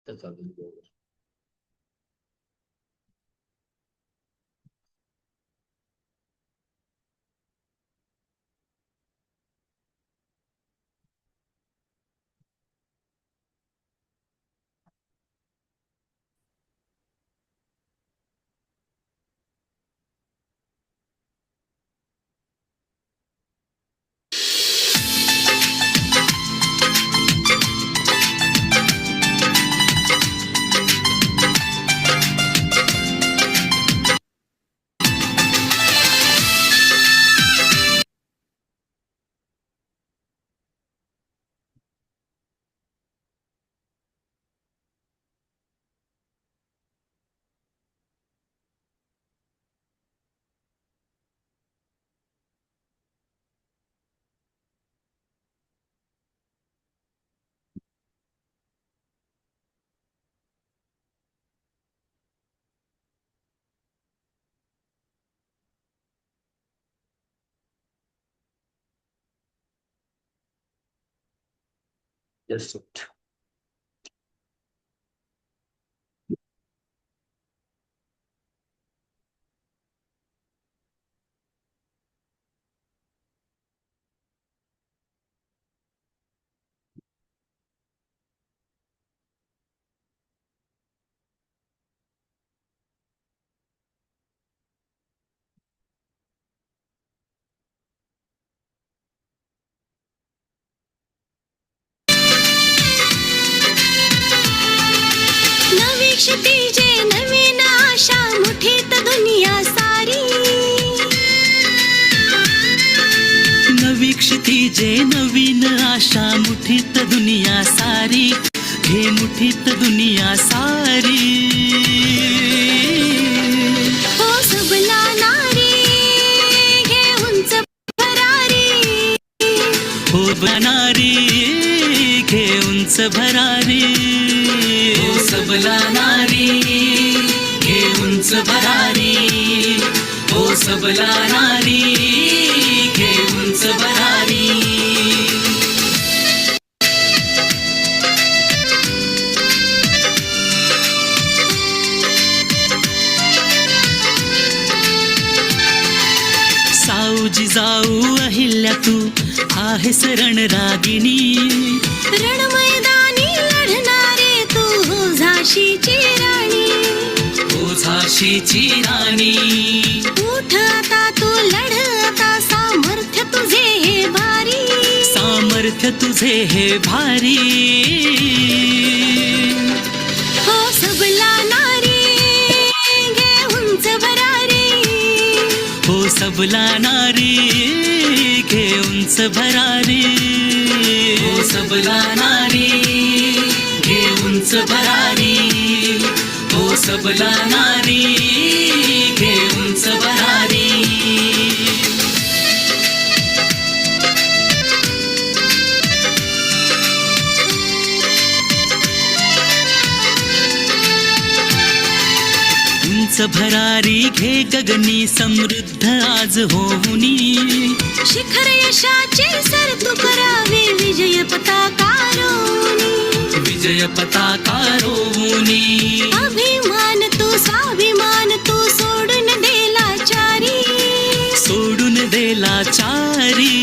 त्याचा अगदी बरोबर. जस्ट नवी क्षितिजे नवीन आशा मुठीत दुनिया सारी. नवी क्षितिजे नवीन आशा मुठीत दुनिया सारी. घे मुठीत दुनिया सारी. हो सबला नारी घे उंच भरारी. हो बनारी घे उंच भरारी. हो सबला नारी घे उंच भरारी. हो सबला नारी घे उंच भरारी. साऊजी जाऊ अहिल्या तू आहेस रणरागिणी. रण मैदानी लढणारे तू हो झाशीची राणी. हो झाशीची राणी. उठ आता तू लढ आता सामर्थ्य तुझे हे भारी. सामर्थ्य तुझे हे भारी. हो सबला नारी घे उंच भरारी. हो सबला नारी घे उंच भरारी. हो सबला नारी घे उंच भरारी. हो सबला नारी घे उंच भरारी. उंच भरारी घे गगनी समृद्ध आज होऊनी. शिखर यशाचे सर तू करावे विजय पताकारोनी. विजय पताकारोनी. अभिमान तू स्वाभिमान तू सोडून देला चारी. सोडून देला चारी.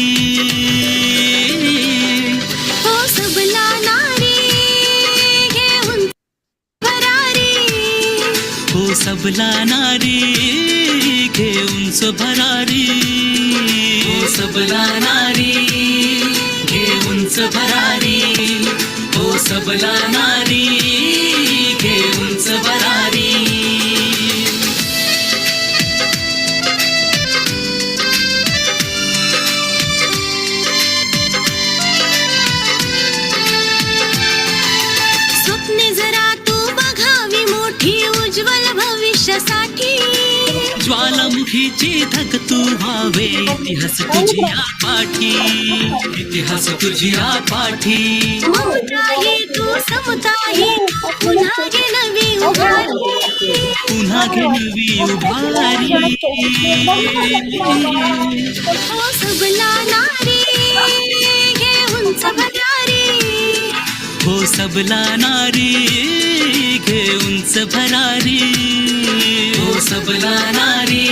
हो सबला नारी घे उंच भरारी. हो सबला नारी घे उंच भरारी. हो सबला नारी घे उंच भरारी. हो सबला नारी घे उंच भरारी. स्वप्ने जरा तू बघावी मोठी उज्ज्वल भविष्यासाठी. ज्वालामुखीची धग तू व्हावे इतिहास तुझिया पाठी. इतिहास तुझिया पाठी. ममताही तू समताही पुन्हा घे नवी उभारी. पुन्हा घे नवी उभारी. हो सबला नारी घे उंच भरारी. हो सबला नारी घे उंच भरारी, हो सबला नारी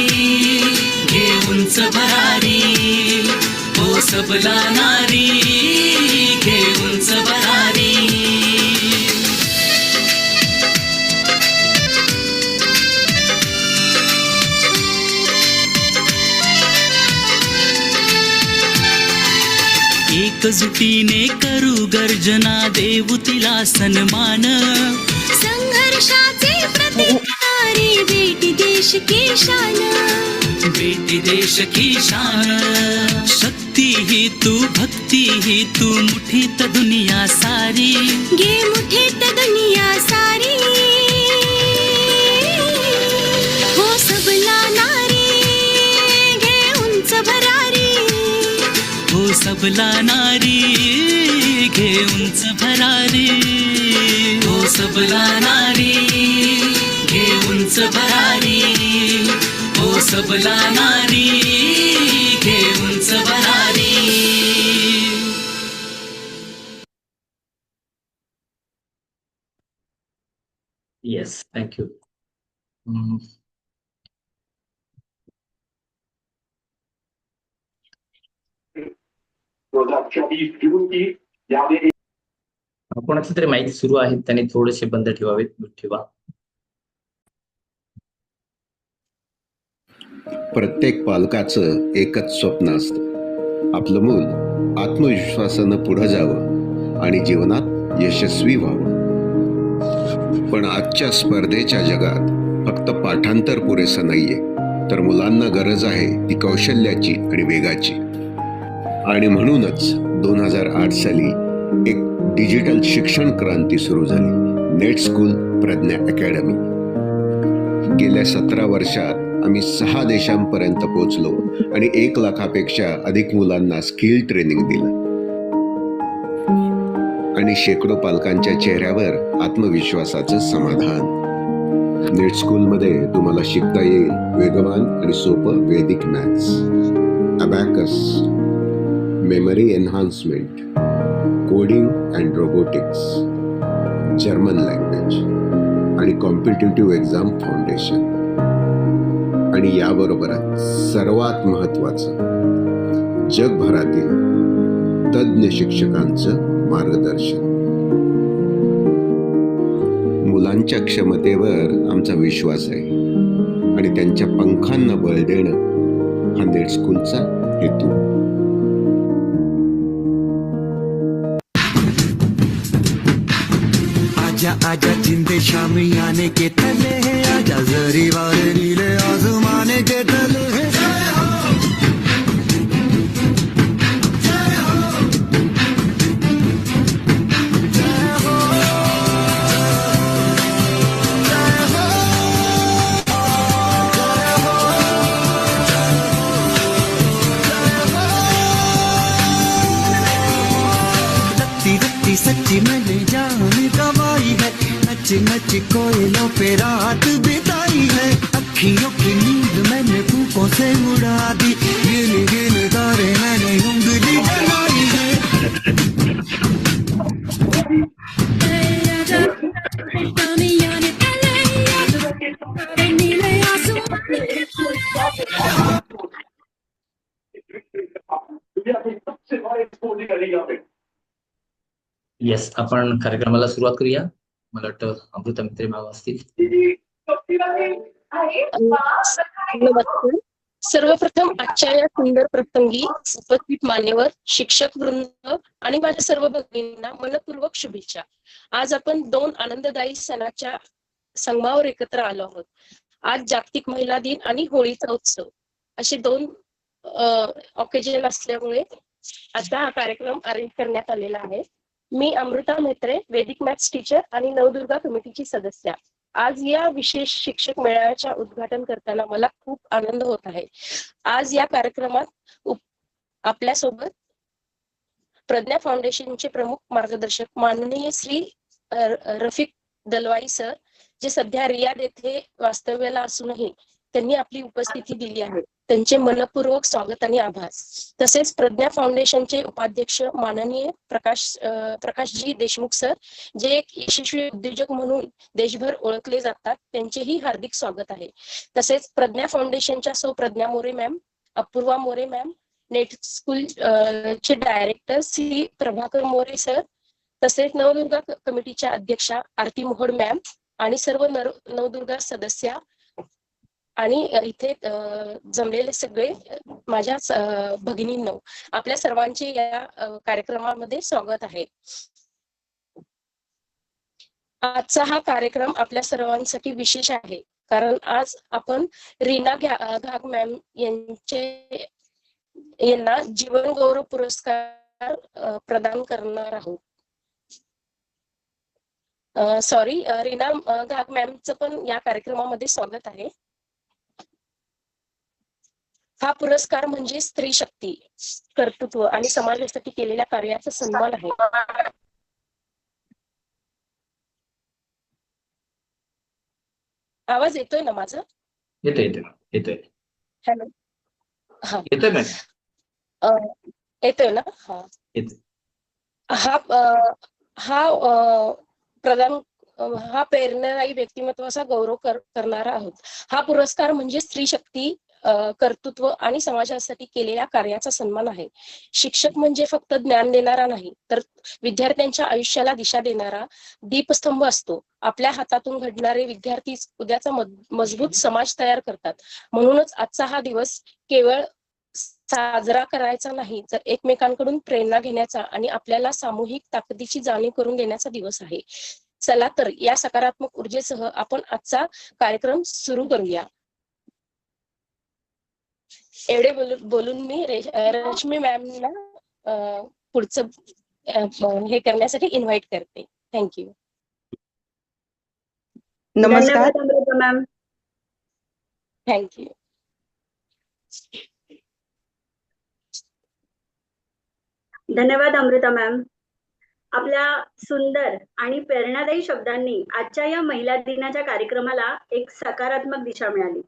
घे उंच भरारी, हो सबला नारी घे उंच भरारी. एकजुटीने करू गर्जना, देऊ तिला सन्मान. संघर्षाचे प्रतीक नारी, बेटी देश की शान, बेटी देश की शान. शक्ती ही तू, भक्ती ही तू, मुठीत दुनिया सारी, घे मुठीत दुनिया सारी. हो सबला नारी घे उंच भरारी, हो सबला नारी घे उंच भरारी, हो सबला नारी घे उंच भरारी, हो सबला नारी घे उंच भरारी. Yes, thank you. कोणाचे तरी माईक सुरू आहेत, त्यांनी थोडेसे बंद ठेवावेत. ठेवा. प्रत्येक पालकाचं एकच स्वप्न असतं, आपलं मूल आत्मविश्वासानं पुढे जावं आणि जीवनात यशस्वी व्हावं. पण आजच्या स्पर्धेच्या जगात फक्त पाठांतर पुरेसं नाहीये, तर मुलांना गरज आहे ती कौशल्याची आणि वेगाची. आणि म्हणूनच 2008 साली एक डिजिटल शिक्षण क्रांती सुरू झाली, नेट स्कूल प्रज्ञा अकॅडमी. गेल्या 17 वर्षात आम्ही 6 देशांपर्यंत पोहोचलो आणि 1 लाखापेक्षा अधिक मुलांना स्किल ट्रेनिंग दिलं. आणि शेकडो पालकांच्या चेहऱ्यावर आत्मविश्वासाचं समाधान. नेट स्कूलमध्ये तुम्हाला शिकता येईल वेगवान आणि सोपं वैदिक maths, abacus, memory enhancement, coding and robotics, German language आणि कॉम्पिटिटिव्ह एक्झाम फाउंडेशन. आणि याबरोबरच सर्वात महत्त्वाचं, जगभरातील तज्ज्ञ शिक्षकांचं मार्गदर्शन. मुलांच्या क्षमतेवर आमचा विश्वास आहे आणि त्यांच्या पंखांना बळ देणं हा नेट स्कूलचा हेतू. आजा आजा जिंदे शामी आने के तले है, आजा जरी वाले नीले आसमाने के तले है. सच्ची मैंने जान गवाई है, नच नच कोयलों पे रात बिताई है. अखियों की नींद मैंने फूकों से उड़ा दी, गिन गिन तारे मैंने उंगली जलाई है. येस, आपण कार्यक्रमाला सुरुवात करूया. मला वाटतं अमृता मित्रे भाव असतील. नमस्कार. सर्वप्रथम आजच्या या सुंदर प्रसंगी उपस्थित मान्यवर, शिक्षक वृंद आणि माझ्या सर्व भगिनींना मनपूर्वक शुभेच्छा. आज आपण 2 आनंददायी सणाच्या संगमावर एकत्र आलो आहोत. आज जागतिक महिला दिन आणि होळीचा उत्सव असे 2 ऑकेजन असल्यामुळे आता हा कार्यक्रम अरेंज करण्यात आलेला आहे. मी अमृता म्हेत्रे, वैदिक मॅथ्स टीचर आणि नवदुर्गा कमिटीची सदस्य. आज या विशेष शिक्षक मेळाव्याच्या उद्घाटन करताना मला खूप आनंद होत आहे. आज या कार्यक्रमात आपल्यासोबत प्रज्ञा फाउंडेशनचे प्रमुख मार्गदर्शक माननीय श्री रफिक दलवाई सर, जे सध्या रियाद येथे वास्तव्याला असूनही त्यांनी आपली उपस्थिती दिली आहे. त्यांचे मनपूर्वक स्वागत आणि आभार. तसेच प्रज्ञा फाउंडेशनचे उपाध्यक्ष माननीय प्रकाशजी देशमुख सर, जे एक यशस्वी उद्योजक म्हणून देशभर ओळखले जातात, त्यांचेही हार्दिक स्वागत आहे. तसेच प्रज्ञा फाउंडेशनच्या सौ Pragya More ma'am, Apurva More ma'am, net school चे डायरेक्टर श्री प्रभाकर मोरे सर, तसेच नवदुर्गा कमिटीच्या अध्यक्षा आरती मोहोड मॅम आणि सर्व नवदुर्गा सदस्या आणि इथे जमलेले सगळे माझ्या भगिनींनो, आपल्या सर्वांचे या कार्यक्रमामध्ये स्वागत आहे. आजचा हा कार्यक्रम आपल्या सर्वांसाठी विशेष आहे, कारण आज आपण रीना घाग मॅम यांना जीवन गौरव पुरस्कार प्रदान करणार आहोत. सॉरी, रीना घाग मॅमचं पण या कार्यक्रमामध्ये स्वागत आहे. हा पुरस्कार म्हणजे स्त्री शक्ती, कर्तृत्व आणि समाजासाठी केलेल्या कार्याचा सन्मान आहे. आवाज येतोय ना माझा? येतोय. हॅलो, हा येतोय मॅम. येतोय ना? हा येतोय. हा प्रेरणादायी व्यक्तिमत्वाचा गौरव करणारा आहोत. हा पुरस्कार म्हणजे स्त्री शक्ती, कर्तृत्व आणि समाजासाठी केलेल्या कार्याचा सन्मान आहे. शिक्षक म्हणजे फक्त ज्ञान देणारा नाही, तर विद्यार्थ्यांच्या आयुष्याला दिशा देणारा दीपस्तंभ असतो. आपल्या हातातून घडणारे विद्यार्थीच उद्याचा मजबूत समाज तयार करतात. म्हणूनच आजचा हा दिवस केवळ साजरा करायचा नाही, तर एकमेकांकडून प्रेरणा घेण्याचा आणि आपल्याला सामूहिक ताकदीची जाणीव करून देण्याचा दिवस आहे. चला तर या सकारात्मक ऊर्जेसह आपण आजचा कार्यक्रम सुरू करूया. एवढे बोलून मी रश्मी मॅमला पुढचं हे करण्यासाठी इन्व्हाइट करते. थँक्यू. नमस्कार मॅम. थँक्यू. धन्यवाद अमृता मॅम. आपल्या सुंदर आणि प्रेरणादायी शब्दांनी आजच्या या महिला दिनाच्या कार्यक्रमाला एक सकारात्मक दिशा मिळाली.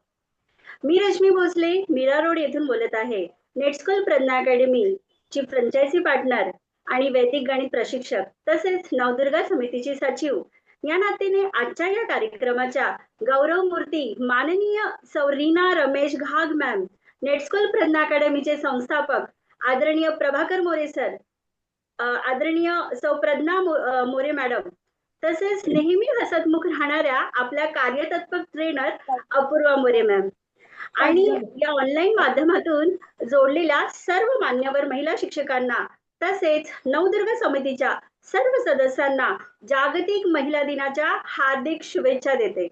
मी रश्मी भोसले, मीरा रोड येथून बोलत आहे. नेटस्कूल प्रज्ञा अकॅडमी ची फ्रँचायझी पार्टनर आणि वैदिक गणित प्रशिक्षक, तसेच नवदुर्गा समितीची सचिव या नात्याने आजच्या या कार्यक्रमाच्या गौरव मूर्ती माननीय सौ रीना रमेश घाग मॅम, नेटस्कूल प्रज्ञा अकॅडमीचे संस्थापक आदरणीय प्रभाकर मोरे सर, आदरणीय सौ प्रज्ञा मोरे मॅडम, तसेच नेहमी हसतमुख राहणाऱ्या आपल्या कार्यतत्पर ट्रेनर अपूर्वा मोरे मॅम आणि या ऑनलाईन माध्यमातून जोडलेल्या सर्व मान्यवर महिला शिक्षकांना, तसेच नवदुर्गा समितीच्या सर्व सदस्यांना जागतिक महिला दिनाच्या हार्दिक शुभेच्छा देते.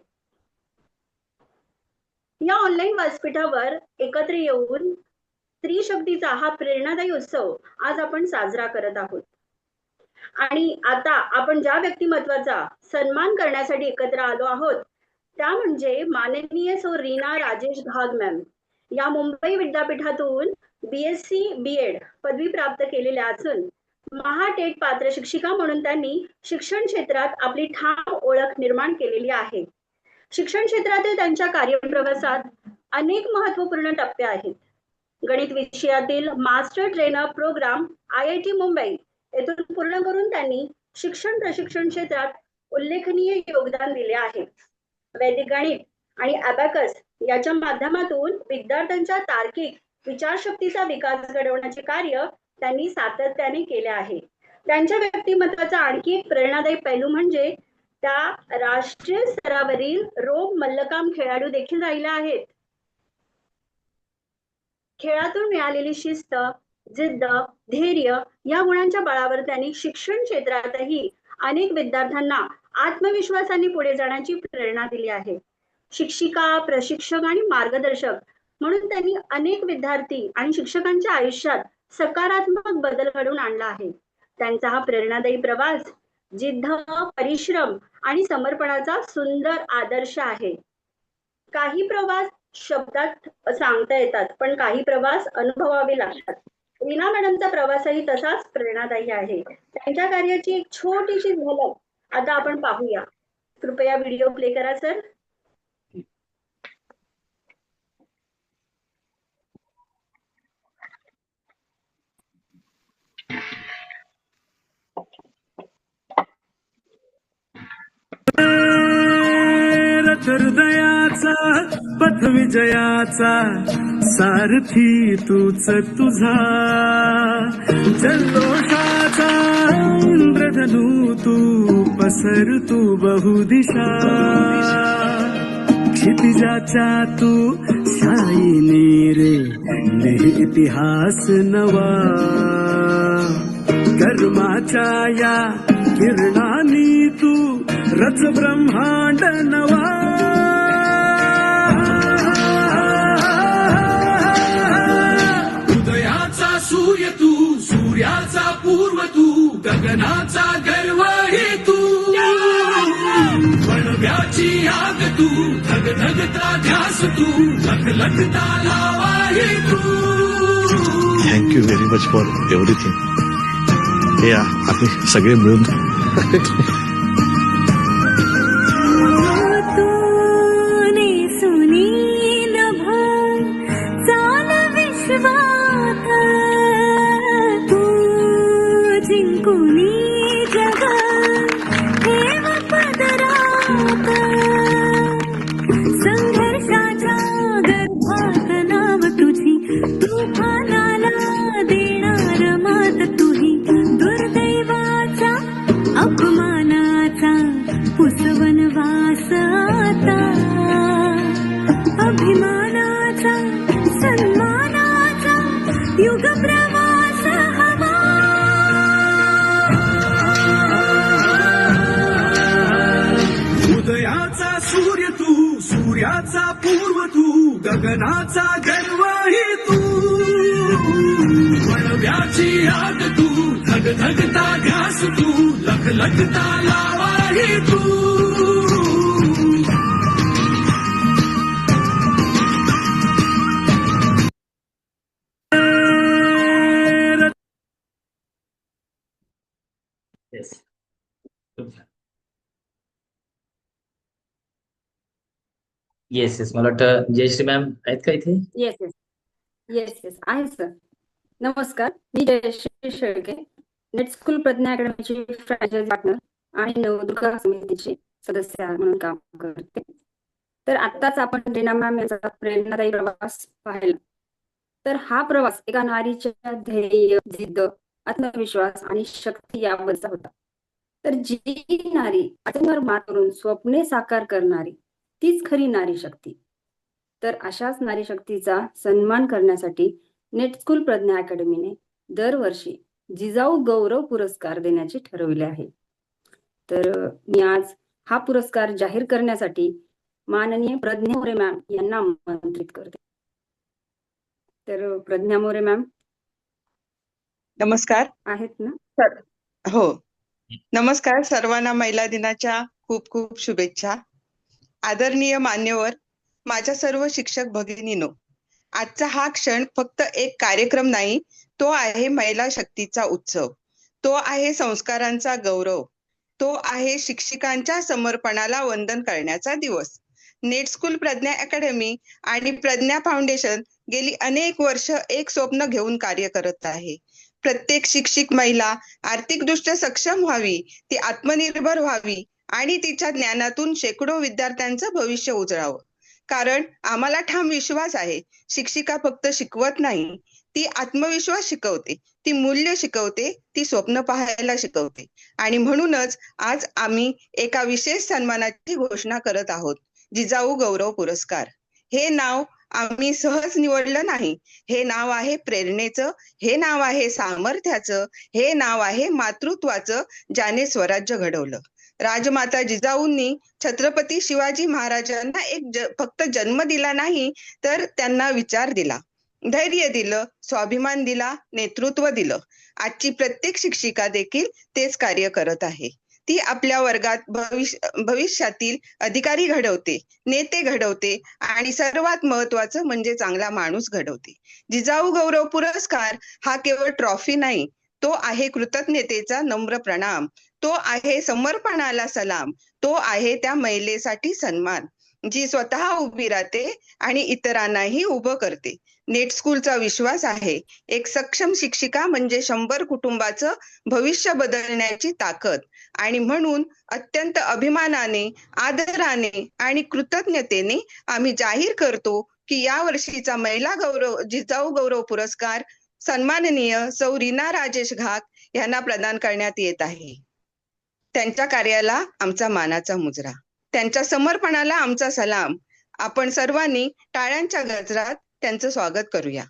या ऑनलाईन व्यासपीठावर एकत्र येऊन स्त्री शक्तीचा हा प्रेरणादायी उत्सव आज आपण साजरा करत आहोत. आणि आता आपण ज्या व्यक्तिमत्वाचा सन्मान करण्यासाठी एकत्र आलो आहोत त्या म्हणजे माननीय सौ रीना राजेश घाग मॅम. या मुंबई विद्यापीठातून BSc BEd पदवी प्राप्त केलेल्या असून महाटेट पात्र शिक्षिका म्हणून त्यांनी शिक्षण क्षेत्रात आपली ठाम ओळख निर्माण केलेली आहे. शिक्षण क्षेत्रातील त्यांच्या कार्यप्रवासात अनेक महत्वपूर्ण टप्पे आहेत. गणित विषयातील master trainer programme IIT Mumbai येथून पूर्ण करून त्यांनी शिक्षण प्रशिक्षण क्षेत्रात उल्लेखनीय योगदान दिले आहे. वैदिक गणित आणि अबॅकस याच्या माध्यमातून विद्यार्थ्यांच्या तार्किक विचारशक्तीचा विकास घडवण्याचे कार्य त्यांनी सातत्याने केले आहे. त्यांच्या व्यक्तिमत्वाचा आणखी एक प्रेरणादायी पैलू म्हणजे त्या राष्ट्रीय स्तरावरील रोप मल्लखांब खेळाडू देखील राहिल्या आहेत. खेळातून मिळालेली शिस्त, जिद्द, धैर्य या गुणांच्या बळावर त्यांनी शिक्षण क्षेत्रातही अनेक विद्यार्थ्यांना आत्मविश्वासाने पुढे जाण्याची प्रेरणा दिली आहे. शिक्षिका, प्रशिक्षक आणि मार्गदर्शक म्हणून त्यांनी अनेक विद्यार्थी आणि शिक्षकांच्या आयुष्यात सकारात्मक बदल घडवून आणला आहे. त्यांचा हा प्रेरणादायी प्रवास जिद्द, परिश्रम आणि समर्पणाचा सुंदर आदर्श आहे. काही प्रवास शब्दात सांगता येतात, पण काही प्रवास अनुभवावे लागतात. रीना मॅडमचा प्रवासही तसाच प्रेरणादायी आहे. त्यांच्या कार्याची एक छोटीशी झलक आता आपण पाहूया. कृपया व्हिडिओ प्ले करा सर. हृदयाचा पथ विजयाचा सारथी तूच तुझा जल्लोषाचा इंद्रधनू तू पसर तू बहुदिशा क्षितिजाच्या तू शाईने रे लिहि इतिहास नवा कर्माच्या या किरणानी तू रच ब्रह्मांड नवा उदयाचा सूर्य तू सूर्याचा पूर्व तू गगनाचा गर्व हे तू वणव्याची आग तू धगधगता ध्यास तू लखलखता लावा हे तू. Thank you very much for everything. हे आम्ही सगळे मिळून संघर्षाच्या गर्भात नाव तुझी तुफानाला देणार मात तुही दुर्दैवाचा अपमानाचा पुसवन वास आता अभिमानाचा सन्मानाचा युग प्रवास हवा. उदयाचा सूर्य तू सूर्याचा पूर्व तू गगनाचा गर्व हे तू वणव्याची आग तू धगधगता ध्यास तू लखलखता लावा हे तू. येस. खूप छान. येस येस, मला वाटतं जयश्री मॅम आहेत का इथे? येस येस येस येस आहे सर. नमस्कार, मी जयश्री शेळके, नेट स्कूल प्रज्ञा अकॅडमीची फ्रँचायझी पार्टनर आणि नवदुर्गा समितीची सदस्य म्हणून काम करते. तर आत्ताच आपण रीना मॅम यांचा प्रेरणादायी प्रवास पाहिला. तर हा प्रवास एका नारीच्या धैर्य, जिद्द, आत्मविश्वास आणि शक्ती याबद्दलचा होता. तर जी नारी अडचणीवर मात करून स्वप्ने साकार करणारी तीच खरी नारी शक्ती. तर अशाच नारी शक्तीचा सन्मान करण्यासाठी नेट स्कूल प्रज्ञा अकॅडमीने दरवर्षी जिजाऊ गौरव पुरस्कार देण्याचे ठरविले आहे. तर मी आज हा पुरस्कार जाहीर करण्यासाठी माननीय प्रज्ञा मोरे मॅम यांना आमंत्रित करते. तर प्रज्ञा मोरे मॅम नमस्कार. आहेत ना? सर हो, नमस्कार. सर्वांना महिला दिनाच्या खूप खूप शुभेच्छा. आदरणीय मान्यवर, माझ्या सर्व शिक्षक भगिनीनो, आजचा हा क्षण फक्त एक कार्यक्रम नाही, तो आहे महिला शक्तीचा उत्सव, तो आहे संस्कारांचा गौरव, तो आहे शिक्षिकांच्या समर्पणाला वंदन करण्याचा दिवस. नेट स्कूल प्रज्ञा अकॅडमी आणि प्रज्ञा फाउंडेशन गेली अनेक वर्ष एक स्वप्न घेऊन कार्य करत आहे. प्रत्येक शिक्षित महिला आर्थिकदृष्ट्या सक्षम व्हावी, ती आत्मनिर्भर व्हावी आणि तिच्या ज्ञानातून शेकडो विद्यार्थ्यांचं भविष्य उजळावं. कारण आम्हाला ठाम विश्वास आहे, शिक्षिका फक्त शिकवत नाही, ती आत्मविश्वास शिकवते, ती मूल्य शिकवते, ती स्वप्न पाहायला शिकवते. आणि म्हणूनच आज आम्ही एका विशेष सन्मानाची घोषणा करत आहोत, जिजाऊ गौरव पुरस्कार. हे नाव आम्ही सहज निवडलं नाही. हे नाव आहे प्रेरणेचं, हे नाव आहे सामर्थ्याचं, हे नाव आहे मातृत्वाचं, ज्याने स्वराज्य घडवलं. राजमाता जिजाऊंनी छत्रपती शिवाजी महाराजांना फक्त जन्म दिला नाही, तर त्यांना विचार दिला, धैर्य दिलं, स्वाभिमान दिला, नेतृत्व दिलं. आजची प्रत्येक शिक्षिका देखील तेच कार्य करत आहे. ती आपल्या वर्गात भविष्यातील अधिकारी घडवते, नेते घडवते आणि सर्वात महत्वाचं म्हणजे चांगला माणूस घडवते. जिजाऊ गौरव पुरस्कार हा केवळ ट्रॉफी नाही, तो आहे कृतज्ञतेचा नम्र प्रणाम, तो आहे समर्पणाला सलाम, तो आहे त्या महिलेसाठी सन्मान. जी स्वतः उभी राहते आणि इतरांनाही उभं करते. नेट स्कूलचा विश्वास आहे, एक सक्षम शिक्षिका म्हणजे 100 कुटुंबाचं भविष्य बदलण्याची ताकद. आणि म्हणून अत्यंत अभिमानाने, आदराने आणि कृतज्ञतेने आम्ही जाहीर करतो की या वर्षीचा महिला जिजाऊ गौरव पुरस्कार सन्माननीय सौ रीना राजेश घाग यांना प्रदान करण्यात येत आहे. त्यांच्या कार्याला आमचा मानाचा मुजरा, त्यांच्या समर्पणाला आमचा सलाम. आपण सर्वांनी टाळ्यांच्या गजरात त्यांचं स्वागत करूया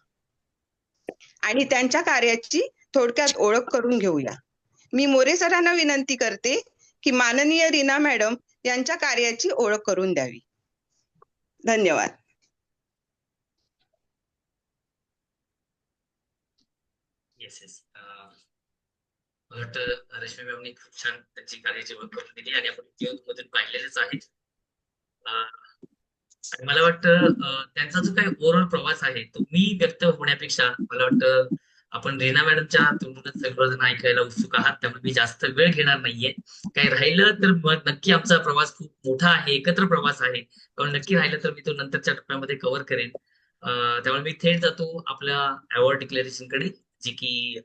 आणि त्यांच्या कार्याची थोडक्यात ओळख करून घेऊया. मी मोरे सरांना विनंती करते की माननीय रीना मॅडम यांच्या कार्याची ओळख करून द्यावी. धन्यवाद. येस येस मला वाटतं रश्मी मॅमनी खूप छान त्यांची कार्याची ओळख करून दिली आणि आपण मधून पाहिलेलेच आहे. आणि मला वाटतं त्यांचा जो काही ओव्हरऑल प्रवास आहे तो मी व्यक्त होण्यापेक्षा मला वाटतं आपण रीना मॅडमच्या तोंडूनच सर्वजण ऐकायला उत्सुक आहात, त्यामुळे मी जास्त वेळ घेणार नाहीये. काही राहिलं तर मग नक्की आमचा प्रवास खूप मोठा आहे, एकत्र प्रवास आहे, कारण नक्की राहिलं तर मी तो नंतरच्या टप्प्यामध्ये कव्हर करेन. त्यामुळे मी थेट जातो आपल्या अवॉर्ड डिक्लेरेशन कडे, जी की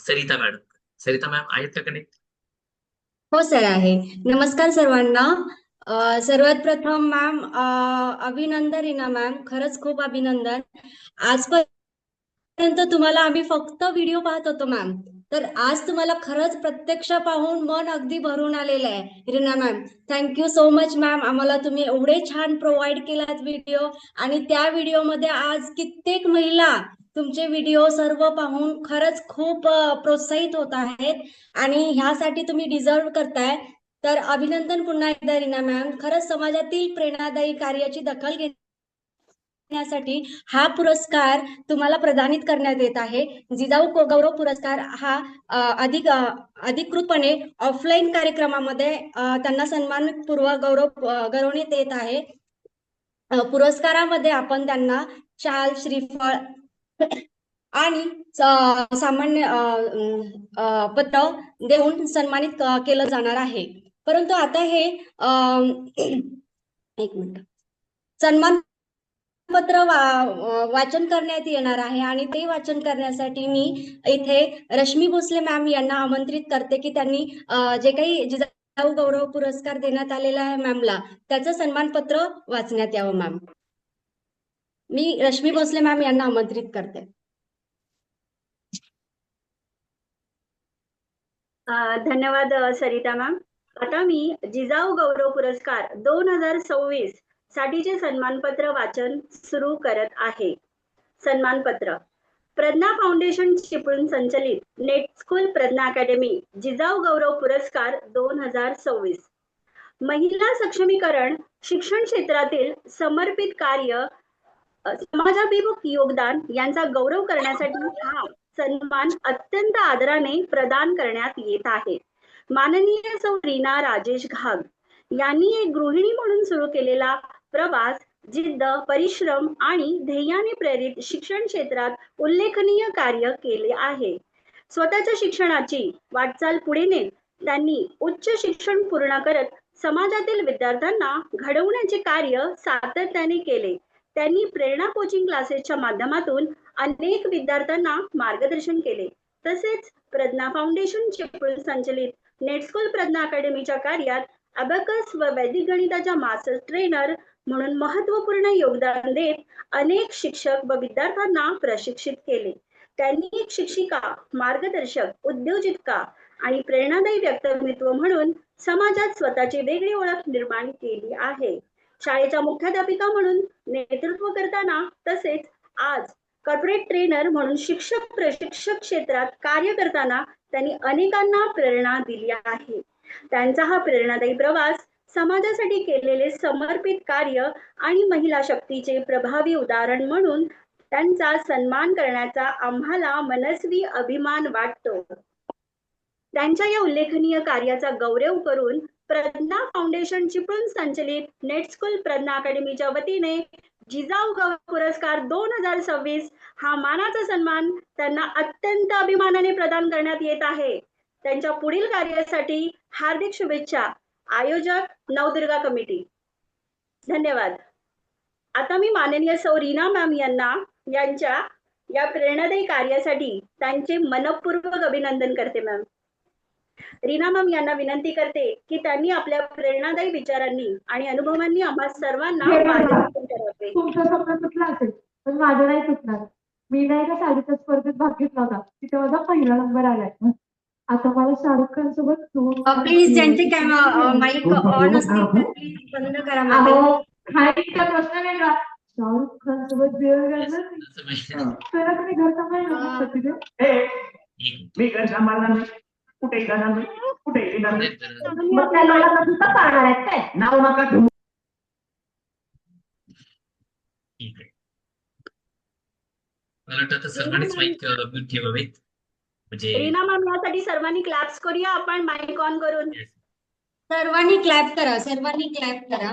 सरिता मॅडम. सरिता मॅम आहेत का कनेक्ट? हो सर आहे. नमस्कार सर्वांना. सर्वात प्रथम मॅम अभिनंदन रीना मॅम, खरंच खूप अभिनंदन. आजपर्यंत तुम्हाला आम्ही फक्त व्हिडिओ पाहत होतो मॅम, तर आज तुम्हाला खरंच प्रत्यक्ष पाहून मन अगदी भरून आलेलं आहे Reena ma'am. Thank you so much ma'am. आम्हाला तुम्ही एवढे छान प्रोव्हाइड केलात व्हिडिओ, आणि त्या व्हिडिओमध्ये आज कित्येक महिला तुमचे व्हिडिओ सर्व पाहून खरंच खूप प्रोत्साहित होत आहेत आणि ह्यासाठी तुम्ही डिझर्व करताय. तर अभिनंदन पुन्हा एकदा रीना मॅम. खरंच समाजातील प्रेरणादायी कार्याची दखल घेण्यासाठी हा पुरस्कार तुम्हाला प्रदानित करण्यात येत आहे. जिजाऊ गौरव पुरस्कार हा अधिकृतपणे ऑफलाईन कार्यक्रमामध्ये त्यांना सन्मानपूर्वक गौरवण्यात येत आहे. पुरस्कारामध्ये आपण त्यांना शाल, श्रीफळ आणि सामान्य पत्र देऊन सन्मानित केलं जाणार आहे. परंतु आता हे एक मिनिट, सन्मान पत्र वाचन करण्यात येणार आहे आणि ते वाचन करण्यासाठी मी इथे रश्मी भोसले मॅम यांना आमंत्रित करते की त्यांनी जे काही जिजाऊ गौरव पुरस्कार देण्यात आलेला आहे मॅमला, त्याचं सन्मानपत्र वाचण्यात यावं मॅम. मी रश्मी भोसले मॅम यांना आमंत्रित करते. धन्यवाद सरिता मॅम. आता मी जिजाऊ गौरव पुरस्कार 2026 साठीचे सन्मानपत्र वाचन सुरू करत आहे. सन्मानपत्र प्रज्ञा फाउंडेशन चिपळूण संचलित net school Pragya academy Jijau गौरव पुरस्कार 2026. महिला सक्षमीकरण शिक्षण क्षेत्रातील समर्पित कार्य, समाजाभिमुख योगदान यांचा गौरव करण्यासाठी हा सन्मान अत्यंत आदराने प्रदान करण्यात येत आहे. माननीय सौ रीना राजेश घाग यांनी एक गृहिणी म्हणून सुरू केलेला प्रवास जिद्द, परिश्रम आणि ध्येयाने प्रेरित शिक्षण क्षेत्रात उल्लेखनीय कार्य केले आहे. स्वतःच्या शिक्षणाची वाटचाल पुढे नेत त्यांनी उच्च शिक्षण पूर्ण करत समाजातील विद्यार्थ्यांना घडवण्याचे कार्य सातत्याने केले. त्यांनी प्रेरणा कोचिंग क्लासेसच्या माध्यमातून अनेक विद्यार्थ्यांना मार्गदर्शन केले. तसेच प्रज्ञा फाउंडेशन चिपळूण संचलित नेट स्कूल प्रज्ञा अकॅडमीच्या कार्यात अबॅकस व वैदिक गणिताच्या मास्टर ट्रेनर म्हणून महत्वपूर्ण योगदान देत अनेक शिक्षक व विद्यार्थ्यांना प्रशिक्षित केले. त्यांनी एक शिक्षिका, मार्गदर्शक, उद्योजिका आणि प्रेरणादायी व्यक्तिमत्व म्हणून समाजात स्वतःची वेगळी ओळख निर्माण केली आहे. शाळेच्या मुख्याध्यापिका म्हणून नेतृत्व करताना तसेच आज कॉर्पोरेट ट्रेनर म्हणून शिक्षक प्रशिक्षक क्षेत्रात कार्य करताना त्यांनी अनेकांना प्रेरणा दिली आहे. त्यांचा हा प्रेरणादायी प्रवास समाजासाठी केलेले समर्पित कार्य आणि महिला शक्तीचे प्रभावी उदाहरण म्हणून त्यांचा सन्मान करण्याचा आम्हाला मनस्वी अभिमान वाटतो. त्यांच्या या उल्लेखनीय कार्याचा गौरव करून प्रज्ञा फाउंडेशन चिपळूण संचलित नेट स्कूल प्रज्ञा अकॅडमीच्या वतीने जिजाऊ गौरव पुरस्कार 2026 हा मानाचा सन्मान त्यांना अत्यंत अभिमानाने प्रदान करण्यात येत आहे. त्यांच्या पुढील कार्यासाठी हार्दिक शुभेच्छा. आयोजक नवदुर्गा कमिटी. धन्यवाद. आता मी माननीय सौ रीना मॅम यांच्या या प्रेरणादायी कार्यासाठी त्यांचे मनःपूर्वक अभिनंदन करते मॅम. रीना मॅम यांना विनंती करते की त्यांनी आपल्या प्रेरणादायी विचारांनी आणि अनुभवांनी आम्हा सर्वांना मार्गदर्शन करावे. तुमचं स्वप्न सुटलं असेल पण माझं नाही सुटणार. मी नाही का शाळेच्या स्पर्धेत भाग घेतला होता, तिथे माझा पहिला नंबर आलाय. आता मला शाहरुख खान सोबत प्लीज ज्यांचे माईक ऑन असतील तर प्लीज बंद करा mic. अहो खायचा प्रश्न वेगळा, शाहरुख खान सोबत जेवण करणार असं माहिती तर तुम्ही घर सांभाळलं तिथे. मी घर सांभाळणार नाही, कुठेही जाणार नाही, कुठेही येणार नाही. मग त्या लोकांना सुद्धा पाळणार आहेत काय? नाव नका ठेवू. ठीक आहे. मला वाटतं आता सर्वांनीच माईक म्यूट ठेवावेत. म्हणजे रीना मॅम यासाठी सर्वांनी क्लॅप्स करूया आपण माईक ऑन करून. सर्वांनी क्लॅप करा, सर्वांनी क्लॅप करा.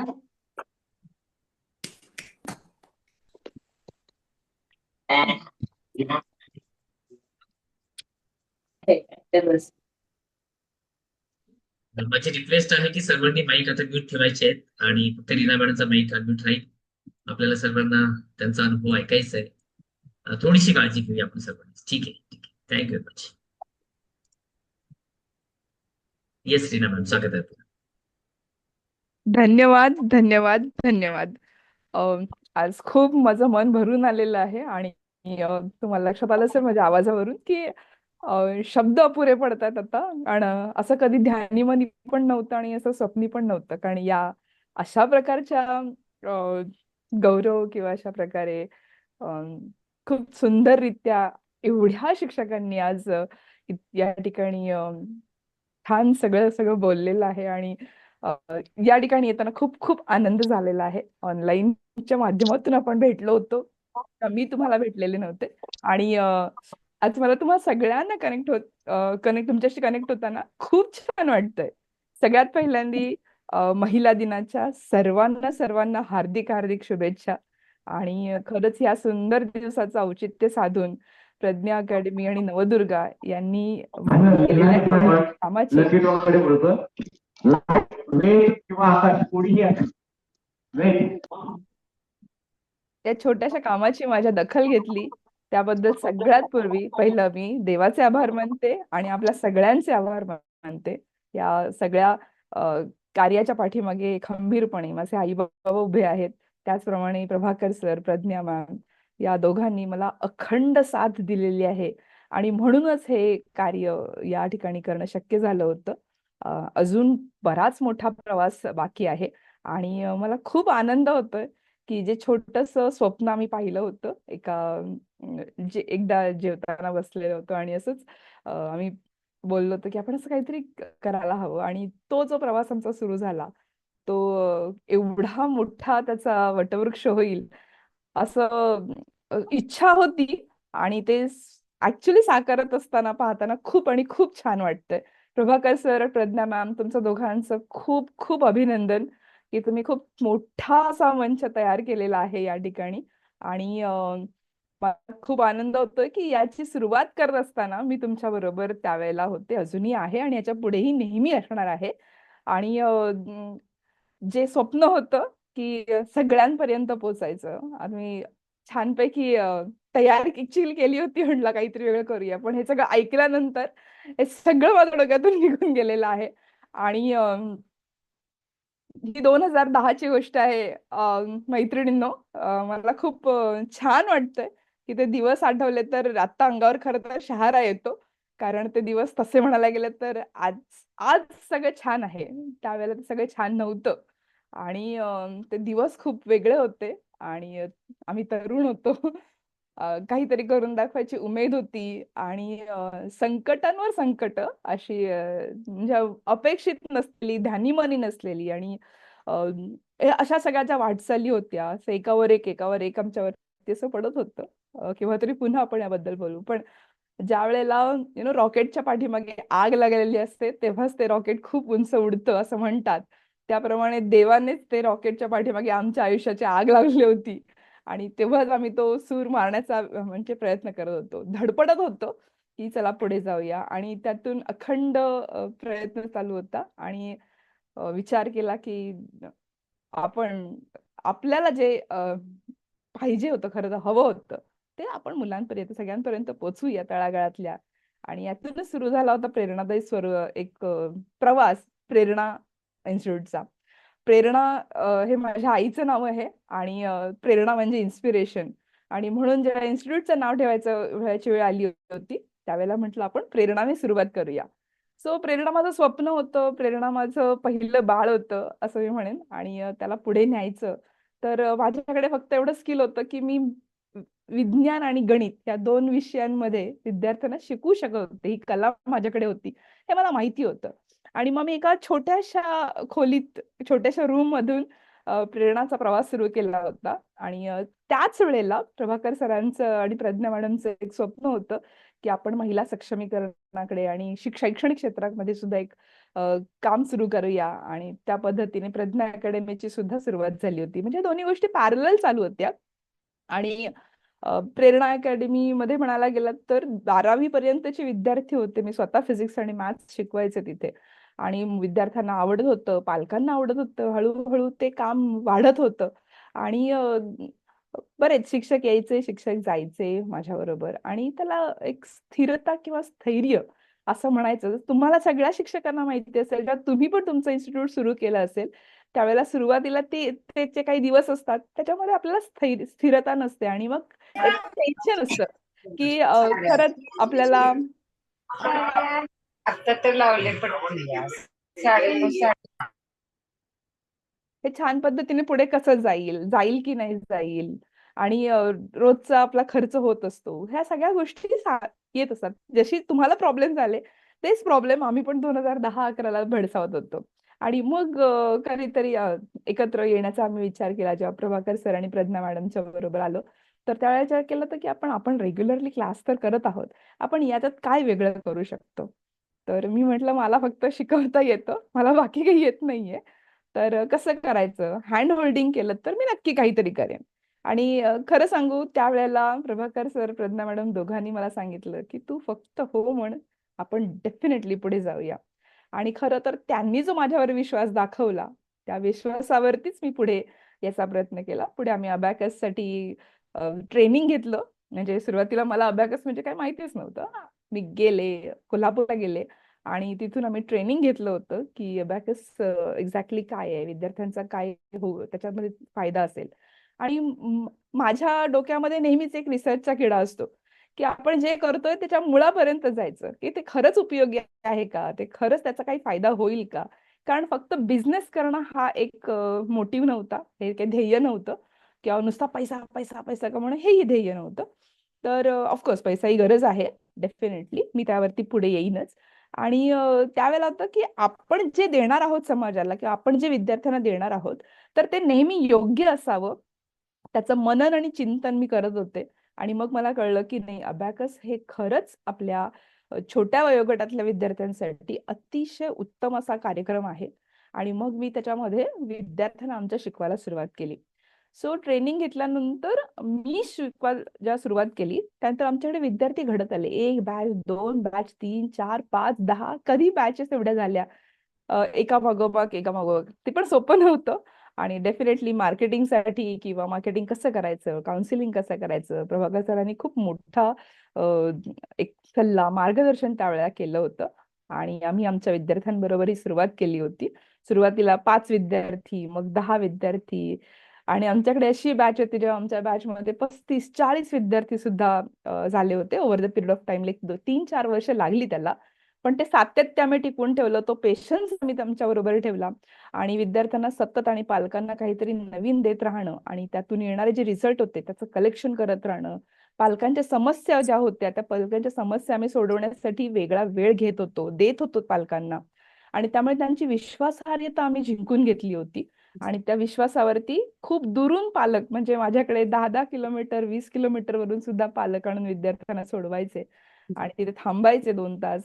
माझी रिक्वेस्ट आहे की सर्वांनी माईक आता म्यूट ठेवायचे आहेत आणि फक्त रीना मॅडमचा माईक अनम्यूट राहील. आपल्याला सर्वांना त्यांचा अनुभव ऐकायचा आहे. थोडीशी काळजी घेऊया आपण सर्वांनी. ठीक आहे, ठीक आहे. Thank you very much. Yes Reena madam, स्वागत आहे आपलं. धन्यवाद, धन्यवाद, धन्यवाद. आज खूप माझं मन भरून आलेलं आहे आणि तुम्हाला लक्षात आलं असेल माझ्या आवाजावरून की शब्द अपुरे पडतात आता. आणि असं कधी ध्यानीमनी पण नव्हतं आणि असं स्वप्नी पण नव्हतं. कारण या अशा प्रकारच्या गौरव किंवा अशा प्रकारे खूप सुंदररित्या एवढ्या शिक्षकांनी आज या ठिकाणी छान सगळं सगळं बोललेलं आहे. आणि या ठिकाणी येताना खूप खूप आनंद झालेला आहे. ऑनलाईनच्या माध्यमातून आपण भेटलो होतो, मी तुम्हाला भेटलेले नव्हते. आणि आज मला तुम्हाला सगळ्यांना तुमच्याशी कनेक्ट होताना खूप छान वाटतंय. सगळ्यात पहिल्यांदा महिला दिनाच्या सर्वांना हार्दिक हार्दिक शुभेच्छा. आणि खरंच या सुंदर दिवसाचं औचित्य साधून प्रज्ञा अकॅडमी आणि नवदुर्गा यांनी केलेल्या कामाची या छोट्याशा कामाची माझ्या दखल घेतली त्याबद्दल सगळ्यात पूर्वी पहिलं मी देवाचे आभार मानते आणि आपल्या सगळ्यांचे आभार मानते. या सगळ्या कार्याच्या पाठीमागे खंबीरपणे माझे आई बाबा उभे आहेत. त्याचप्रमाणे प्रभाकर सर, प्रज्ञा मॅम या दोघांनी मला अखंड साथ दिलेली आहे आणि म्हणूनच हे कार्य या ठिकाणी करणं शक्य झालं होतं. अजून बराच मोठा प्रवास बाकी आहे आणि मला खूप आनंद होतोय की जे छोटंसं स्वप्न आम्ही पाहिलं होतं जे एकदा जेवताना बसलेलं होतं आणि असंच आम्ही बोललो होतो की आपण असं काहीतरी करायला हवं. आणि तो जो प्रवास आमचा सुरू झाला तो एवढा मोठा त्याचा वटवृक्ष होईल असं इच्छा होती आणि ते ऍक्च्युली साकारत असताना पाहताना खूप आणि खूप छान वाटतंय. प्रभाकर सर, प्रज्ञा मॅम, तुमचं दोघांचं खूप खूप अभिनंदन की तुम्ही खूप मोठा असा मंच तयार केलेला आहे या ठिकाणी. आणि मला खूप आनंद होतोय की याची सुरुवात करत असताना मी तुमच्या बरोबर त्यावेळेला होते, अजूनही आहे आणि याच्या पुढेही नेहमी असणार आहे. आणि जे स्वप्न होतं की सगळ्यांपर्यंत पोहोचायचं, आम्ही छानपैकी तयारी ऍक्च्युअली केली होती. म्हटलं काहीतरी वेगळं करूया, पण हे सगळं ऐकल्यानंतर हे सगळं माझ्या डोक्यातून निघून गेलेलं आहे. आणि ही 2010ची गोष्ट आहे. मैत्रिणींनो, मला खूप छान वाटतंय की ते दिवस आठवले तर आता अंगावर खरं तर शहारा येतो. कारण ते दिवस तसे म्हणायला गेले तर आज सगळं छान आहे, त्यावेळेला ते सगळं छान नव्हतं. आणि ते दिवस खूप वेगळे होते आणि आम्ही तरुण होतो. काहीतरी करून दाखवायची उमेद होती आणि संकटांवर संकट अशी म्हणजे अपेक्षित नसलेली, ध्यानीमनी नसलेली आणि अशा सगळ्या ज्या वाटचाली होत्या, असं एकावर एक आमच्यावरती असं पडत होतं. केव्हा तरी पुन्हा आपण याबद्दल बोलू. पण ज्या वेळेला रॉकेटच्या पाठीमागे आग लागलेली असते तेव्हाच ते रॉकेट खूप उंच उडतं असं म्हणतात. त्याप्रमाणे देवानेच ते रॉकेटच्या पाठीमागे आमच्या आयुष्याची आग लावली होती आणि तेव्हाच आम्ही तो सूर मारण्याचा म्हणजे प्रयत्न करत होतो, धडपडत होतो की चला पुढे जाऊया. आणि त्यातून अखंड प्रयत्न चालू होता आणि विचार केला की आपण आपल्याला जे पाहिजे होतं, खरं तर हवं होतं, ते आपण मुलांपर्यंत, सगळ्यांपर्यंत पोहोचवूया तळागाळातल्या. आणि यातूनच सुरू झाला होता प्रेरणादायी एक प्रवास प्रेरणा इन्स्टिट्यूटचा. प्रेरणा हे माझ्या आईचं नाव आहे आणि प्रेरणा म्हणजे इन्स्पिरेशन. आणि म्हणून जेव्हा इन्स्टिट्यूटचं नाव ठेवायची वेळ आली होती, त्यावेळेला म्हटलं आपण प्रेरणाने सुरुवात करूया. सो प्रेरणा माझं स्वप्न होतं, प्रेरणा माझं पहिलं बाळ होतं असं मी म्हणेन. आणि त्याला पुढे न्यायचं. तर माझ्याकडे फक्त एवढं स्किल होतं की मी विज्ञान आणि गणित या 2 विषयांमध्ये विद्यार्थ्यांना शिकवू शकत होते. ही कला माझ्याकडे होती हे मला माहिती होतं. आणि मग मी एका छोट्याशा खोलीत, छोट्याशा रूम मधून प्रेरणाचा प्रवास सुरू केला होता. आणि त्याच वेळेला प्रभाकर सरांचं आणि प्रज्ञा मॅडमचं एक स्वप्न होतं की आपण महिला सक्षमीकरणाकडे आणि शैक्षणिक क्षेत्रामध्ये सुद्धा एक काम सुरू करूया. आणि त्या पद्धतीने प्रज्ञा अकॅडमीची सुद्धा सुरुवात झाली होती. म्हणजे दोन्ही गोष्टी पॅरलल चालू होत्या. आणि प्रेरणा अकॅडमी मध्ये म्हणायला गेलात तर 12वी पर्यंतचे विद्यार्थी होते. मी स्वतः फिजिक्स आणि मॅथ्स शिकवायचे तिथे. आणि विद्यार्थ्यांना आवडत होतं, पालकांना आवडत होतं. हळूहळू ते काम वाढत होतं. आणि बरेच शिक्षक यायचे, शिक्षक जायचे माझ्याबरोबर. आणि त्याला एक स्थिरता किंवा स्थैर्य असं म्हणायचं. तुम्हाला सगळ्या शिक्षकांना माहिती असेल, जेव्हा तुम्ही पण तुमचं इन्स्टिट्यूट सुरू केलं असेल, त्यावेळेला सुरुवातीला त्याचे काही दिवस असतात, त्याच्यामध्ये आपल्याला स्थिरता नसते. आणि मग एक टेन्शन असतं की खरंच आपल्याला आता तर लावले पटकन 9:30. हे छान पद्धतीने पुढे कसं जाईल की नाही जाईल. आणि रोजचा आपला खर्च होत असतो. ह्या सगळ्या गोष्टी येत असतात. जशी तुम्हाला प्रॉब्लेम झाले, तेच प्रॉब्लेम आम्ही पण 2010-11ला भेडसावत होतो. आणि मग कधीतरी एकत्र येण्याचा आम्ही विचार केला. जेव्हा प्रभाकर सर आणि प्रज्ञा मॅडमच्या बरोबर आलो, तर त्यावेळेला विचार केला होता की आपण रेग्युलरली क्लास तर करत आहोत, आपण याच्यात काय वेगळं करू शकतो. तर मी म्हटलं मला फक्त शिकवता येतं, मला बाकी काही येत नाहीये. तर कसं करायचं, हँड होल्डिंग केलं तर मी नक्की काहीतरी करेन. आणि खरं सांगू, त्यावेळेला प्रभाकर सर, प्रज्ञा मॅडम दोघांनी मला सांगितलं की तू फक्त हो म्हण, आपण डेफिनेटली पुढे जाऊया. आणि खरं तर त्यांनी जो माझ्यावर विश्वास दाखवला, त्या विश्वासावरतीच मी पुढे याचा प्रयत्न केला. पुढे आम्ही अबॅकस साठी ट्रेनिंग घेतलं. म्हणजे सुरुवातीला मला अबॅकस म्हणजे काय माहितीच नव्हतं. मी गेले, कोल्हापूरला गेले आणि तिथून आम्ही ट्रेनिंग घेतलं होतं की अबॅकस एक्झॅक्टली काय आहे, विद्यार्थ्यांचा काय त्याच्यामध्ये फायदा असेल. आणि माझ्या डोक्यामध्ये नेहमीच एक रिसर्चचा किडा असतो की आपण जे करतोय त्याच्या मुळापर्यंत जायचं, की ते खरंच उपयोगी आहे का, ते खरंच त्याचा काही फायदा होईल का. कारण फक्त बिझनेस करणं हा एक मोटिव्ह नव्हता, हे काही ध्येय नव्हतं. किंवा नुसता पैसा पैसा पैसा कमवणं हेही ध्येय नव्हतं. तर ऑफकोर्स पैसा ही गरज आहे, डेफिनेटली मी त्यावरती पुढे येईनच. आणि त्यावेळेला होतं की आपण जे देणार आहोत समाजाला किंवा आपण जे विद्यार्थ्यांना देणार आहोत, तर ते नेहमी योग्य असावं, त्याचं मनन आणि चिंतन मी करत होते. आणि मग मला कळलं की नाही, अबॅकस हे खरंच आपल्या छोट्या वयोगटातल्या विद्यार्थ्यांसाठी अतिशय उत्तम असा कार्यक्रम आहे. आणि मग मी त्याच्यामध्ये विद्यार्थ्यांना आमच्या शिकवायला सुरुवात केली. सो ट्रेनिंग घेतल्यानंतर मी शिकवायला सुरुवात केली. त्यानंतर आमच्याकडे विद्यार्थी घडत आले. 1 बॅच, 2 बॅच, 3, 4, 5, 10 कधी बॅचेस एवढ्या झाल्या. एका मागोमाग ते पण सोपं नव्हतं. आणि डेफिनेटली मार्केटिंगसाठी किंवा मार्केटिंग कसं करायचं, काउन्सिलिंग कसं करायचं, प्रभाकर सरांनी खूप मोठा एक सल्ला, मार्गदर्शन त्यावेळेला केलं होतं. आणि आम्ही आमच्या विद्यार्थ्यांबरोबरही सुरुवात केली होती. सुरुवातीला 5 विद्यार्थी, मग 10 विद्यार्थी. आणि आमच्याकडे अशी बॅच होती जेव्हा आमच्या बॅचमध्ये 35-40 विद्यार्थी सुद्धा झाले होते over the period of time. 3-4 वर्ष लागली त्याला. पण ते सातत्य आम्ही टिकवून ठेवलं, तो पेशन्स आम्ही त्यांच्या बरोबर ठेवला. आणि विद्यार्थ्यांना सतत आणि पालकांना काहीतरी नवीन देत राहणं आणि त्यातून येणारे जे रिझल्ट होते त्याचं कलेक्शन करत राहणं. पालकांच्या समस्या ज्या होत्या, त्या पालकांच्या समस्या आम्ही सोडवण्यासाठी वेगळा वेळ घेत होतो, देत होतो पालकांना. आणि त्यामुळे त्यांची विश्वासार्हता आम्ही जिंकून घेतली होती. आणि त्या विश्वासावरती खूप दुरून पालक, म्हणजे माझ्याकडे 10-10 किलोमीटर, 20 किलोमीटर वरून सुद्धा पालक आणून विद्यार्थ्यांना सोडवायचे. आणि तिथे थांबायचे 2 तास.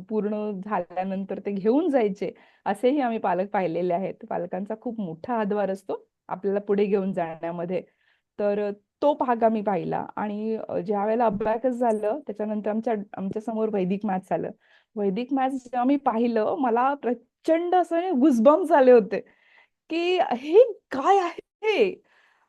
पूर्ण झाल्यानंतर ते घेऊन जायचे. असेही आम्ही पालक पाहिलेले आहेत. पालकांचा खूप मोठा हातभार असतो आपल्याला पुढे घेऊन जाण्यामध्ये. तर तो भाग आम्ही पाहिला. आणि ज्या वेळेला अबॅकस झालं, त्याच्यानंतर आमच्या समोर वैदिक मॅथ्स आलं. वैदिक मॅथ्स जेव्हा मी पाहिलं, मला प्रचंड असं गुजबम्स झाले होते की हे काय आहे आहे.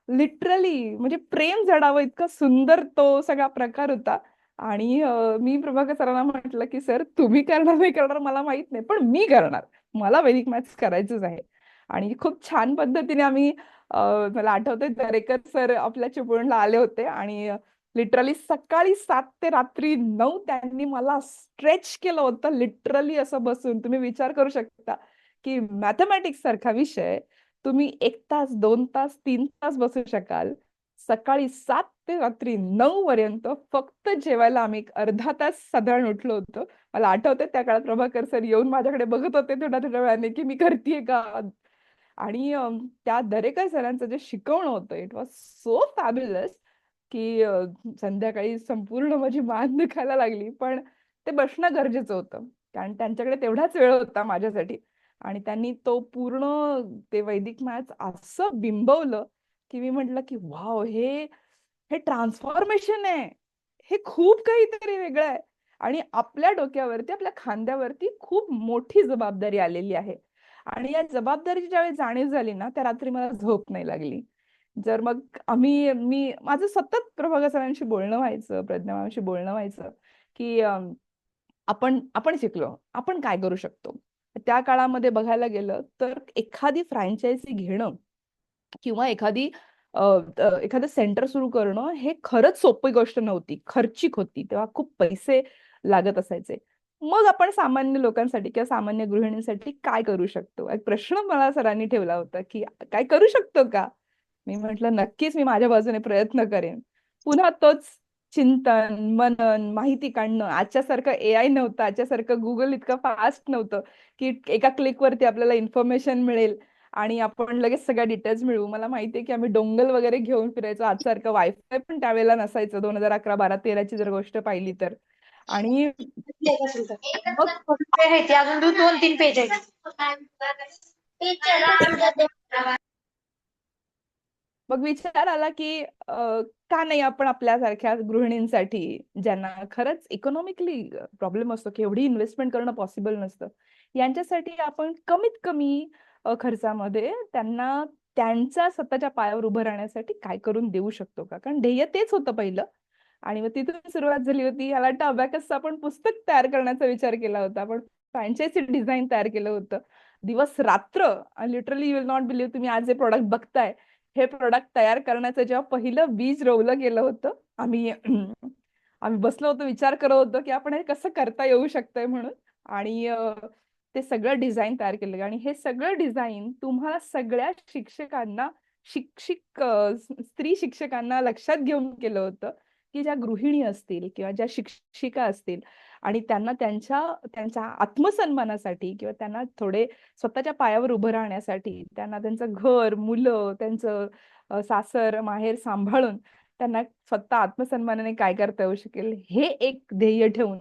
लिटरली म्हणजे प्रेम जडावं इतका सुंदर तो सगळा प्रकार होता. आणि मी प्रभाकर सरांना म्हटलं की सर तुम्ही करणार नाही करणार मला माहित नाही पण मी करणार. मला वैदिक मॅथ्स करायचंच आहे. आणि खूप छान पद्धतीने आम्ही मला आठवतंय दरेकर सर आपल्या चिपळूणला आले होते आणि लिटरली सकाळी 7 ते रात्री 9 त्यांनी मला स्ट्रेच केलं होतं लिटरली असं बसून. तुम्ही विचार करू शकता की मॅथमॅटिक्स सारखा विषय तुम्ही 1 तास 2 तास 3 तास बसू शकाल. सकाळी 7 ते रात्री 9 पर्यंत फक्त जेवायला आम्ही एक अर्धा तास साधारण उठलो होतो. मला आठवतंय त्या काळात प्रभाकर सर येऊन माझ्याकडे बघत होते थोड्या थोड्या वेळाने की मी करतीये का. आणि त्या दरेकर सरांचं जे शिकवणं होतं इट वॉज सो फॅब्युलस की संध्याकाळी संपूर्ण माझी मान दुखायला लागली पण ते बसणं गरजेचं होतं कारण त्यांच्याकडे तेवढाच वेळ होता माझ्यासाठी. आणि त्यांनी तो पूर्ण ते वैदिक मॅथ्स असं बिंबवलं की मी म्हटलं की वाव हे हे ट्रान्सफॉर्मेशन आहे. हे खूप काहीतरी वेगळं आहे. आणि आपल्या डोक्यावरती आपल्या खांद्यावरती खूप मोठी जबाबदारी आलेली आहे. आणि या जबाबदारीची ज्यावेळी जाणीव झाली ना त्या रात्री मला झोप नाही लागली. जर मग मी माझं सतत प्रभाकर सरांशी बोलणं व्हायचं प्रज्ञा मॅमशी बोलणं व्हायचं की आपण आपण शिकलो आपण काय करू शकतो. त्या काळामध्ये बघायला गेलं तर एखादी फ्रँचायझी घेणं किंवा एखादं सेंटर सुरू करणं हे खरंच सोपी गोष्ट नव्हती. खर्चिक होती. तेव्हा खूप पैसे लागत असायचे. मग आपण सामान्य लोकांसाठी किंवा सामान्य गृहिणींसाठी काय करू शकतो? एक प्रश्न मला सरांनी ठेवला होता की काय करू शकतो का? मी म्हटलं नक्कीच मी माझ्या बाजूने प्रयत्न करेन. पुन्हा तोच चिंतन, मनन, माहिती काढणं. आजच्यासारखं AI नव्हतं. आजच्यासारखं Google इतकं फास्ट नव्हतं की एका क्लिकवरती आपल्याला इन्फॉर्मेशन मिळेल आणि आपण लगेच सगळ्या डिटेल्स मिळवू. मला माहितीये की आम्ही डोंगल वगैरे घेऊन फिरायचो. आजसारखं वायफाय पण त्यावेळेला नसायचं. 2011, 12, 13ची जर गोष्ट पाहिली तर. आणि मग अजून 2-3 पेज आहेत. मग विचार आला की का नाही आपण आपल्यासारख्या गृहिणींसाठी ज्यांना खरंच इकॉनॉमिकली प्रॉब्लेम असतो की एवढी इन्व्हेस्टमेंट करणं पॉसिबल नसतं. यांच्यासाठी आपण कमीत कमी खर्चामध्ये त्यांना त्यांच्या स्वतःच्या पायावर उभं राहण्यासाठी काय करून देऊ शकतो का? कारण ध्येय तेच होतं पहिलं. आणि मग तिथून सुरुवात झाली होती. मला वाटतं अबॅकसचं आपण पुस्तक तयार करण्याचा विचार केला होता. आपण फ्रँचायझी डिझाईन तयार केलं होतं. दिवस रात्र literally you will not believe तुम्ही आज जे प्रोडक्ट बघताय हे प्रोडक्ट तयार करण्याचं जेव्हा पहिलं बीज रोवलं गेलं होतं आम्ही आम्ही बसलो होतो विचार करत होतो की आपण हे कसं करता येऊ शकतंय म्हणून. आणि ते सगळं डिझाईन तयार केलं आणि हे सगळं डिझाईन तुम्हाला सगळ्या शिक्षकांना स्त्री शिक्षकांना लक्षात घेऊन केलं होतं की ज्या गृहिणी असतील किंवा ज्या शिक्षिका असतील आणि त्यांना त्यांच्या आत्मसन्मानासाठी किंवा त्यांना थोडे स्वतःच्या पायावर उभं राहण्यासाठी त्यांना त्यांचं घर मुलं त्यांचं सासर माहेर सांभाळून त्यांना स्वतः आत्मसन्मानाने काय करता येऊ शकेल हे एक ध्येय ठेवून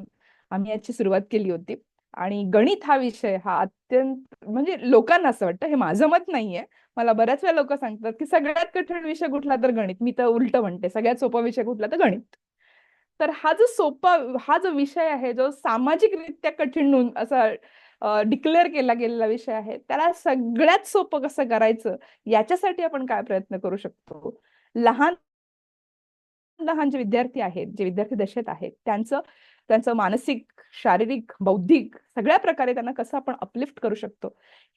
आम्ही याची सुरुवात केली होती. आणि गणित हा विषय हा अत्यंत म्हणजे लोकांना असं वाटतं हे माझं मत नाहीये. मला बऱ्याच वेळा लोक सांगतात की सगळ्यात कठीण विषय कुठला तर गणित. मी तर उलट म्हणते सगळ्यात सोपा विषय कुठला तर गणित. तर हा जो विषय आहे जो सामाजिकरित्या कठीण असा डिक्लेअर केला गेलेला विषय आहे त्याला सगळ्यात सोपं कसं करायचं याच्यासाठी आपण काय प्रयत्न करू शकतो. लहान लहान जे विद्यार्थी आहेत जे विद्यार्थी दशेत आहेत त्यांचं मानसिक शारीरिक बौद्धिक सगळ्या प्रकारे त्यांना कसं आपण अपलिफ्ट करू शकतो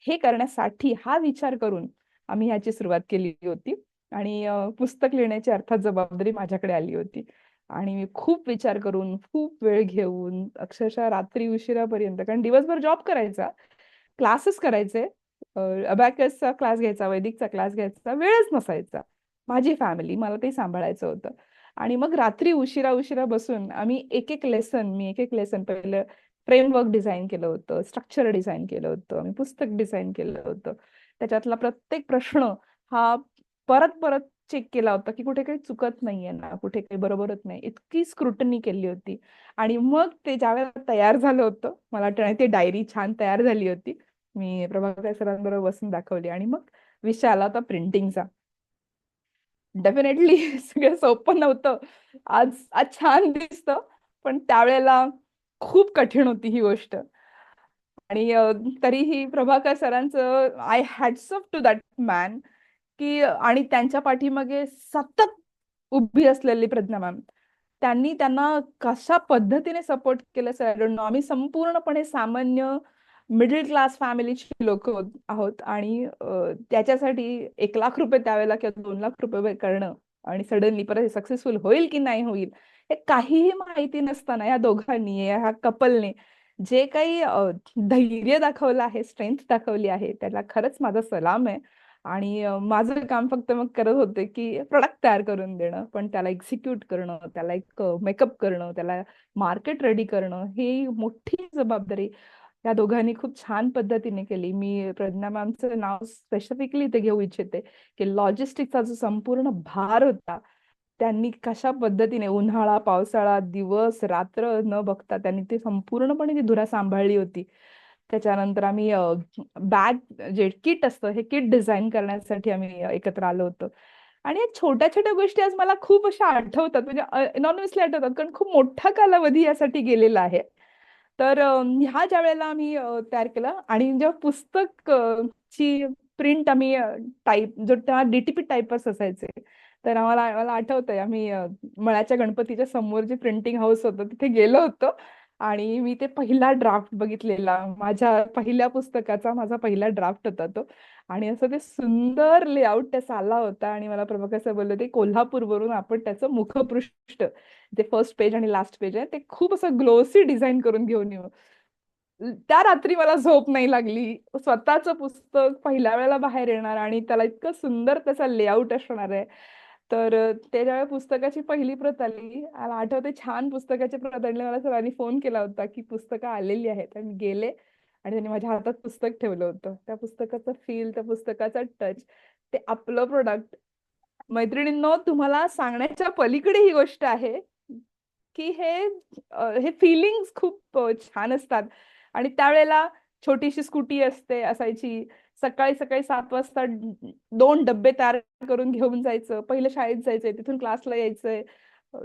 हे करण्यासाठी हा विचार करून आम्ही ह्याची सुरुवात केली होती. आणि पुस्तक लिहिण्याची अर्थात जबाबदारी माझ्याकडे आली होती. आणि मी खूप विचार करून खूप वेळ घेऊन अक्षरशः रात्री उशिरापर्यंत कारण दिवसभर जॉब करायचा क्लासेस करायचे अबॅकसचा क्लास घ्यायचा वैदिकचा क्लास घ्यायचा वेळच नसायचा. माझी फॅमिली मला ते सांभाळायचं होतं. आणि मग रात्री उशिरा बसून आम्ही एक एक लेसन पहिलं फ्रेमवर्क डिझाईन केलं होतं स्ट्रक्चर डिझाईन केलं होतं आम्ही पुस्तक डिझाईन केलं होतं. त्याच्यातला प्रत्येक प्रश्न हा परत चेक केला होता की कुठे काही चुकत नाहीये ना कुठे काही बरोबरच नाही इतकी स्क्रुटनी केली होती. आणि मग ते ज्यावेळेला तयार झालं होतं मला वाटतं ते डायरी छान तयार झाली होती. मी प्रभाकर सरांबरोबर बसून दाखवली आणि मग विषय आला होता प्रिंटिंगचा. डेफिनेटली सगळं सोपं नव्हतं. आज छान दिसतं पण त्यावेळेला खूप कठीण होती ही गोष्ट. आणि तरीही प्रभाकर सरांचं I hats off to that man की आणि त्यांच्या पाठीमागे सतत उभी असलेली प्रज्ञा मॅम, त्यांनी त्यांना कशा पद्धतीने सपोर्ट केलं सर, आय डोंट नो. आम्ही संपूर्णपणे सामान्य मिडल क्लास फॅमिलीची लोक आहोत आणि त्याच्यासाठी 1 लाख रुपये त्यावेळेला किंवा 2 लाख रुपये करणं आणि सडनली परत हे सक्सेसफुल होईल की नाही होईल हे काहीही माहिती नसताना या दोघांनी, ह्या कपलने जे काही धैर्य दाखवलं आहे, स्ट्रेंथ दाखवली आहे, त्याला खरंच माझा सलाम आहे. आणि माझं काम फक्त मग करत होते की प्रोडक्ट तयार करून देणं, पण त्याला एक्झिक्यूट करणं, त्याला एक मेकअप करणं, त्याला मार्केट रेडी करणं, ही मोठी जबाबदारी या दोघांनी खूप छान पद्धतीने केली. मी प्रज्ञा मॅमचं नाव स्पेसिफिकली इथे घेऊ इच्छिते की लॉजिस्टिकचा जो संपूर्ण भार होता, त्यांनी कशा पद्धतीने उन्हाळा, पावसाळा, दिवस, रात्र न बघता त्यांनी ती संपूर्णपणे ती धुरा सांभाळली होती. त्याच्यानंतर आम्ही बॅग जे किट असतं हे किट डिझाईन करण्यासाठी आम्ही एकत्र आलो होतो. आणि या छोट्या छोट्या गोष्टी आज मला खूप अशा आठवतात, म्हणजे एनॉनिमसली आठवतात, कारण खूप मोठा कालावधी यासाठी गेलेला आहे. तर ह्या ज्या वेळेला आम्ही तयार केलं आणि जेव्हा पुस्तक ची प्रिंट आम्ही टाईप जो तेव्हा डीटीपी टाईपच असायचे, तर मला आठवतंय आम्ही मळ्याच्या गणपतीच्या समोर जे प्रिंटिंग हाऊस होतं तिथे गेलो होतो आणि मी ते पहिला ड्राफ्ट बघितलेला, माझ्या पहिल्या पुस्तकाचा माझा पहिला ड्राफ्ट होता तो. आणि असं ते सुंदर लेआउट त्याचा आला होता आणि मला प्रभाकर सर बोलले ते कोल्हापूरवरून आपण त्याचं मुखपृष्ठ, जे फर्स्ट पेज आणि लास्ट पेज आहे, ते खूप असं ग्लोसी डिझाईन करून घेऊन येऊ. त्या रात्री मला झोप नाही लागली. स्वतःचं पुस्तक पहिल्या वेळेला बाहेर येणार आणि त्याला इतकं सुंदर त्याचा लेआउट असणार आहे. तर ते ज्यावेळेला पुस्तकाची पहिली प्रत आली, मला आठवते छान पुस्तकाची प्रत आणली, मला सरांनी फोन केला होता की पुस्तकं आलेली आहेत. आणि मी गेले आणि त्यांनी माझ्या हातात पुस्तक ठेवलं होतं. त्या पुस्तकाचं फील, त्या पुस्तकाचा टच, ते आपलं प्रोडक्ट. मैत्रिणींनो, तुम्हाला सांगण्याच्या पलीकडे ही गोष्ट आहे की हे फिलिंग्स खूप छान असतात. आणि त्यावेळेला छोटीशी स्कूटी असायची. सकाळी सकाळी 7 वाजता 2 डब्बे तयार करून घेऊन जायचं. पहिलं शाळेत जायचंय, तिथून क्लासला यायचंय.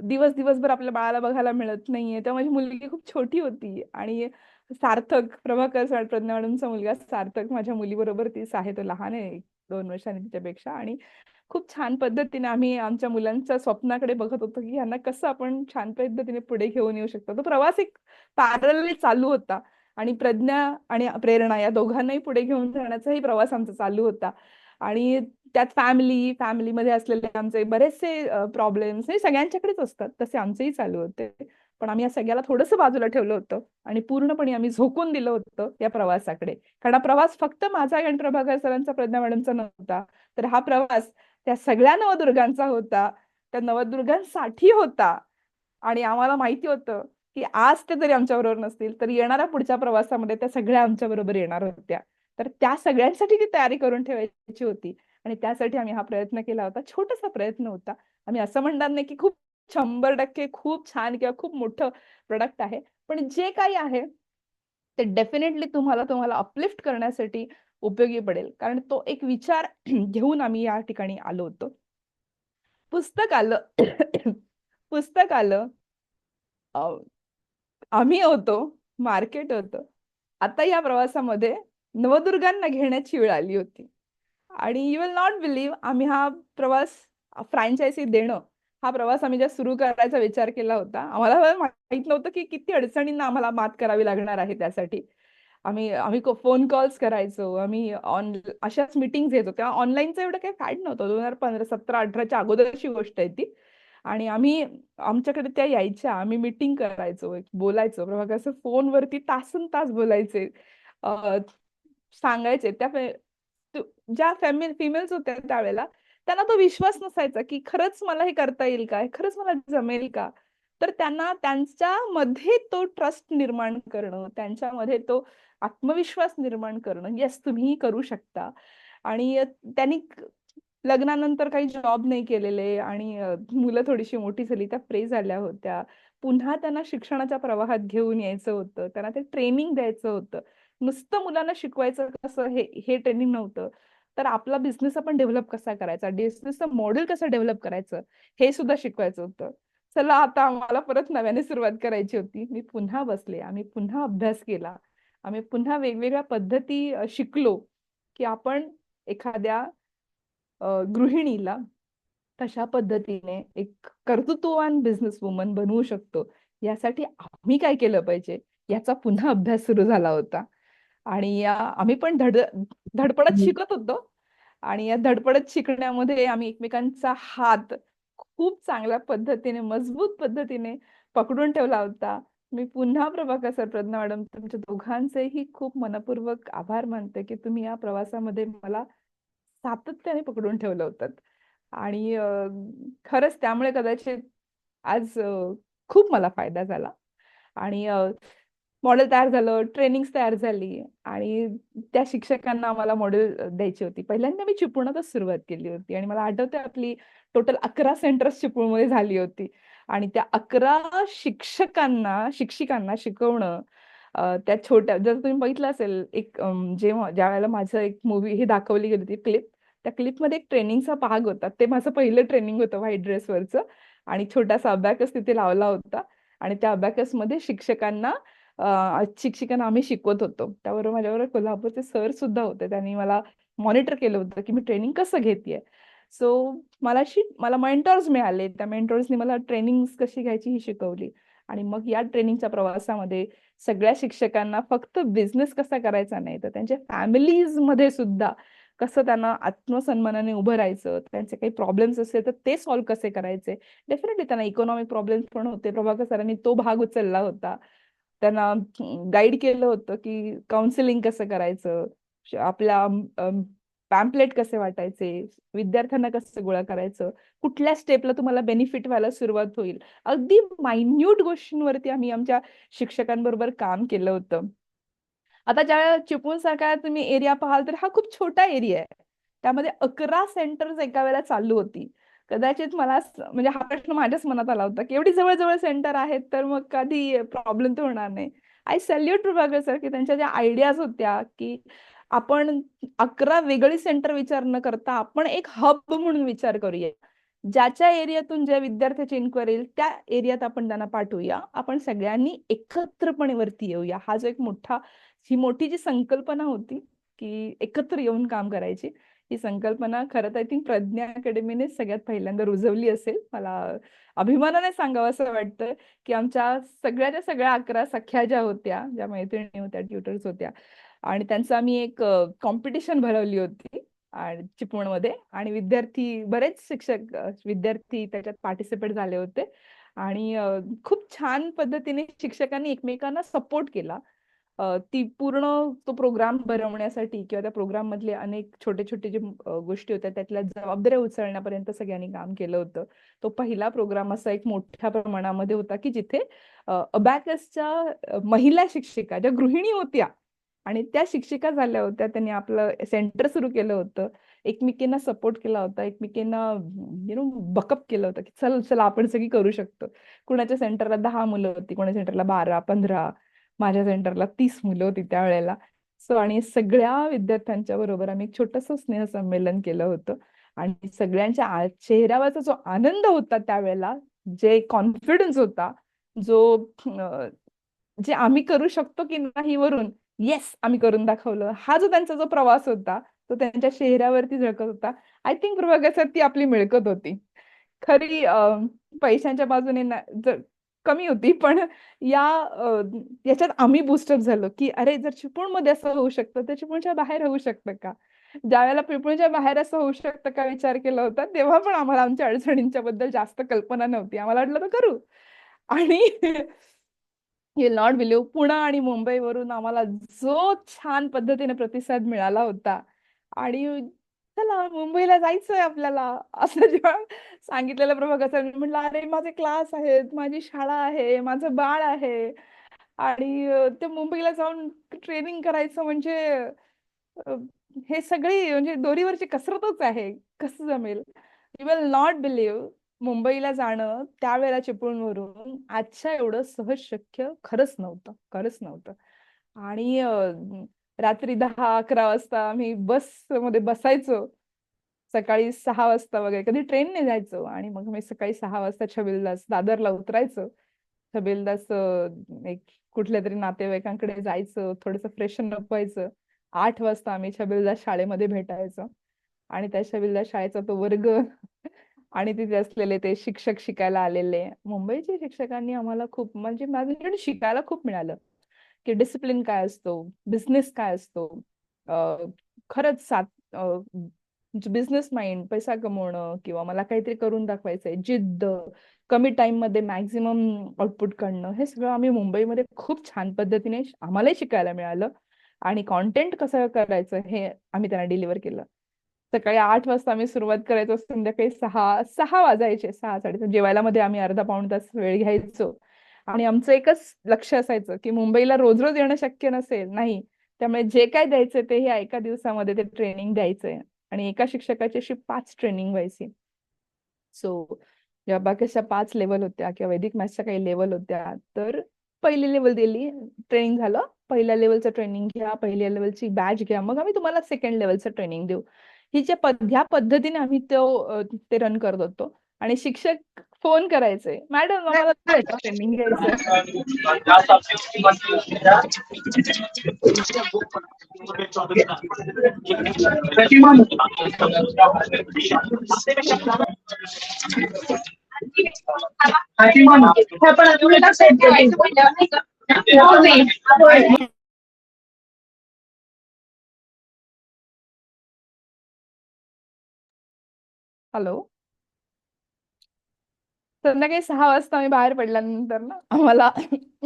दिवसभर आपल्या बाळाला बघायला मिळत नाहीये. तेव्हा माझी मुलगी खूप छोटी होती आणि सार्थक, प्रभाकर सर, प्रज्ञा मॅडमचा मुलगा सार्थक माझ्या मुलीबरोबर तीच आहे. तो लहान आहे 2 वर्षांनी तिच्यापेक्षा. आणि खूप छान पद्धतीने आम्ही आमच्या मुलांच्या स्वप्नाकडे बघत होतो की यांना कसं आपण छान पद्धतीने पुढे घेऊन येऊ शकतो. तो प्रवास एक पॅरलली चालू होता आणि प्रज्ञा आणि प्रेरणा या दोघांनाही पुढे घेऊन जाण्याचाही प्रवास आमचा चालू होता. आणि त्यात फॅमिलीमध्ये असलेले आमचे बरेचसे प्रॉब्लेम्स हे सगळ्यांच्याकडेच असतात, तसे आमचेही चालू होते. पण आम्ही या सगळ्याला थोडंसं बाजूला ठेवलं होतं आणि पूर्णपणे आम्ही झोकून दिलं होतं या प्रवासाकडे. कारण हा प्रवास फक्त माझा आणि प्रभाकर सरांचा, प्रज्ञा मॅडमचा नव्हता, तर हा प्रवास त्या सगळ्या नवदुर्गांचा होता, त्या नवदुर्गांसाठी होता. आणि आम्हाला माहिती होतं की आज ते जरी आमच्याबरोबर नसतील तर येणाऱ्या पुढच्या प्रवासामध्ये त्या सगळ्या आमच्या बरोबर येणार होत्या. तर त्या सगळ्यांसाठी ती तयारी करून ठेवायची होती आणि त्यासाठी आम्ही हा प्रयत्न केला होता. छोटासा प्रयत्न होता. आम्ही असं म्हणणार नाही की खूप 100% खूप छान किंवा खूप मोठं प्रोडक्ट आहे, पण जे काही आहे ते डेफिनेटली तुम्हाला अपलिफ्ट करण्यासाठी उपयोगी पडेल. कारण तो एक विचार घेऊन आम्ही या ठिकाणी आलो होतो. पुस्तक आलं पुस्तक आलं, आम्ही होतो, मार्केट होतं. आता या प्रवासामध्ये नवदुर्गांना घेण्याची वेळ आली होती. आणि यू विल नॉट बिलीव्ह, आम्ही हा प्रवास फ्रँचायझी देणं, हा प्रवास आम्ही जेव्हा सुरू करायचा विचार केला होता, आम्हाला माहित नव्हतं की किती अडचणींना आम्हाला मात करावी लागणार आहे त्यासाठी. आम्ही फोन कॉल्स करायचो, आम्ही अशाच मीटिंग्स घेत होतो. तेव्हा ऑनलाईनचं एवढं काही फॅड नव्हतं. 2015, 17, 18च्या अगोदरची गोष्ट आहे ती. आणि आमच्याकडे त्या यायच्या, आम्ही मीटिंग करायचो, बोलायचो. प्रभाकर असं फोनवरती तासन तास बोलायचे, सांगायचे. ज्या फिमेल्स होत्या त्यावेळेला, त्यांना तो विश्वास नसायचा की खरंच मला हे करता येईल का, खरंच मला जमेल का. तर त्यांना त्यांच्यामध्ये तो ट्रस्ट निर्माण करणं, त्यांच्यामध्ये तो आत्मविश्वास निर्माण करणं, येस तुम्ही करू शकता. आणि त्यांनी लग्नानंतर काही जॉब नाही केलेले आणि मुलं थोडीशी मोठी झाली, त्या फ्री झाल्या होत्या. पुन्हा त्यांना शिक्षणाच्या प्रवाहात घेऊन यायचं होतं, त्यांना ते ट्रेनिंग द्यायचं होतं. नुसतं मुलांना शिकवायचं कसं हे ट्रेनिंग नव्हतं, तर आपला बिझनेस आपण डेव्हलप कसा करायचा, बिझनेसचं मॉडेल कसं डेव्हलप करायचं, हे सुद्धा शिकवायचं होतं. चला आता आम्हाला परत नव्याने सुरुवात करायची होती. मी पुन्हा बसले, आम्ही पुन्हा अभ्यास केला, आम्ही पुन्हा वेगवेगळ्या पद्धती शिकलो की आपण एखाद्या गृहिणीला कशा पद्धतीने एक कर्तृत्ववान बिझनेस वुमन बनवू शकतो, यासाठी आम्ही काय केलं पाहिजे याचा पुन्हा अभ्यास सुरू झाला होता. आणि आम्ही पण धडपडत शिकत होतो. आणि या धडपडत शिकण्यामध्ये आम्ही एकमेकांचा हात खूप चांगल्या पद्धतीने, मजबूत पद्धतीने पकडून ठेवला होता. मी पुन्हा प्रभाकर सर, प्रज्ञा मॅडम, तुमच्या दोघांचेही खूप मनपूर्वक आभार मानते की तुम्ही या प्रवासामध्ये मला सातत्याने पकडून ठेवलं होतं. आणि खरंच त्यामुळे कदाचित आज खूप मला फायदा झाला. आणि मॉडेल तयार झालं, ट्रेनिंग्स तयार झाली आणि त्या शिक्षकांना आम्हाला मॉडेल द्यायची होती. पहिल्यांदा मी चिपळूणातच सुरुवात केली होती आणि मला आठवतंय आपली टोटल 11 सेंटर्स चिपळूणमध्ये झाली होती. आणि त्या 11 शिक्षिकांना शिकवणं, त्या छोट्या, जर तुम्ही बघितलं असेल एक ज्या वेळेला माझं एक मूव्ही ही दाखवली गेली होती क्लिप, त्या क्लिपमध्ये एक ट्रेनिंगचा भाग होता. ते माझं पहिलं ट्रेनिंग होतं व्हाईट ड्रेसवरचं. आणि छोटासा अबॅकस तिथे लावला होता आणि त्या अबॅकसमध्ये शिक्षकांना आम्ही शिकवत होतो. त्याबरोबर माझ्याबरोबर कोल्हापूरचे सर सुद्धा होते. त्यांनी मला मॉनिटर केलं होतं की मी ट्रेनिंग कसं घेतेय. सो मला मेंटॉर्स मिळाले. त्या मेंटॉर्सनी मला ट्रेनिंग कशी घ्यायची ही शिकवली. आणि मग या ट्रेनिंगच्या प्रवासामध्ये सगळ्या शिक्षकांना फक्त बिझनेस कसा करायचा नाही, तर त्यांच्या फॅमिलीज मध्ये सुद्धा कसं त्यांना आत्मसन्मानाने उभं राहायचं, त्यांचे काही प्रॉब्लेम्स असेल तर ते सॉल्व्ह कसे करायचे. डेफिनेटली त्यांना इकॉनॉमिक प्रॉब्लेम्स पण होते. प्रभाकर सरांनी तो भाग उचलला होता. त्यांना गाईड केलं होतं की काउन्सिलिंग कसं करायचं, आपल्या पॅम्पलेट कसे वाटायचे, विद्यार्थ्यांना कसं गोळा करायचं, कुठल्या स्टेपला तुम्हाला बेनिफिट व्हायला सुरुवात होईल. अगदी मायन्यूट गोष्टींवरती आम्ही आमच्या शिक्षकांबरोबर काम केलं होतं. आता ज्या चिपळूण सारखा तुम्ही एरिया पाहाल तर हा खूप छोटा एरिया आहे. त्यामध्ये 11 सेंटर्स एका वेळेला चालू होती. कदाचित मला म्हणजे हा प्रश्न माझ्याच मनात आला होता की एवढी जवळ सेंटर आहेत तर मग कधी प्रॉब्लेम तर होणार नाही. आय सॅल्यूट प्रभाकर सर की त्यांच्या ज्या आयडियाज होत्या की आपण 11 वेगळी सेंटर विचार न करता आपण एक हब म्हणून विचार करूया. ज्याच्या एरियातून ज्या विद्यार्थ्याची इन्क्वायरी येईल त्या एरियात आपण त्यांना पाठवूया. आपण सगळ्यांनी एकत्रपणे वरती येऊया. हा जो एक ही मोठी जी संकल्पना होती की एकत्र येऊन काम करायची, ही संकल्पना खरं तर आय थिंक प्रज्ञा अकॅडमीने सगळ्यात पहिल्यांदा रुजवली असेल. मला अभिमानाने सांगावं असं वाटतं की आमच्या सगळ्याच्या सगळ्या 11 सख्या ज्या होत्या, ज्या मैत्रिणी होत्या, ट्युटर्स होत्या, आणि त्यांचं आम्ही एक कॉम्पिटिशन भरवली होती आणि चिपळूणमध्ये. आणि बरेच शिक्षक विद्यार्थी त्याच्यात पार्टिसिपेट झाले होते. आणि खूप छान पद्धतीने शिक्षकांनी एकमेकांना सपोर्ट केला. ती पूर्ण तो प्रोग्राम बनवण्यासाठी किंवा त्या प्रोग्राम मधले अनेक छोटे छोटे जे गोष्टी होत्या त्यातल्या जबाबदाऱ्या उचलण्यापर्यंत सगळ्यांनी काम केलं होतं. तो पहिला प्रोग्राम असा एक मोठ्या प्रमाणामध्ये होता की जिथे अबॅकसच्या महिला शिक्षिका ज्या गृहिणी होत्या आणि त्या शिक्षिका झाल्या होत्या, त्यांनी आपलं सेंटर सुरू केलं होतं, एकमेकींना सपोर्ट केला होता, एकमेकींना बकअप केलं होतं की चला आपण सगळी करू शकतो. कुणाच्या सेंटरला 10 मुलं होती, कोणाच्या सेंटरला 12, 15, माझ्या सेंटरला 30 मुलं होती त्यावेळेला. सो आणि सगळ्या विद्यार्थ्यांच्या बरोबर आम्ही एक छोटंसं स्नेहसंमेलन केलं होतं. आणि सगळ्यांच्या चेहऱ्यावरचा जो आनंद होता त्यावेळेला, जे कॉन्फिडन्स होता, जे आम्ही करू शकतो की नाही वरून येस आम्ही करून दाखवलं, हा जो त्यांचा जो प्रवास होता तो त्यांच्या चेहऱ्यावरती झळकत होता. आय थिंक प्रभाकर सर ती आपली मिळकत होती खरी. पैशांच्या बाजूने कमी होती, पण याच्यात आम्ही बुस्टअप झालो की अरे जर चिपळूणमध्ये असं होऊ शकतं तर चिपळूणच्या बाहेर होऊ शकतं का. ज्या वेळेला चिपळूणच्या बाहेर असं होऊ शकतं का विचार केला होता तेव्हा पण आम्हाला आमच्या अडचणींच्या बद्दल जास्त कल्पना नव्हती. आम्हाला वाटलं तर करू. आणि you will not believe, Pune आणि मुंबईवरून आम्हाला जो छान पद्धतीने प्रतिसाद मिळाला होता. आणि चला मुंबईला जायचंय आपल्याला असं जेव्हा सांगितलेलं प्रभाकर सर, म्हटलं अरे माझे क्लास आहेत, माझी शाळा आहे, माझं बाळ आहे आणि ते मुंबईला जाऊन ट्रेनिंग करायचं म्हणजे अ, हे सगळी म्हणजे दोरीवरची कसरतच आहे, कसं जमेल. यू विल नॉट बिलीव्ह, मुंबईला जाणं त्यावेळेला चिपळूणवरून आजच्या एवढं सहज शक्य खरंच नव्हतं. आणि रात्री 10-11 वाजता आम्ही बसमध्ये बसायचो, सकाळी 6 वाजता वगैरे कधी ट्रेनने जायचो आणि मग मी सकाळी 6 वाजता छबिलदास दादरला उतरायचो. छबिलदास एक कुठल्या तरी नातेवाईकांकडे जायचं, थोडंसं फ्रेशन अप व्हायचं. 8 वाजता आम्ही छबिलदास शाळेमध्ये भेटायचो आणि त्याच्या विल्ला शाळेचा तो वर्ग आणि तिथे असलेले ते शिक्षक शिकायला आलेले मुंबईच्या शिक्षकांनी आम्हाला खूप म्हणजे माझ्याकडे शिकायला खूप मिळालं की डिसिप्लिन काय असतो, बिझनेस काय असतो, खरंच बिझनेस माइंड, पैसा कमवणं किंवा मला काहीतरी करून दाखवायचंय, जिद्द, कमी टाइम मध्ये मॅक्झिमम आउटपुट काढणं, हे सगळं आम्ही मुंबईमध्ये खूप छान पद्धतीने आम्हालाही शिकायला मिळालं. आणि कॉन्टेंट कसं करायचं हे आम्ही त्यांना डिलिव्हर केलं. सकाळी 8 वाजता आम्ही सुरुवात करायचो, संध्याकाळी 6 वाजायचे, 6-6:30. जेवायला मध्ये आम्ही अर्धा पाऊण तास वेळ घ्यायचो आणि आमचं एकच लक्ष असायचं की मुंबईला रोज रोज येणं शक्य नसेल, नाही, त्यामुळे जे काय द्यायचं ते हे एका दिवसामध्ये ते ट्रेनिंग द्यायचंय आणि एका शिक्षकाची अशी 5 ट्रेनिंग व्हायची. सो या बाकीच्या 5 लेवल होत्या किंवा वैदिक मॅथ्सच्या काही लेवल होत्या, तर पहिली लेवल दिली, ट्रेनिंग झालं, पहिल्या लेवलचं ट्रेनिंग घ्या, पहिल्या लेवलची बॅच घ्या, मग आम्ही तुम्हाला सेकंड लेवलचं ट्रेनिंग देऊ. ह्या पद्धतीने आम्ही ते रन करत होतो. आणि शिक्षक फोन करायचे, मॅडम आम्हाला ट्रेनिंग घ्यायचं. हॅलो, संध्याकाळी 6 वाजता आम्ही बाहेर पडल्यानंतर ना आम्हाला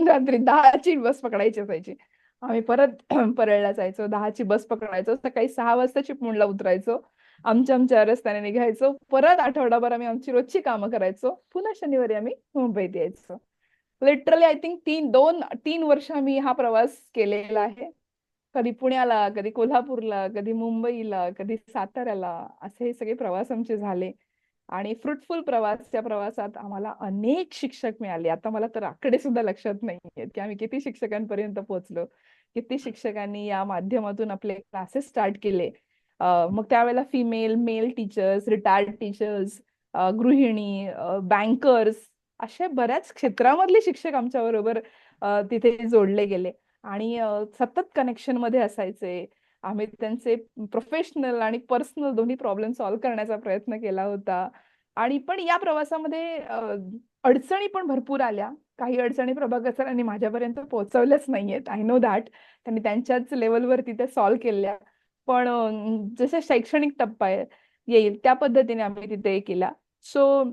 रात्री 10ची बस पकडायची असायची. आम्ही परत परळला जायचो, 10ची बस पकडायचो, सकाळी 6 वाजता चिपळूणला उतरायचो, आमच्या रस्त्याने निघायचो, परत आठवडाभर आम्ही आमची रोजची कामं करायचो, पुन्हा शनिवारी आम्ही मुंबईत यायचो. लिटरली आय थिंक 3 वर्ष आम्ही हा प्रवास केलेला आहे. कधी पुण्याला, कधी कोल्हापूरला, कधी मुंबईला, कधी साताऱ्याला, असे हे सगळे प्रवास आमचे झाले. आणि फ्रुटफुल प्रवास, त्या प्रवासात आम्हाला अनेक शिक्षक मिळाले. आता मला तर आकडे सुद्धा लक्षात नाहीयेत की आम्ही किती शिक्षकांपर्यंत पोहोचलो, किती शिक्षकांनी या माध्यमातून आपले क्लासेस स्टार्ट केले. मग त्यावेळेला female, male teachers, retired teachers, गृहिणी, बँकर्स, अशा बऱ्याच क्षेत्रामधले शिक्षक आमच्या बरोबर तिथे जोडले गेले आणि सतत कनेक्शन मध्ये असायचे. आम्ही त्यांचे प्रोफेशनल आणि पर्सनल दोन्ही प्रॉब्लेम सॉल्व्ह करण्याचा प्रयत्न केला होता. आणि पण या प्रवासामध्ये अडचणी पण भरपूर आल्या. काही अडचणी प्रभाकर सरांनी माझ्यापर्यंत पोहोचवल्याच नाहीयेत, आय नो दॅट. त्यांनी त्यांच्याच लेवलवरती त्या सॉल्व्ह केल्या. पण जसं शैक्षणिक टप्पा येईल त्या पद्धतीने आम्ही तिथे केला. सो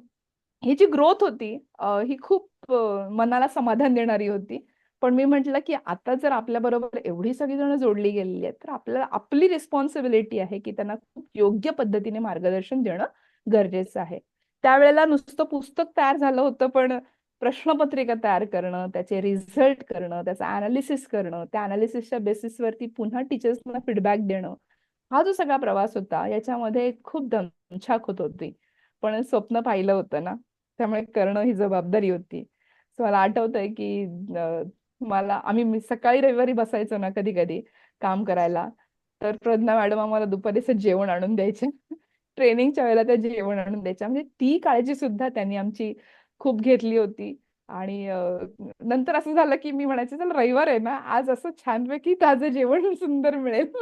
ही जी ग्रोथ होती ही खूप मनाला समाधान देणारी होती. पण मी म्हटलं की आता जर आपल्या बरोबर एवढी सगळी जण जोडली गेलेली आहेत, तर आपल्याला आपली रिस्पॉन्सिबिलिटी आहे की त्यांना खूप योग्य पद्धतीने मार्गदर्शन देणं गरजेचं आहे. त्यावेळेला नुसतं पुस्तक तयार झालं होतं, पण प्रश्नपत्रिका तयार करणं, त्याचे रिझल्ट करणं, त्याचं अनालिसिस करणं, त्या अनालिसिसच्या बेसिसवरती पुन्हा टीचर्सना फीडबॅक देणं, हा जो सगळा प्रवास होता याच्यामध्ये खूप दमछाक होत होती. पण स्वप्न पाहिलं होतं ना, त्यामुळे करणं ही जबाबदारी होती. सो मला आठवतंय की मी सकाळी रविवारी बसायचो ना कधी कधी काम करायला, तर प्रज्ञा मॅडम आम्हाला दुपारीचं जेवण आणून द्यायचे. ट्रेनिंगच्या वेळेला त्या जेवण आणून द्यायच्या. म्हणजे ती काळजी सुद्धा त्यांनी आमची खूप घेतली होती. आणि नंतर असं झालं की मी म्हणायचे, चल रविवार आहे ना, आज असं छानपैकी ताजं जेवण सुंदर मिळेल.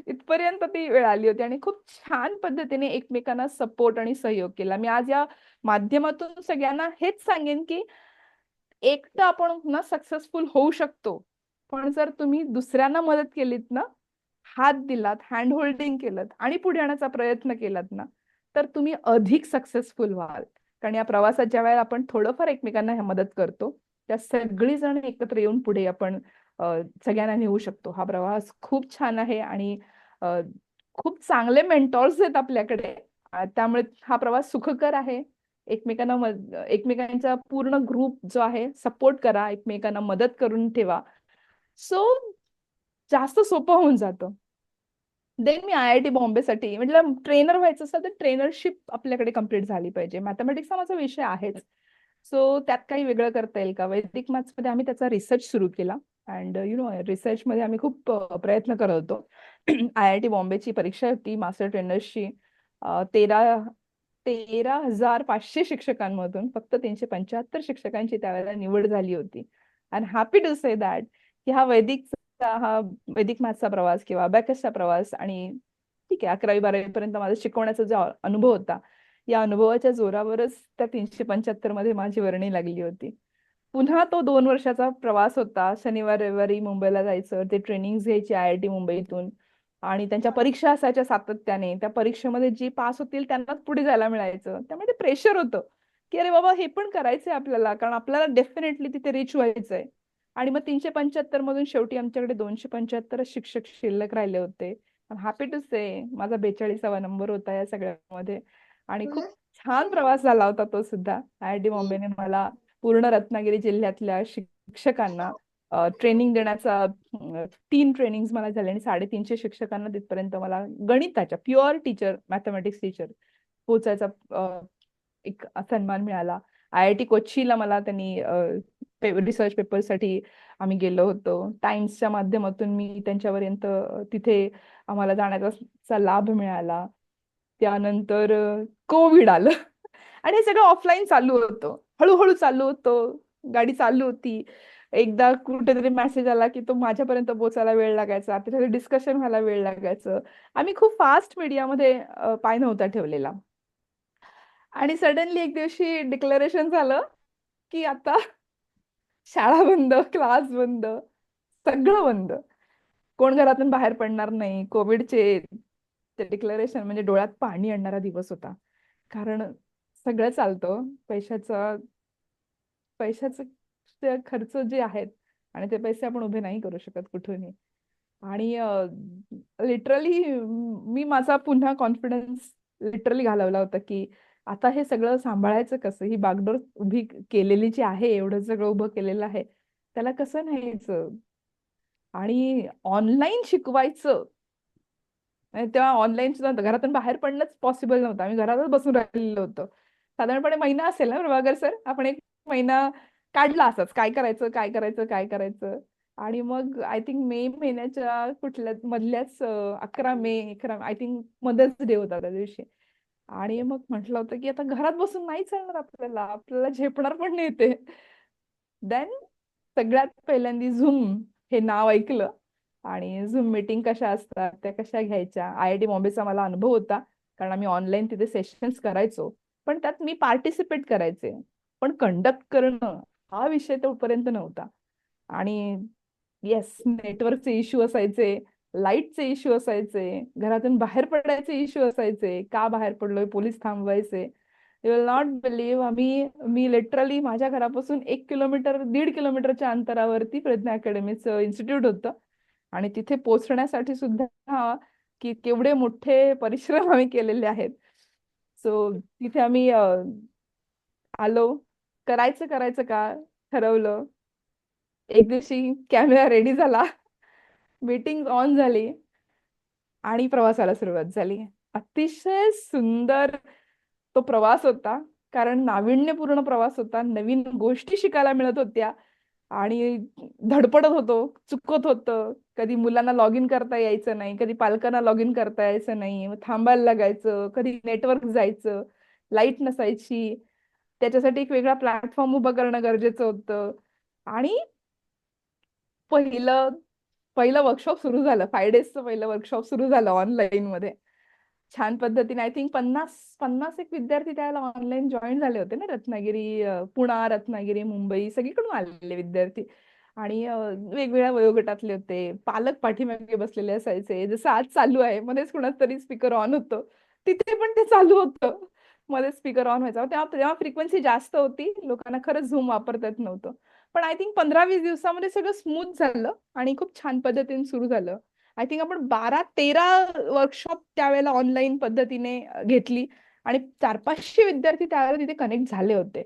इथपर्यंत ती वेळ आली होती आणि खूप छान पद्धतीने एकमेकांना सपोर्ट आणि सहयोग केला. मी आज या माध्यमातून सगळ्यांना हेच सांगेन की एकटं आपण ना सक्सेसफुल होऊ शकतो, पण जर तुम्ही दुसऱ्यांना मदत केलीत ना, हात दिलात, हँड होल्डिंग केलं आणि पुढे येण्याचा प्रयत्न केलात ना, तर तुम्ही अधिक सक्सेसफुल व्हाल. कारण या प्रवासात ज्या वेळेला आपण थोडंफार एकमेकांना मदत करतो, त्या सगळी जण एकत्र येऊन पुढे आपण सगळ्यांना नेऊ शकतो. हा प्रवास खूप छान आहे आणि खूप चांगले मेंटॉर्स आहेत आपल्याकडे. त्यामुळे हा प्रवास सुखकर आहे. एकमेकांचा पूर्ण ग्रुप जो आहे सपोर्ट करा, एकमेकांना मदत करून ठेवा. सो जास्त सोपं होऊन जातं. देन मी IIT बॉम्बेसाठी म्हटलं, ट्रेनर व्हायचं असेल तर ट्रेनरशिप आपल्याकडे कम्प्लीट झाली पाहिजे. मॅथमॅटिक्स हा माझा विषय आहेच. सो त्यात काही वेगळं करता येईल का? वैदिक मॅथ्समध्ये आम्ही त्याचा रिसर्च सुरू केला. अँड रिसर्चमध्ये आम्ही खूप प्रयत्न करत होतो. IIT बॉम्बेची परीक्षा होती मास्टर ट्रेनर्सची. 13,500 शिक्षकांमधून फक्त 375 शिक्षकांची त्यावेळेला निवड झाली होती. I am happy to say that की हा वैदिक मॅथ्सचा प्रवास किंवा अबॅकसचा प्रवास आणि ठीक आहे 11वी-12वी पर्यंत माझा शिकवण्याचा जो अनुभव होता, या अनुभवाच्या जोरावरच त्या 375 मध्ये माझी वर्णी लागली होती. पुन्हा तो 2 वर्षाचा प्रवास होता. शनिवार रविवारी मुंबईला जायचं, ते ट्रेनिंग घ्यायची IIT मुंबईतून आणि त्यांच्या परीक्षा असायच्या सातत्याने. त्या परीक्षेमध्ये जी पास होतील त्यांनाच पुढे जायला मिळायचं. त्यामुळे ते प्रेशर होतं, की अरे बाबा हे पण करायचंय आपल्याला, कारण आपल्याला डेफिनेटली तिथे रिच व्हायचंय. आणि मग 375 मधून शेवटी आमच्याकडे 275 शिक्षक शिल्लक राहिले होते. हॅपी टू से माझा 42वा नंबर होता या सगळ्यामध्ये आणि खूप छान प्रवास झाला होता तो सुद्धा. IIT बॉम्बेने मला पूर्ण रत्नागिरी जिल्ह्यातल्या शिक्षकांना ट्रेनिंग देण्याचा 3 ट्रेनिंग्स मला झाले आणि 350 शिक्षकांना तिथपर्यंत मला गणिताच्या प्युअर टीचर, मॅथमॅटिक्स टीचर पोचायचा एक सन्मान मिळाला. IIT कोच्चीला मला त्यांनी रिसर्च पेपरसाठी आम्ही गेलो होतो. टाइम्सच्या माध्यमातून मी त्यांच्यापर्यंत तिथे आम्हाला जाण्याचा लाभ मिळाला. त्यानंतर कोविड आलं आणि हे सगळं ऑफलाईन चालू होतं. हळूहळू चालू होतं. गाडी चालू होती. एकदा कुठेतरी मेसेज आला की तो माझ्यापर्यंत पोहोचायला वेळ लागायचा. त्याच्यावर डिस्कशन व्हायला वेळ लागायचं. आम्ही खूप फास्ट मीडियामध्ये पाय नव्हता ठेवलेला. आणि सडनली एक दिवशी डिक्लेरेशन झालं की आता शाळा बंद, क्लास बंद, सगळं बंद. कोण घरातून बाहेर पडणार नाही. कोविडचे ते डिक्लेरेशन म्हणजे डोळ्यात पाणी आणणारा दिवस होता. कारण सगळं चालतं. पैशाचं खर्च जे आहेत आणि ते पैसे आपण उभे नाही करू शकत कुठूनही. आणि लिटरली मी माझा पुन्हा कॉन्फिडन्स लिटरली घालवला होता की आता हे सगळं सांभाळायचं कसं, ही बागडोर उभी केलेली जी आहे, एवढं सगळं उभं केलेलं आहे, त्याला कसं न्यायचं आणि ऑनलाईन शिकवायचं. तेव्हा ऑनलाईन सुद्धा घरातून बाहेर पडणंच पॉसिबल नव्हतं. आम्ही घरातच बसून राहिलेलो होतो. साधारणपणे महिना असेल ना प्रभाकर सर, आपण 1 महिना काढला असाच, काय करायचं काय करायचं काय करायचं. आणि मग आय थिंक मे महिन्याच्या कुठल्या मधल्याच 11 मे आय थिंक मदर्स डे होता त्या दिवशी. आणि मग म्हटलं होतं की आता घरात बसून नाही चालणार आपल्याला झेपणार पण नाही ते. देन सगळ्यात पहिल्यांदा झूम हे नाव ऐकलं आणि झूम मीटिंग कशा असतात, त्या कशा घ्यायच्या. IIT बॉम्बेचा मला अनुभव होता, कारण आम्ही ऑनलाईन तिथे सेशन्स करायचो. पण त्यात मी पार्टिसिपेट करायचे. पण कंडक्ट करणं हा विषय तोपर्यंत नव्हता. आणि येस, नेटवर्कचे इश्यू असायचे, लाईटचे इश्यू असायचे, घरातून बाहेर पडायचे इश्यू असायचे. का बाहेर पडलोय, पोलीस थांबवायचे. यू विल नॉट बिलीव्ह, मी लिटरली माझ्या घरापासून 1 किलोमीटर 1.5 किलोमीटरच्या अंतरावरती प्रज्ञा अकॅडमीचं इन्स्टिट्यूट होतं आणि तिथे पोहोचण्यासाठी सुद्धा की केवढे मोठे परिश्रम आम्ही केलेले आहेत. सो तिथे आम्ही आलो. करायचं का ठरवलं. एक दिवशी कॅमेरा रेडी झाला, मीटिंग ऑन झाली आणि प्रवासाला सुरुवात झाली. अतिशय सुंदर तो प्रवास होता, कारण नाविन्यपूर्ण प्रवास होता. नवीन गोष्टी शिकायला मिळत होत्या आणि धडपडत होतो, चुकत होतं. कधी मुलांना लॉग इन करता यायचं नाही, कधी पालकांना लॉग इन करता यायचं नाही, मग थांबायला लागायचं, कधी नेटवर्क जायचं, लाईट नसायची. त्याच्यासाठी एक वेगळा प्लॅटफॉर्म उभा करणं गरजेचं होतं. आणि पहिलं वर्कशॉप सुरू झालं. 5 डेजचं पहिलं वर्कशॉप सुरू झालं ऑनलाईन मध्ये. छान पद्धतीने आय थिंक 50 एक विद्यार्थी त्याला ऑनलाईन जॉईन झाले होते ना. रत्नागिरी, पुणा, रत्नागिरी, मुंबई सगळीकडून आलेले विद्यार्थी आणि वेगवेगळ्या वयोगटातले होते. पालक पाठीमागे बसलेले असायचे. जसं आज चालू आहे, मध्येच कुणाच तरी स्पीकर ऑन होतं, तिथे पण ते चालू होतं. मध्ये स्पीकर ऑन व्हायचा. तेव्हा फ्रिक्वेन्सी जास्त होती, लोकांना खरंच झूम वापरता येत नव्हतं. पण आय थिंक 15-20 दिवसामध्ये सगळं स्मूथ झालं आणि खूप छान पद्धतीने सुरू झालं. आय थिंक आपण 12-13 वर्कशॉप त्यावेळेला ऑनलाईन पद्धतीने घेतली आणि 400-500 विद्यार्थी त्यावेळेला तिथे कनेक्ट झाले होते.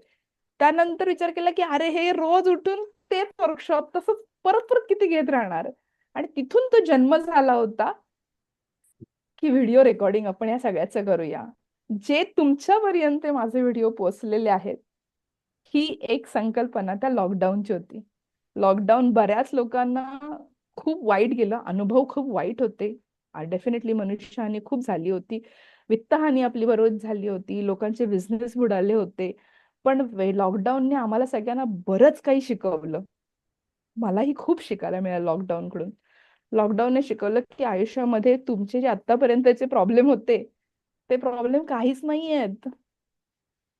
त्यानंतर विचार केला की अरे हे रोज उठून तेच वर्कशॉप तसंच परत परत किती घेत राहणार. आणि तिथून तो जन्म झाला होता की व्हिडिओ रेकॉर्डिंग आपण या सगळ्याचं करूया. जे तुमच्यापर्यंत माझे व्हिडिओ पोहोचलेले आहेत, ही एक संकल्पना त्या लॉकडाऊनची होती. लॉकडाऊन बऱ्याच लोकांना खूप वाईट गेलं. अनुभव खूप वाईट होते. डेफिनेटली मनुष्यहानी खूप झाली होती. वित्तहानी आपली बरोबर झाली होती. लोकांचे बिझनेस बुडाले होते. पण लॉकडाऊनने आम्हाला सगळ्यांना बरंच काही शिकवलं. मलाही खूप शिकायला मिळालं लॉकडाऊन कडून. लॉकडाऊनने शिकवलं की आयुष्यामध्ये तुमचे जे आतापर्यंतचे प्रॉब्लेम होते ते प्रॉब्लेम काहीच नाही आहेत.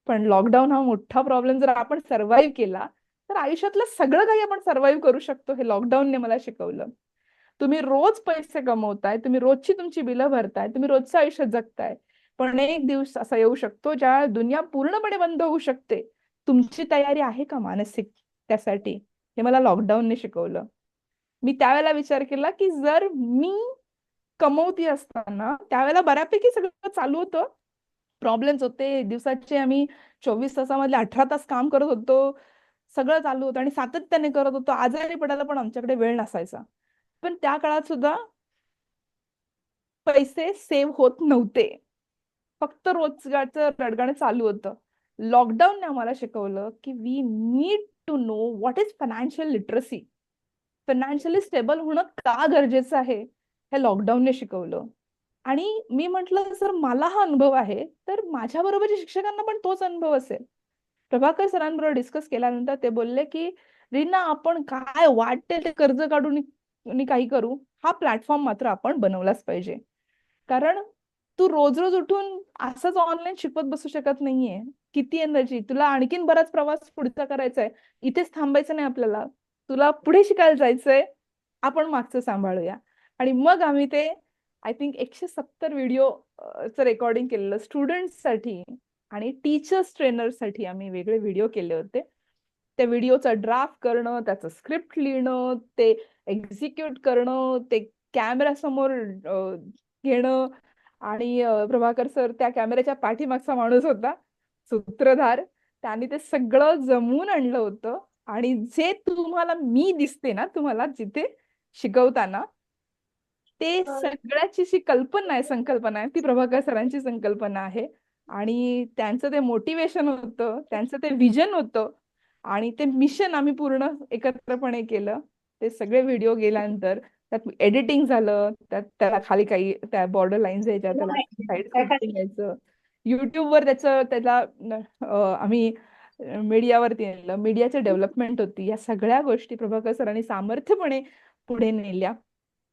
पण लॉकडाऊन हा मोठा प्रॉब्लेम जर आपण सर्व्हाइव्ह केला तर आयुष्यातलं सगळं काही आपण सर्व्हाइव्ह करू शकतो. हे लॉकडाऊनने मला शिकवलं. तुम्ही रोज पैसे कमवताय, तुम्ही रोजची तुमची बिलं भरताय, तुम्ही रोजचं आयुष्य जगताय, पण एक दिवस असा येऊ शकतो ज्या दुनिया पूर्णपणे बंद होऊ शकते. तुमची तयारी आहे का मानसिक त्यासाठी? हे मला लॉकडाऊनने शिकवलं. मी त्यावेळेला विचार केला की जर मी कमवती असताना त्यावेळेला बऱ्यापैकी सगळं चालू होतं, प्रॉब्लेम्स होते, दिवसाचे आम्ही 24 तासामधले 18 तास काम करत होतो, सगळं चालू होतं आणि सातत्याने करत होतो. आजारी पडायला पण आमच्याकडे वेळ नसायचा. पण त्या काळात सुद्धा पैसे सेव्ह होत नव्हते. फक्त रोजगारचं रडगाणं चालू होतं. लॉकडाऊनने आम्हाला शिकवलं की we need to know what is financial literacy. Financially stable होणं का गरजेचं आहे हे लॉकडाऊनने शिकवलं. आणि मी म्हटलं जर मला हा अनुभव आहे तर माझ्या बरोबरच्या शिक्षकांना पण तोच अनुभव असेल. प्रभाकर सरांबरोबर डिस्कस केल्यानंतर ते बोलले की रीना, आपण काय वाटेल ते कर्ज काढून आणि काही करू, हा प्लॅटफॉर्म मात्र आपण बनवलाच पाहिजे. कारण तू रोज रोज उठून असंच ऑनलाईन शिकवत बसू शकत नाहीये. किती एनर्जी, तुला आणखीन बराच प्रवास पुढचा करायचा आहे, इथेच थांबायचं नाही आपल्याला, तुला पुढे शिकायला जायचंय, आपण मागचं सांभाळूया. आणि मग आम्ही ते आय थिंक 170 व्हिडिओ रेकॉर्डिंग केलेलं स्टुडंट्ससाठी आणि टीचर्स ट्रेनर्ससाठी आम्ही वेगळे व्हिडिओ केले होते. त्या व्हिडिओचा ड्राफ्ट करणं, त्याचं स्क्रिप्ट लिहिणं, ते एक्झिक्यूट करणं, ते कॅमेरा समोर घेणं आणि प्रभाकर सर त्या कॅमेऱ्याच्या पाठीमागचा माणूस होता, सूत्रधार. त्यांनी ते सगळं जमवून आणलं होतं. आणि जे तुम्हाला मी दिसते ना तुम्हाला जिथे शिकवताना, ते सगळ्याची जी कल्पना आहे, संकल्पना आहे, ती प्रभाकर सरांची संकल्पना आहे. आणि त्यांचं ते मोटिवेशन होतं, त्यांचं ते विजन होतं आणि ते मिशन आम्ही पूर्ण एकत्रपणे केलं. ते सगळे व्हिडिओ गेल्यानंतर त्यात एडिटिंग झालं, त्यात त्याला खाली काही त्या बॉर्डर लाईन्स यायच्या, त्याला साईड स्क्रिप्टिंग यायचं. युट्यूबवर त्याला आम्ही मीडियावरती आणलं, मीडियाची डेव्हलपमेंट होती. या सगळ्या गोष्टी प्रभाकर सरांनी सामर्थ्यपणे पुढे नेल्या.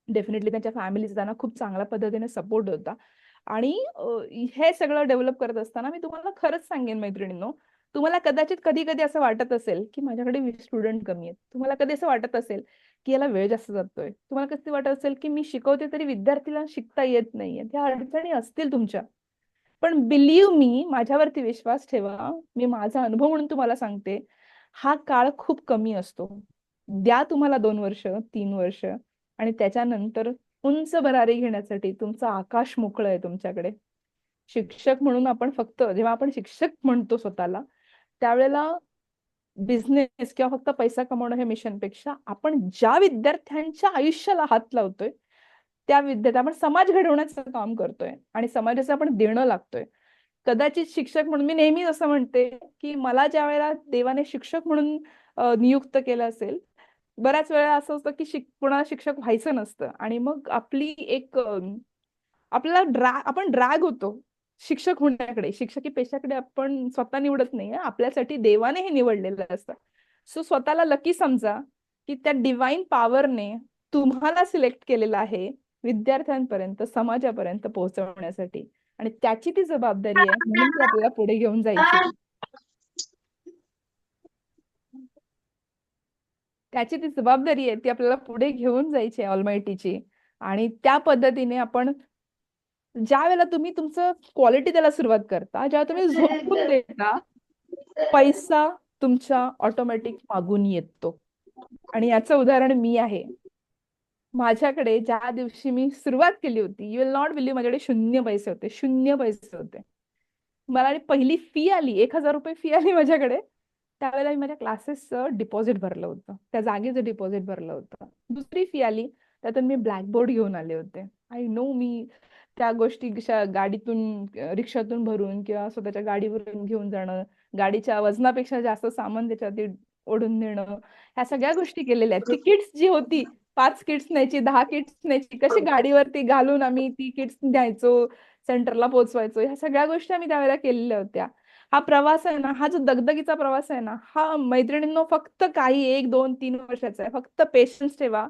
डेफिनेटली त्यांच्या फॅमिलीचा त्यांना खूप चांगल्या पद्धतीने सपोर्ट होता. आणि हे सगळं डेव्हलप करत असताना मी तुम्हाला खरंच सांगेन मैत्रिणींनो, तुम्हाला कदाचित कधी कधी असं वाटत असेल की माझ्याकडे स्टुडंट कमी आहेत, तुम्हाला कधी असं वाटत असेल की याला वेळ जास्त जातोय, तुम्हाला कधी वाटत असेल की मी शिकवते तरी विद्यार्थीला शिकता येत नाहीये, त्या अडचणी असतील तुमच्या. पण बिलीव्ह मी, माझ्यावरती विश्वास ठेवा, मी माझा अनुभव म्हणून तुम्हाला सांगते, हा काळ खूप कमी असतो. द्या तुम्हाला 2 वर्ष 3 वर्ष आणि त्याच्यानंतर उंच भरारी घेण्यासाठी तुमचं आकाश मोकळं आहे तुमच्याकडे. शिक्षक म्हणून आपण फक्त जेव्हा आपण शिक्षक म्हणतो स्वतःला, त्यावेळेला बिझनेस किंवा फक्त पैसा कमवणं हे मिशनपेक्षा आपण ज्या विद्यार्थ्यांच्या आयुष्याला हात लावतोय त्या विद्यार्थी आपण समाज घडवण्याचं काम करतोय आणि समाजाचं आपण देणं लागतोय. कदाचित शिक्षक म्हणून मी नेहमी असं म्हणते की मला ज्या वेळेला देवाने शिक्षक म्हणून नियुक्त केलं असेल, बऱ्याच वेळा असं असतं की कोणाला शिक्षक व्हायचं नसतं आणि मग आपली एक आपल्याला आपण ड्रॅग होतो शिक्षक होण्याकडे. शिक्षकी पेशाकडे आपण स्वतः निवडत नाही, आपल्यासाठी देवाने हे निवडलेलं असतं. सो स्वतःला लकी समजा की त्या डिवाइन पॉवरने तुम्हाला सिलेक्ट केलेलं आहे विद्यार्थ्यांपर्यंत, समाजापर्यंत पोहोचवण्यासाठी. आणि त्याची ती जबाबदारी आहे, म्हणून ती आपल्याला पुढे घेऊन जायची. त्याची ती जबाबदारी आहे, ती आपल्याला पुढे घेऊन जायची आहे ऑलमाइटीची. आणि त्या पद्धतीने आपण ज्या वेळेला तुम्ही तुमचं क्वालिटी त्याला सुरुवात करता, जेव्हा तुम्ही झोपून देता, पैसा तुमच्या ऑटोमॅटिक मागून येतो. आणि याचं उदाहरण मी आहे. माझ्याकडे ज्या दिवशी मी सुरुवात केली होती, यू विल नॉट बिलीव्ह, माझ्याकडे 0 पैसे होते, 0 पैसे होते. मला पहिली फी आली, 1000 रुपये फी आली माझ्याकडे. त्यावेळेला मी माझ्या क्लासेसचं डिपॉझिट भरलं होतं, त्या जागेचं डिपॉझिट भरलं होतं. दुसरी फी आली, त्यातून मी ब्लॅकबोर्ड घेऊन आले होते. आय नो, मी त्या गोष्टी गाडीतून रिक्षातून भरून किंवा स्वतःच्या गाडीवरून घेऊन जाणं, गाडीच्या वजनापेक्षा जास्त सामान त्याच्यात ओढून नेणं, ह्या सगळ्या गोष्टी केलेल्या आहेत. ती किट्स जी होती, 5 किट्स न्यायची, 10 किट्स न्यायची, कशी गाडीवरती घालून आम्ही ती किट्स न्यायचो, सेंटरला पोहोचवायचो, ह्या सगळ्या गोष्टी आम्ही त्यावेळेला केलेल्या होत्या. हा प्रवास आहे ना, हा जो दगदगीचा प्रवास आहे ना, हा मैत्रिणींनो फक्त काही 1, 2, 3 वर्षाचा आहे. फक्त पेशन्स ठेवा.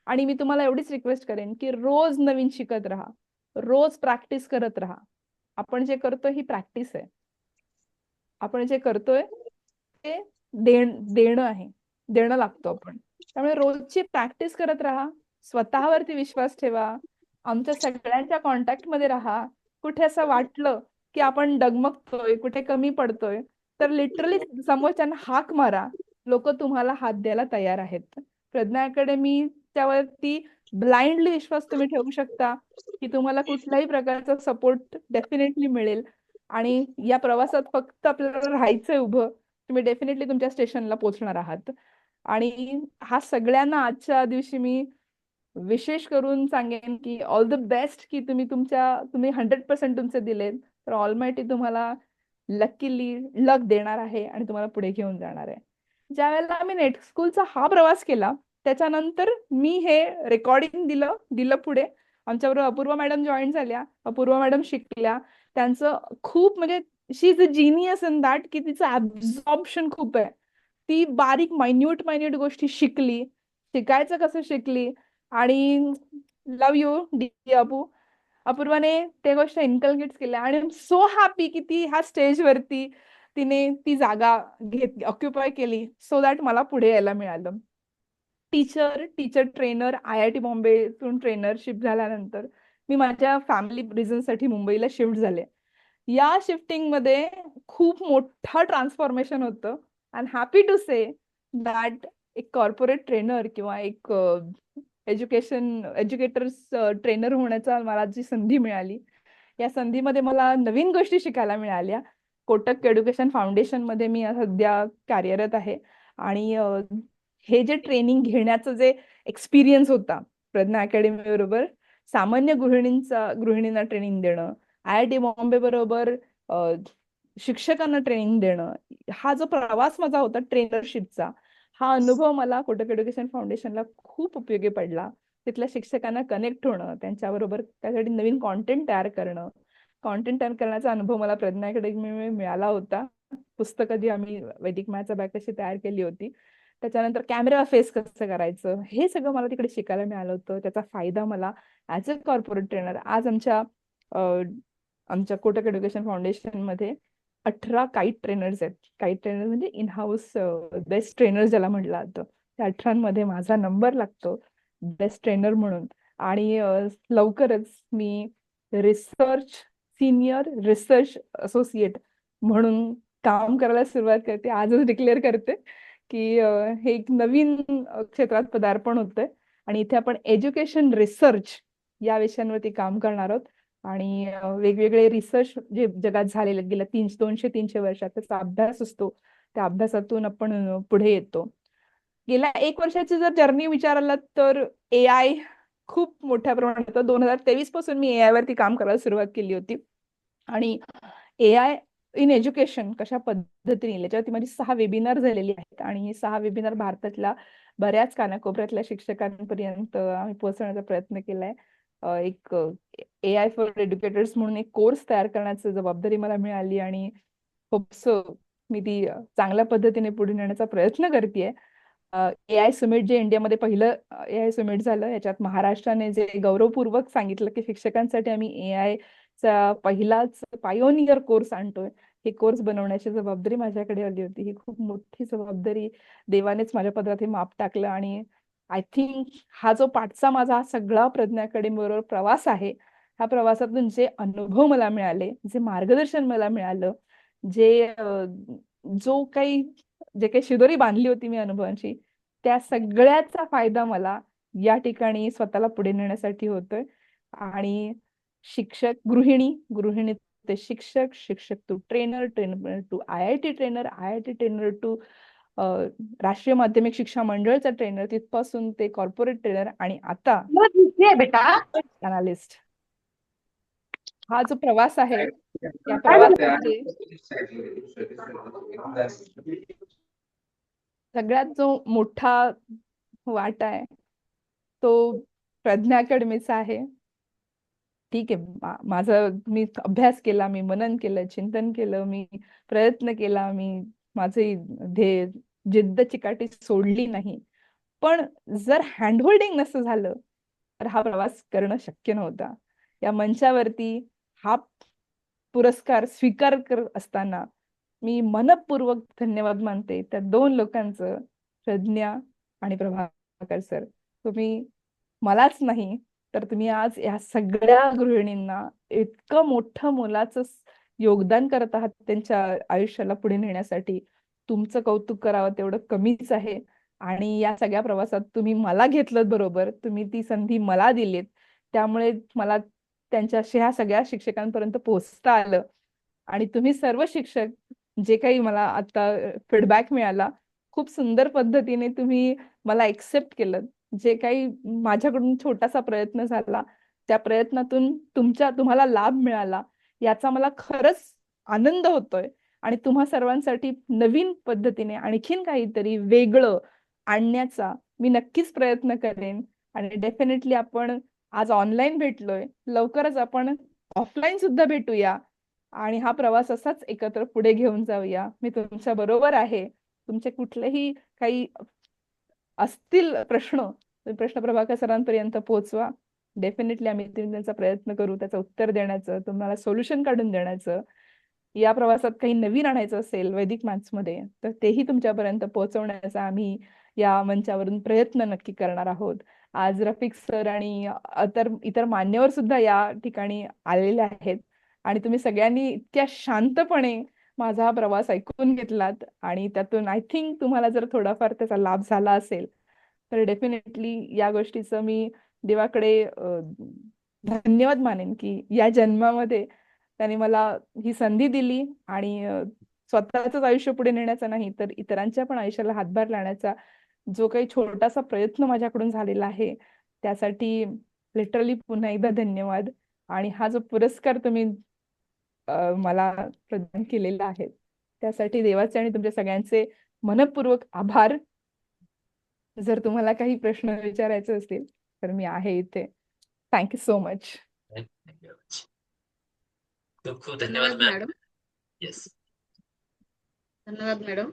आणि मी तुम्हाला एवढीच रिक्वेस्ट करेन की रोज नवीन शिकत राहा, रोज प्रॅक्टिस करत राहा. आपण जे करतोय ही प्रॅक्टिस आहे. आपण जे करतोय ते देणं आहे, देणं लागतो आपण. त्यामुळे रोजची प्रॅक्टिस करत राहा, स्वतःवरती विश्वास ठेवा, आमच्या सगळ्यांच्या कॉन्टॅक्ट मध्ये राहा. कुठे असं वाटलं की आपण डगमगतोय, कुठे कमी पडतोय, तर लिटरली समोरच्यांना हाक मारा. लोक तुम्हाला हात द्यायला तयार आहेत. प्रज्ञा अकॅडमीच्या वरती ब्लाइंडली विश्वास तुम्ही ठेवू शकता की तुम्हाला कुठल्याही प्रकारचा सपोर्ट डेफिनेटली मिळेल. आणि या प्रवासात फक्त आपल्याला राहायचंय उभं, तुम्ही डेफिनेटली तुमच्या स्टेशनला पोहोचणार आहात. आणि हा सगळ्यांना आजच्या दिवशी मी विशेष करून सांगेन की ऑल द बेस्ट, की तुम्ही 100% तुमचे दिलेत, तर ऑलमायटी तुम्हाला लकीली लक देणार आहे आणि तुम्हाला पुढे घेऊन जाणार आहे. ज्या वेळेला आम्ही नेट स्कूलचा हा प्रवास केला त्याच्यानंतर मी हे रेकॉर्डिंग दिलं पुढे. आमच्याबरोबर अपूर्वा मॅडम जॉईन झाल्या, अपूर्वा मॅडम शिकल्या. त्यांचं खूप म्हणजे she is a genius in that, की तिचं ऍब्झॉर्प्शन खूप आहे. ती बारीक मायन्यूट गोष्टी शिकली, शिकायचं कसं शिकली. आणि लव यू डी अपूर्वाने ते गोष्ट इन्कल्केट केल्या. आणि सो हॅपी की ती ह्या स्टेजवरती तिने ती जागा घेतली, ऑक्युपाय केली, सो दॅट मला पुढे यायला मिळालं. टीचर ट्रेनर IIT बॉम्बेतून ट्रेनरशिप झाल्यानंतर मी माझ्या फॅमिली रिझनसाठी मुंबईला शिफ्ट झाले. या शिफ्टिंग मध्ये खूप मोठं ट्रान्सफॉर्मेशन होतं. I am happy to say that एक कॉर्पोरेट ट्रेनर किंवा एक एज्युकेटर्स ट्रेनर होण्याचा मला जी संधी मिळाली, या संधीमध्ये मला नवीन गोष्टी शिकायला मिळाल्या. कोटक एज्युकेशन फाउंडेशन मध्ये मी सध्या कार्यरत आहे. आणि हे जे ट्रेनिंग घेण्याचं जे एक्सपिरियन्स होता प्रज्ञा अकॅडमी बरोबर, सामान्य गृहिणींना ट्रेनिंग देणं, IIT बॉम्बे बरोबर शिक्षकांना ट्रेनिंग देणं, हा जो प्रवास माझा होता ट्रेनरशिपचा, हा अनुभव मला कोटक एज्युकेशन फाउंडेशनला खूप उपयोगी पडला. तिथल्या शिक्षकांना कनेक्ट होणं, त्यांच्याबरोबर त्यासाठी नवीन कॉन्टेंट तयार करण्याचा अनुभव मला प्रज्ञा अकॅडमीमुळे मिळाला होता. पुस्तकं जी आम्ही वैदिक मॅथ्स बॅग कशी तयार केली होती, त्याच्यानंतर कॅमेरा फेस कसं करायचं, हे सगळं मला तिकडे शिकायला मिळालं होतं. त्याचा फायदा मला ऍज अ कॉर्पोरेट ट्रेनर आज आमच्या कोटक एज्युकेशन फाउंडेशन मध्ये 18 काईट ट्रेनर्स आहेत. काईट ट्रेनर म्हणजे इन हाऊस बेस्ट ट्रेनर ज्याला म्हटलं जातं, त्या 18 मध्ये माझा नंबर लागतो बेस्ट ट्रेनर म्हणून. आणि लवकरच मी सिनियर रिसर्च असोसिएट म्हणून काम करायला सुरुवात करते. आजच डिक्लेअर करते की हे एक नवीन क्षेत्रात पदार्पण होतंय आणि इथे आपण एज्युकेशन रिसर्च या विषयांवरती काम करणार आहोत. आणि वेगवेगळे रिसर्च जे जगात झालेले गेल्या 200-300 वर्षात त्याचा अभ्यास असतो, त्या अभ्यासातून आपण पुढे येतो. गेल्या 1 वर्षाची जर जर्नी विचाराल तर AI खूप मोठ्या प्रमाणात होतं. 2023 पासून मी AI वरती काम करायला सुरुवात केली होती. आणि AI इन एज्युकेशन कशा पद्धतीने, याच्यावरती माझी 6 वेबिनार झालेली आहेत. आणि हे 6 वेबिनार भारतातल्या बऱ्याच कानाकोपऱ्यातल्या शिक्षकांपर्यंत आम्ही पोहोचवण्याचा प्रयत्न केलाय. एक AI फॉर एज्युकेटर्स म्हणून एक कोर्स तयार करण्याची जबाबदारी मला मिळाली आणि मी ती चांगल्या पद्धतीने पुढे नेण्याचा प्रयत्न करतेय. AI सुमिट जे इंडियामध्ये पहिलं AI सुमिट झालं, याच्यात महाराष्ट्राने जे गौरवपूर्वक सांगितलं की शिक्षकांसाठी आम्ही AI चा पहिलाच पायोनियर कोर्स आणतोय, हे कोर्स बनवण्याची जबाबदारी माझ्याकडे आली होती. ही खूप मोठी जबाबदारी देवानेच माझ्या पदरात हे माप टाकलं. आणि आय थिंक हा जो पाठचा माझा सगळा प्रज्ञा अकॅडमी बरोबर प्रवास आहे, ह्या प्रवासातून जे अनुभव मला मिळाले, जे मार्गदर्शन मला मिळालं, जे काही शिदोरी बांधली होती मी अनुभवांची, त्या सगळ्याचा फायदा मला या ठिकाणी स्वतःला पुढे नेण्यासाठी होतोय. आणि गृहिणी ते शिक्षक to trainer to IIT trainer to राष्ट्रीय माध्यमिक शिक्षा मंडळचा ट्रेनर, तिथपासून ते कॉर्पोरेट ट्रेनर आणि आता बेटा अनालिस्ट. हा जो प्रवास आहे, या प्रवासामध्ये सगळ्यात जो मोठा वाटा आहे तो प्रज्ञा अकॅडमीचा आहे. ठीक आहे, मी अभ्यास केला, मी मनन केलं, चिंतन केलं, मी प्रयत्न केला, मी माझी जिद्द चिकाटी सोडली नाही. पण जर हँडहोल्डिंग नसतं झालं तर हा प्रवास करणं शक्य नव्हता. या मंचावरती हा पुरस्कार स्वीकार करत असताना मी मनपूर्वक धन्यवाद मानते त्या 2 लोकांचं, प्रज्ञा आणि प्रभाकर सर. तुम्ही मलाच नाही तर तुम्ही आज या सगळ्या गृहिणींना इतकं मोठं मोलाचं योगदान करत आहात त्यांच्या आयुष्याला पुढे नेण्यासाठी. तुमचं कौतुक करावं तेवढं कमीच आहे. आणि या सगळ्या प्रवासात तुम्ही मला घेतलं बरोबर, तुम्ही ती संधी मला दिलीत. त्यामुळे मला त्यांच्याशी ह्या सगळ्या शिक्षकांपर्यंत पोहोचता आलं. आणि तुम्ही सर्व शिक्षक जे काही मला आता फीडबॅक मिळाला, खूप सुंदर पद्धतीने तुम्ही मला एक्सेप्ट केलं. जे काही माझ्याकडून छोटासा प्रयत्न झाला, त्या प्रयत्नातून तुम्हाला लाभ मिळाला याचा मला खरंच आनंद होतोय. आणि तुम्हा सर्वांसाठी नवीन पद्धतीने आणखीन काहीतरी वेगळं आणण्याचा मी नक्कीच प्रयत्न करेन. आणि डेफिनेटली आपण आज ऑनलाईन भेटलोय, लवकरच आपण ऑफलाईन सुद्धा भेटूया आणि हा प्रवास असाच एकत्र पुढे घेऊन जाऊया. मी तुमच्या बरोबर आहे. तुमचे कुठलेही काही असतील प्रश्न प्रभाकर सरांपर्यंत पोहोचवा. डेफिनेटली आम्ही त्यांचा प्रयत्न करू त्याचं उत्तर देण्याचं, तुम्हाला सोल्युशन काढून देण्याचं. या प्रवासात काही नवीन आणायचं असेल वैदिक मॅथ्समध्ये तर तेही तुमच्यापर्यंत पोहोचवण्याचा आम्ही या मंचावरून प्रयत्न नक्की करणार आहोत. आज रफिक सर आणि इतर मान्यवर सुद्धा या ठिकाणी आलेले आहेत आणि तुम्ही सगळ्यांनी इतक्या शांतपणे माझा हा प्रवास ऐकून घेतलात आणि त्यातून आय थिंक तुम्हाला जर थोडाफार त्याचा लाभ झाला असेल तर डेफिनेटली या गोष्टीचं मी देवाकडे धन्यवाद मानेन की या जन्मामध्ये त्याने मला ही संधी दिली आणि स्वतःच आयुष्य पुढे नेण्याचा नाही तर इतरांच्या पण आयुष्याला हातभार लावण्याचा जो काही छोटासा प्रयत्न माझ्याकडून झालेला आहे त्यासाठी लिटरली पुन्हा एकदा धन्यवाद. आणि हा जो पुरस्कार तुम्ही मला प्रदान केलेला आहे त्यासाठी देवाचे आणि तुमच्या सगळ्यांचे मनपूर्वक आभार. जर तुम्हाला काही प्रश्न विचारायचे असतील तर मी आहे इथे. Thank you so much. खूप खूप धन्यवाद मॅडम. येस, धन्यवाद मॅडम.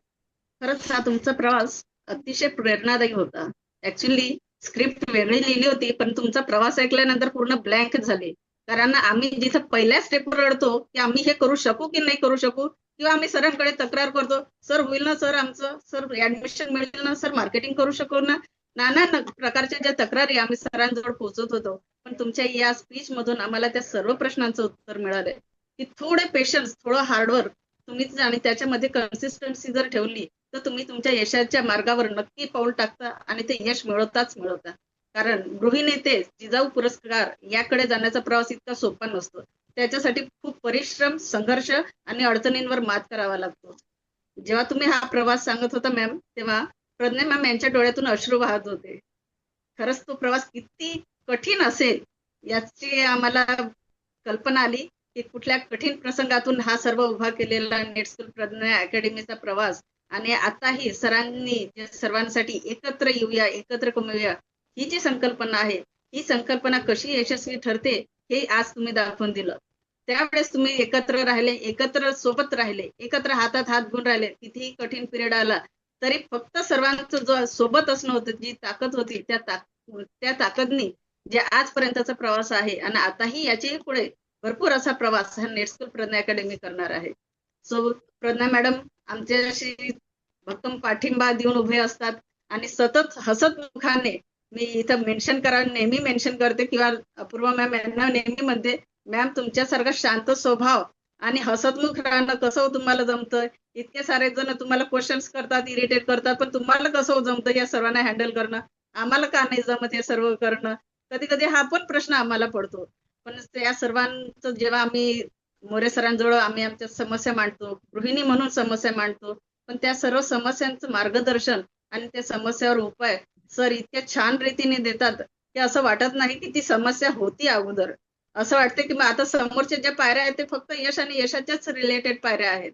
खरंच हा तुमचा प्रवास अतिशय प्रेरणादायी होता. ऍक्च्युली स्क्रिप्ट वेगळी लिहिली होती पण तुमचा प्रवास ऐकल्यानंतर पूर्ण ब्लँक झाले. कारण आम्ही जिथं पहिल्या स्टेपवर रडतो की आम्ही हे करू शकू की नाही करू शकू किंवा आम्ही सरांकडे तक्रार करतो, सर होईल ना सर आमचं, सर ऍडमिशन मिळेल ना सर, मार्केटिंग करू शकू ना, नाना प्रकारच्या ज्या तक्रारी आम्ही सरांजवळ पोहोचत होतो. पण तुमच्या या स्पीच मधून आम्हाला त्या सर्व प्रश्नांचं उत्तर मिळालंय की थोडे पेशन्स, थोडं हार्डवर्क तुम्हीच आणि त्याच्यामध्ये कन्सिस्टन्सी जर ठेवली तर तुम्ही तुमच्या यशाच्या मार्गावर नक्की पाऊल टाकता आणि ते यश मिळवताच मिळवता. कारण गृहिणीते जिजाऊ पुरस्कार याकडे जाण्याचा प्रवास इतका सोपा नसतो. त्याच्यासाठी खूप परिश्रम, संघर्ष आणि अडचणींवर मात करावा लागतो. जेव्हा तुम्ही हा प्रवास सांगत होता मॅम तेव्हा प्रज्ञा मॅम यांच्या डोळ्यातून अश्रू वाहत होते. खरंच तो प्रवास किती कठीण असेल याची आम्हाला कल्पना आली की कुठल्या कठीण प्रसंगातून हा सर्व उभा केलेला नेट स्कूल प्रज्ञा अकॅडमीचा प्रवास आणि आताही सरांनी सर्वांसाठी एकत्र येऊया, एकत्र कमवूया ही जी संकल्पना आहे ही संकल्पना कशी यशस्वी ठरते हे आज तुम्ही दाखवून दिलं. त्यावेळेस तुम्ही एकत्र राहिले, एकत्र सोबत राहिले, एकत्र हातात हात घेऊन राहिले. कितीही कठीण पिरियड आला तरी फक्त सर्वांचं जो सोबत असणं होतं, जी ताकद होती त्या ताकदनी जे आजपर्यंतचा प्रवास आहे आणि आताही याच्याही पुढे भरपूर असा प्रवास हा नेट स्कूल प्रज्ञा अकॅडमी करणार आहे. सो प्रज्ञा मॅडम आमच्याशी भक्कम पाठिंबा देऊन उभे असतात आणि सतत हसत मुखाने, मी इथं नेहमी मेन्शन करते किंवा अपूर्वा मॅम यांना नेहमी म्हणते, मॅम तुमच्यासारखा शांत स्वभाव आणि हसतमुख राहणं कसं तुम्हाला जमतं? इतके सारे जण तुम्हाला क्वेश्चन्स करतात, इरिटेट करतात, पण तुम्हाला कसं जमतं या सर्वांना हँडल करणं? आम्हाला का नाही जमत हे सर्व करणं? कधी कधी हा पण प्रश्न आम्हाला पडतो. पण या सर्वांचं जेव्हा आम्ही मोरे सरांजवळ आम्ही आमच्या समस्या मांडतो, गृहिणी म्हणून समस्या मांडतो, पण त्या सर्व समस्यांचं मार्गदर्शन आणि त्या समस्यावर उपाय सर इतक्या छान रीतीने देतात की असं वाटत नाही की ती समस्या होती अगोदर. असं वाटतं की आता समोरच्या ज्या पायऱ्या आहेत ते फक्त यश आणि यशाच्याच रिलेटेड पायऱ्या आहेत.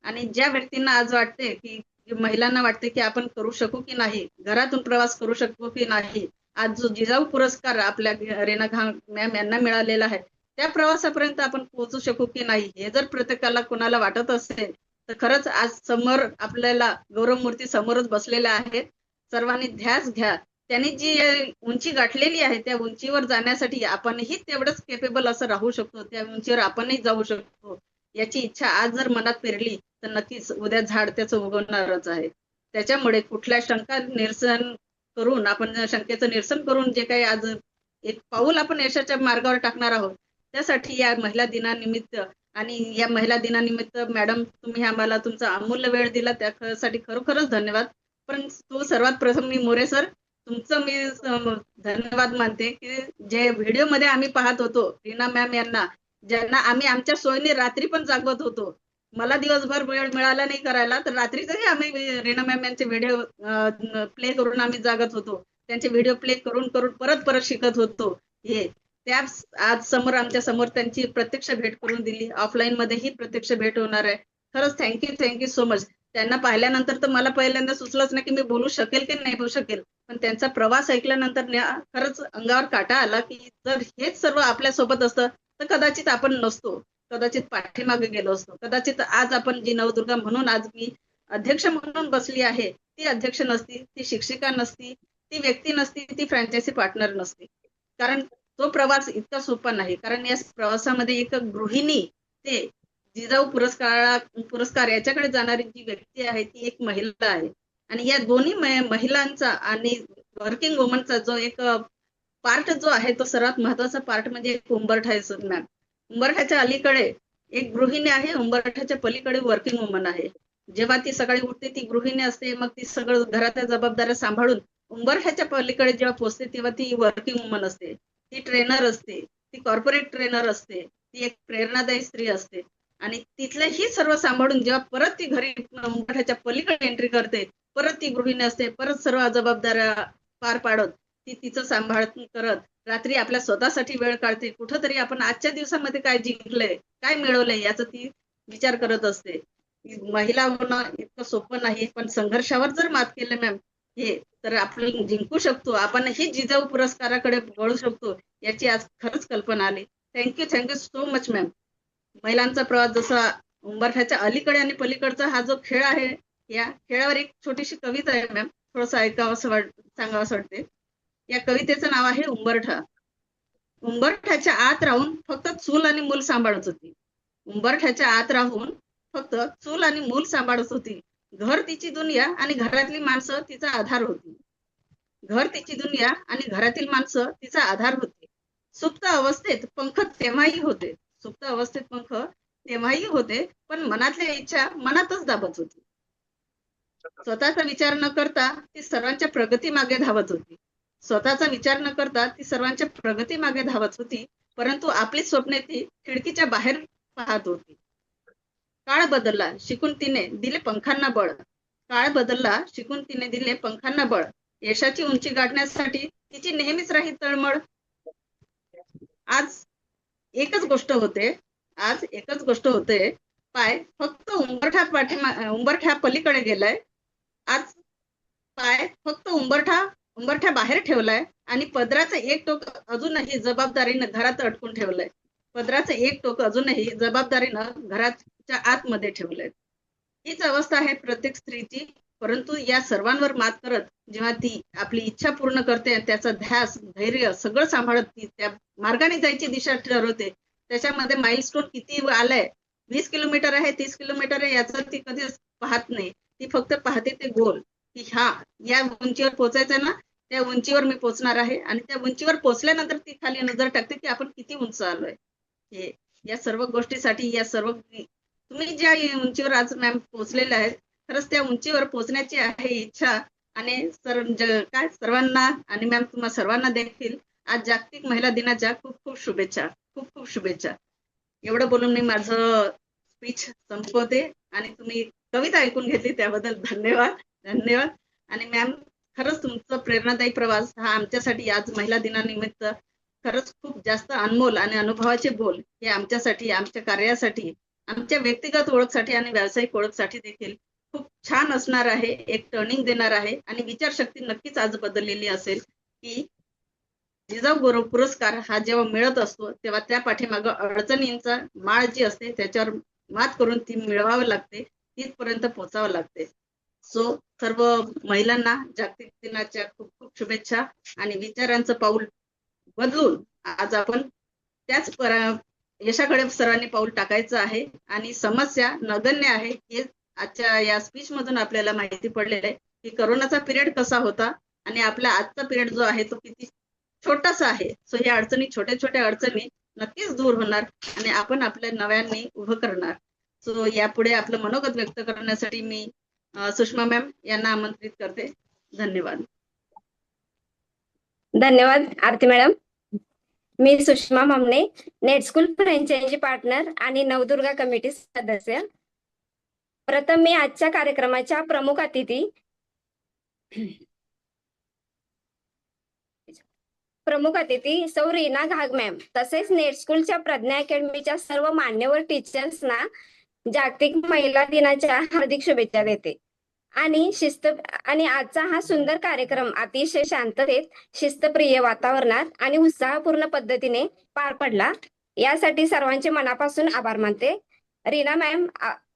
आणि ज्या व्यक्तींना आज वाटते की महिलांना वाटते की आपण करू शकू की नाही, घरातून प्रवास करू शकू की नाही, आज जो जिजाऊ पुरस्कार आपल्या रेना मॅम यांना मिळालेला आहे त्या प्रवासापर्यंत आपण पोहोचू शकू की नाही, हे जर प्रत्येकाला कोणाला वाटत असेल तर खरंच आज समोर आपल्याला गौरव मूर्ती समोरच बसलेल्या आहेत. सर्वांनी ध्यास घ्या. त्यांनी जी उंची गाठलेली आहे त्या उंचीवर जाण्यासाठी आपणही तेवढंच केपेबल असं राहू शकतो. त्या उंचीवर आपणही जाऊ शकतो. याची इच्छा आज जर मनात पेरली तर नक्कीच उद्या झाड त्याचं उगवणारच आहे. त्याच्यामुळे कुठल्या शंका निरसन करून आपण शंकेचं निरसन करून जे काही आज एक पाऊल आपण यशाच्या मार्गावर टाकणार आहोत त्यासाठी या महिला दिनानिमित्त आणि या महिला दिनानिमित्त मॅडम तुम्ही आम्हाला तुमचा अमूल्य वेळ दिला त्यासाठी खरोखरच धन्यवाद. पण तो सर्वात प्रथम मी मोरे सर तुमचं मी धन्यवाद मानते की जे व्हिडिओमध्ये आम्ही पाहत होतो रीना मॅम यांना ज्यांना आम्ही आमच्या सोयीने रात्री पण जागवत होतो. मला दिवसभर वेळ मिळाला नाही करायला तर रात्रीचंही आम्ही रीना मॅम यांचे व्हिडिओ प्ले करून आम्ही जागत होतो. त्यांचे व्हिडिओ प्ले करून करून परत परत शिकत होतो. हे त्या आज समोर आमच्या समोर त्यांची प्रत्यक्ष भेट करून दिली. ऑफलाईन मध्येही प्रत्यक्ष भेट होणार आहे. खरंच थँक्यू सो मच. त्यांना पाहिल्यानंतर तर मला पहिल्यांदा सुचलंच नाही की मी बोलू शकेल की नाही बोलू शकेल. पण त्यांचा प्रवास ऐकल्यानंतर खरंच अंगावर काटा आला की जर हेच सर्व आपल्या सोबत असतं तर कदाचित आपण नसतो. कदाचित पाठीमागे गेलो असतो. कदाचित आज आपण जी नवदुर्गा म्हणून आज मी अध्यक्ष म्हणून बसली आहे ती अध्यक्ष नसती, ती शिक्षिका नसती, ती व्यक्ती नसती, ती फ्रँचायझी पार्टनर नसती. कारण तो प्रवास इतका सोपा नाही. कारण या प्रवासामध्ये एक गृहिणी ते जिजाऊ पुरस्कार याच्याकडे जाणारी जी व्यक्ती आहे ती एक महिला आहे. आणि या दोन्ही महिलांचा आणि वर्किंग वुमनचा जो एक पार्ट जो आहे तो सर्वात महत्वाचा पार्ट म्हणजे उंबरठा आहे मॅम. उंबरठ्याच्या अलीकडे एक गृहिणी आहे, उंबरठ्याच्या पलीकडे वर्किंग वुमन आहे. जेव्हा ती सकाळी उठते ती गृहिणी असते, मग ती सगळं घराच्या जबाबदाऱ्या सांभाळून उंबरठ्याच्या पलीकडे जेव्हा पोहोचते तेव्हा ती वर्किंग वुमन असते, ती ट्रेनर असते, ती कॉर्पोरेट ट्रेनर असते, ती एक प्रेरणादायी स्त्री असते. आणि तिथलेही सर्व सांभाळून जेव्हा परत ती घरी उंबरठ्याच्या पलीकडे एंट्री करते परत ती गृहिणी असते, परत सर्व जबाबदाऱ्या पार पाडत ती तिचं सांभाळ करत रात्री आपल्या स्वतःसाठी वेळ काढते. कुठंतरी आपण आजच्या दिवसामध्ये काय जिंकलंय काय मिळवलंय याचा ती विचार करत असते. महिला होणं इतकं सोपं नाही पण संघर्षावर जर मात केलं मॅम हे तर आपण जिंकू शकतो. आपण ही जिजाऊ पुरस्काराकडे वळू शकतो याची आज खरंच कल्पना आली. Thank you so much ma'am. महिलांचा प्रवास जसा उंबरठ्याच्या अलीकडे आणि पलीकडचा हा जो खेळ आहे या खेळावर एक छोटीशी कविता आहे मॅम, थोडंसं ऐकावं सांगावं असं वाटते. या कवितेचं नाव आहे उंबरठा. उंबरठ्याच्या आत राहून फक्त चूल आणि मूल सांभाळत होती. उंबरठ्याच्या आत राहून फक्त चूल आणि मूल सांभाळत होती. घर तिची दुनिया आणि घरातली माणसं तिचा आधार होती. घर तिची दुनिया आणि घरातील माणसं तिचा आधार होती. सुप्त अवस्थेत पंख तेव्हाही होते. सुप्त अवस्थेत पंख तेव्हाही होते पण मनातल्या इच्छा मनातच दाबत होती. स्वतःचा विचार न करता ती सर्वांच्या प्रगती मागे धावत होती. स्वतःचा विचार न करता ती सर्वांच्या प्रगती मागे धावत होती. परंतु आपली स्वप्ने ती खिडकीच्या बाहेर पाहत होती. काळ बदलला शिकून तिने दिले पंखांना बळ. काळ बदलला शिकून तिने दिले पंखांना बळ. यशाची उंची गाठण्यासाठी तिची नेहमीच राही तळमळ. आज एकच गोष्ट होते पाय फक्त उंबरठ्या पलीकडे गेलाय. आज पाय फक्त उंबरठ्या बाहेर ठेवलाय आणि पदराचं एक टोक अजूनही जबाबदारीनं घरात अडकून ठेवलंय. पदराचं एक टोक अजूनही जबाबदारीनं घराच्या आतमध्ये ठेवलंय. हीच अवस्था आहे प्रत्येक स्त्रीची. परंतु या सर्वांवर मात करत जेव्हा ती आपली इच्छा पूर्ण करते त्याचा ध्यास धैर्य सगळं सांभाळत ती त्या मार्गाने जायची दिशा ठरवते. त्याच्यामध्ये माइलस्टोन किती आलाय 20 किलोमीटर आहे 30 किलोमीटर आहे याचं ती कधी पाहत नाही. ती फक्त पाहते ते गोल की या उंचीवर पोहोचायचं ना त्या उंचीवर मी पोहोचणार आहे. आणि त्या उंचीवर पोहोचल्यानंतर ती खाली नजर टाकते की आपण किती उंच आलोय. हे या सर्व गोष्टीसाठी या सर्व तुम्ही ज्या उंचीवर आज मॅम पोहोचलेल्या आहेत खरंच त्या उंचीवर पोहोचण्याची आहे इच्छा. आणि सर्वांना आणि मॅम तुम्हा सर्वांना देखील आज जागतिक महिला दिनाच्या खूप खूप शुभेच्छा. एवढं बोलून मी माझं स्पीच संपवते आणि तुम्ही कविता ऐकून घेतली त्याबद्दल धन्यवाद. आणि मॅम खरंच तुमचा प्रेरणादायी प्रवास हा आमच्यासाठी आज महिला दिनानिमित्त खरंच खूप जास्त अनमोल आणि अनुभवाचे बोल हे आमच्यासाठी आमच्या कार्यासाठी आमच्या व्यक्तिगत ओळखसाठी आणि व्यावसायिक ओळखसाठी देखील खूप छान असणार आहे. एक टर्निंग देणार आहे आणि विचारशक्ती नक्कीच आज बदललेली असेल की जिजाऊ पुरस्कार हा जेव्हा मिळत असतो तेव्हा त्या पाठीमागं अडचणींचा माळ जी असते त्याच्यावर मात करून ती मिळवावं लागते, तिथपर्यंत पोहोचावं लागते. सो सर्व महिलांना जागतिक दिनाच्या खूप खूप शुभेच्छा. आणि विचारांचं पाऊल बदलून आज आपण त्याच यशाकडे सर्वांनी पाऊल टाकायचं आहे. आणि समस्या नगण्य आहे हे आजच्या या स्पीच मधून आपल्याला माहिती पडलेलं आहे की करोनाचा पिरियड कसा होता आणि आपला आजचा पिरियड जो आहे तो किती छोटासा आहे. सो ह्या अडचणी, छोट्या छोट्या अडचणी नक्कीच दूर होणार आणि आपण आपल्या नव्याने उभं करणार. सो यापुढे आपलं मनोगत व्यक्त करण्यासाठी मी सुषमा मॅम यांना आमंत्रित करते. धन्यवाद. धन्यवाद आरती मॅडम. मी Sushma Mamane, net school franchise partner आणि नवदुर्गा कमिटी सदस्य. प्रथम मी आजच्या कार्यक्रमाच्या प्रमुख अतिथी सौ रीना घाग मॅम तसेच नेट स्कूलच्या प्रज्ञा अकॅडमीच्या सर्व मान्यवर टीचर्सना जागतिक महिला दिनाच्या हार्दिक शुभेच्छा देते. आणि आजचा हा सुंदर कार्यक्रम अतिशय शांततेत, शिस्तप्रिय वातावरणात आणि उत्साहपूर्ण पद्धतीने पार पडला. यासाठी सर्वांचे मनापासून आभार मानते. रीना मॅम